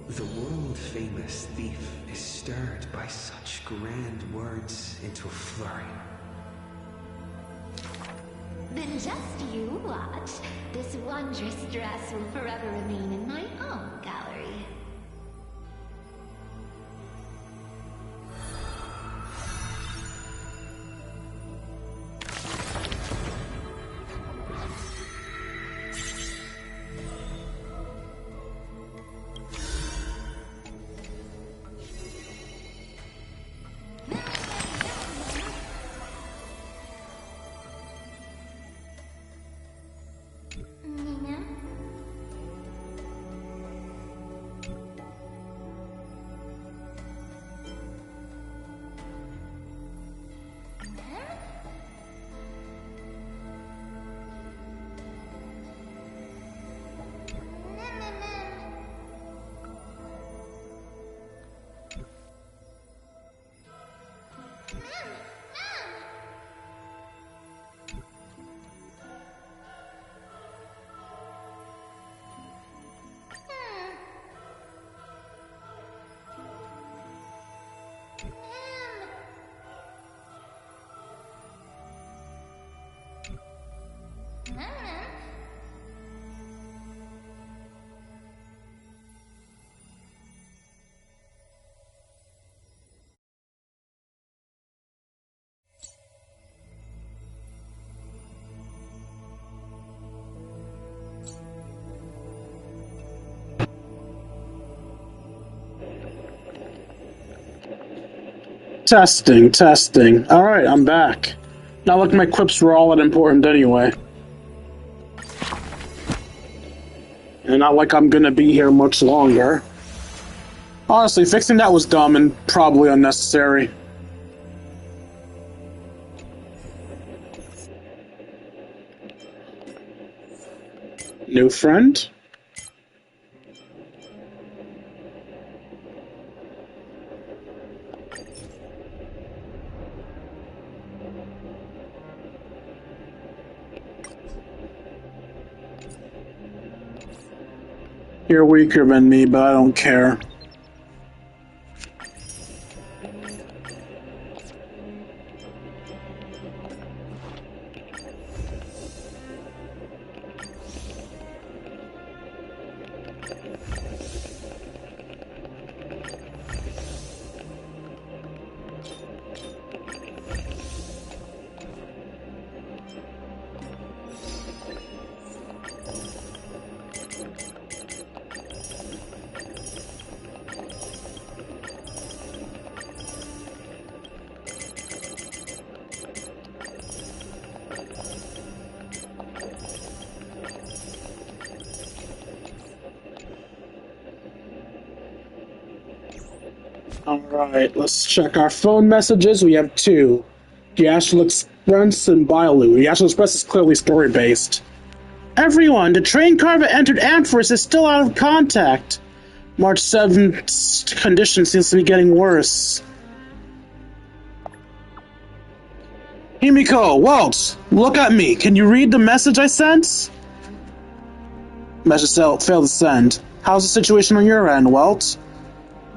The world-famous thief is stirred by such grand words into a flurry. Then just you watch. This wondrous dress will forever remain in my own gallery. Testing, testing. Alright, I'm back. Not like my quips were all that important anyway. And not like I'm gonna be here much longer. Honestly, fixing that was dumb and probably unnecessary. New friend? You're weaker than me, but I don't care. Alright, let's check our phone messages. We have two. The Astral Express and Bailu. The Astral Express is clearly story-based. Everyone, the train car that entered Amphorus is still out of contact. March 7th's condition seems to be getting worse. Himiko, Walt, look at me. Can you read the message I sent? Message failed to send. How's the situation on your end, Walt?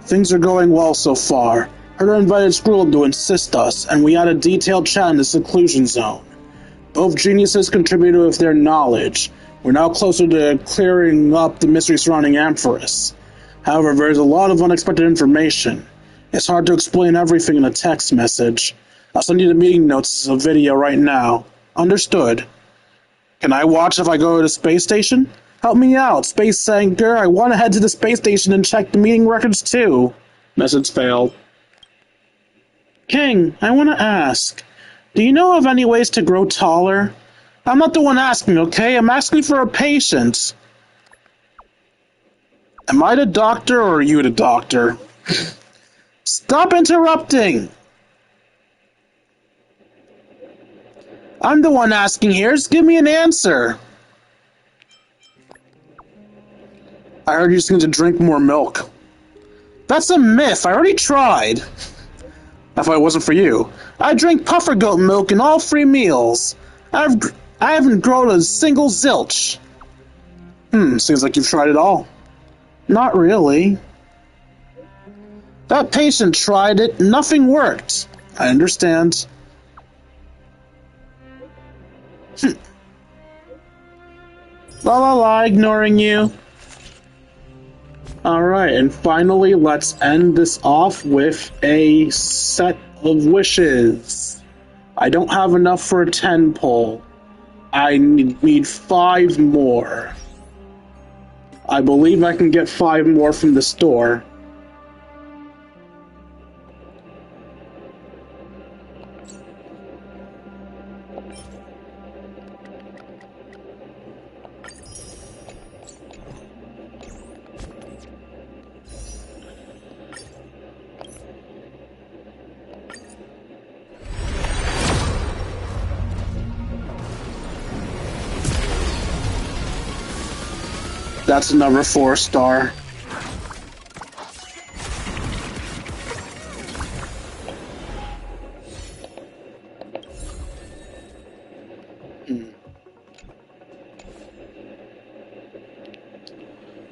Things are going well so far. Herder invited Skrull to assist us, and we had a detailed chat in the seclusion zone. Both geniuses contributed with their knowledge. We're now closer to clearing up the mystery surrounding Amphorus. However, there's a lot of unexpected information. It's hard to explain everything in a text message. I'll send you the meeting notes as a video right now. Understood. Can I watch if I go to the space station? Help me out, Space Anchor. I want to head to the space station and check the meeting records too. Message failed. King, I want to ask. Do you know of any ways to grow taller? I'm not the one asking, okay? I'm asking for a patient. Am I the doctor or are you the doctor? Stop interrupting! I'm the one asking here. Just give me an answer. I heard you just need to drink more milk. That's a myth. I already tried. If it wasn't for you. I drink puffer goat milk in all 3 meals. I haven't grown a single zilch. Seems like you've tried it all. Not really. That patient tried it. Nothing worked. I understand. La la la, ignoring you. Alright, and finally, let's end this off with a set of wishes. I don't have enough for a 10 pull. I need 5 more. I believe I can get 5 more from the store. That's another 4-star.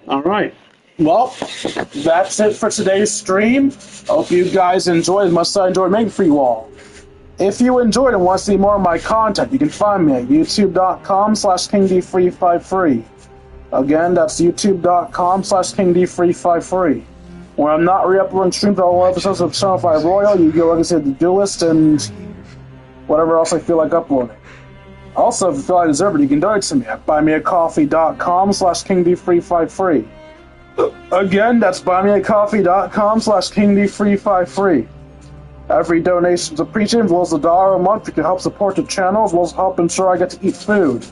Alright. Well, that's it for today's stream. I hope you guys enjoyed as much as I enjoyed making for you all. If you enjoyed and want to see more of my content, you can find me at youtube.com/KingD353. Again, that's youtube.com/KingD353. When I'm not re-uploading streams of all episodes of Channel 5 Royal, you go Legacy of the Duelist and whatever else I feel like uploading. Also, if you feel I deserve it, you can donate to me at buymeacoffee.com/KingD353. Again, that's buymeacoffee.com/KingD353. Every donation is appreciated, as well as $1 a month. You can help support the channel, as well as help ensure I get to eat food.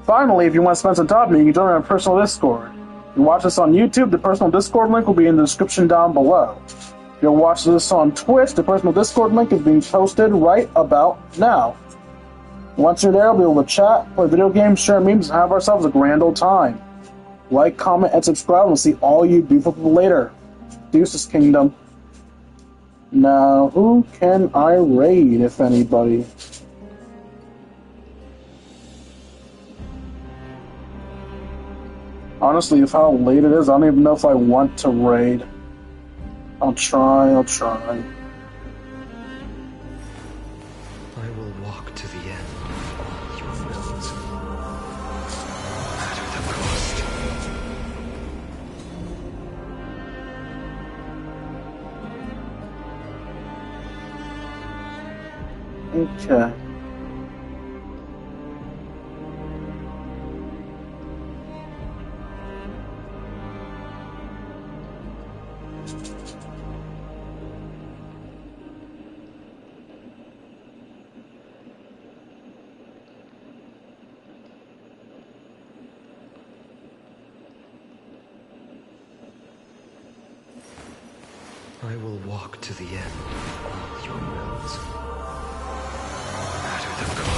Finally, if you want to spend some time with me, you can join my personal Discord. If you watch this on YouTube, the personal Discord link will be in the description down below. If you'll watch this on Twitch, the personal Discord link is being posted right about now. Once you're there, we'll be able to chat, play video games, share memes, and have ourselves a grand old time. Like, comment, and subscribe, and we'll see all you beautiful people later. Deuces Kingdom. Now, who can I raid, if anybody? Honestly, with how late it is, I don't even know if I want to raid. I'll try. I will walk to the end. Your wills. No matter the cost. Okay. I will walk to the end. Your wills. No matter the cost.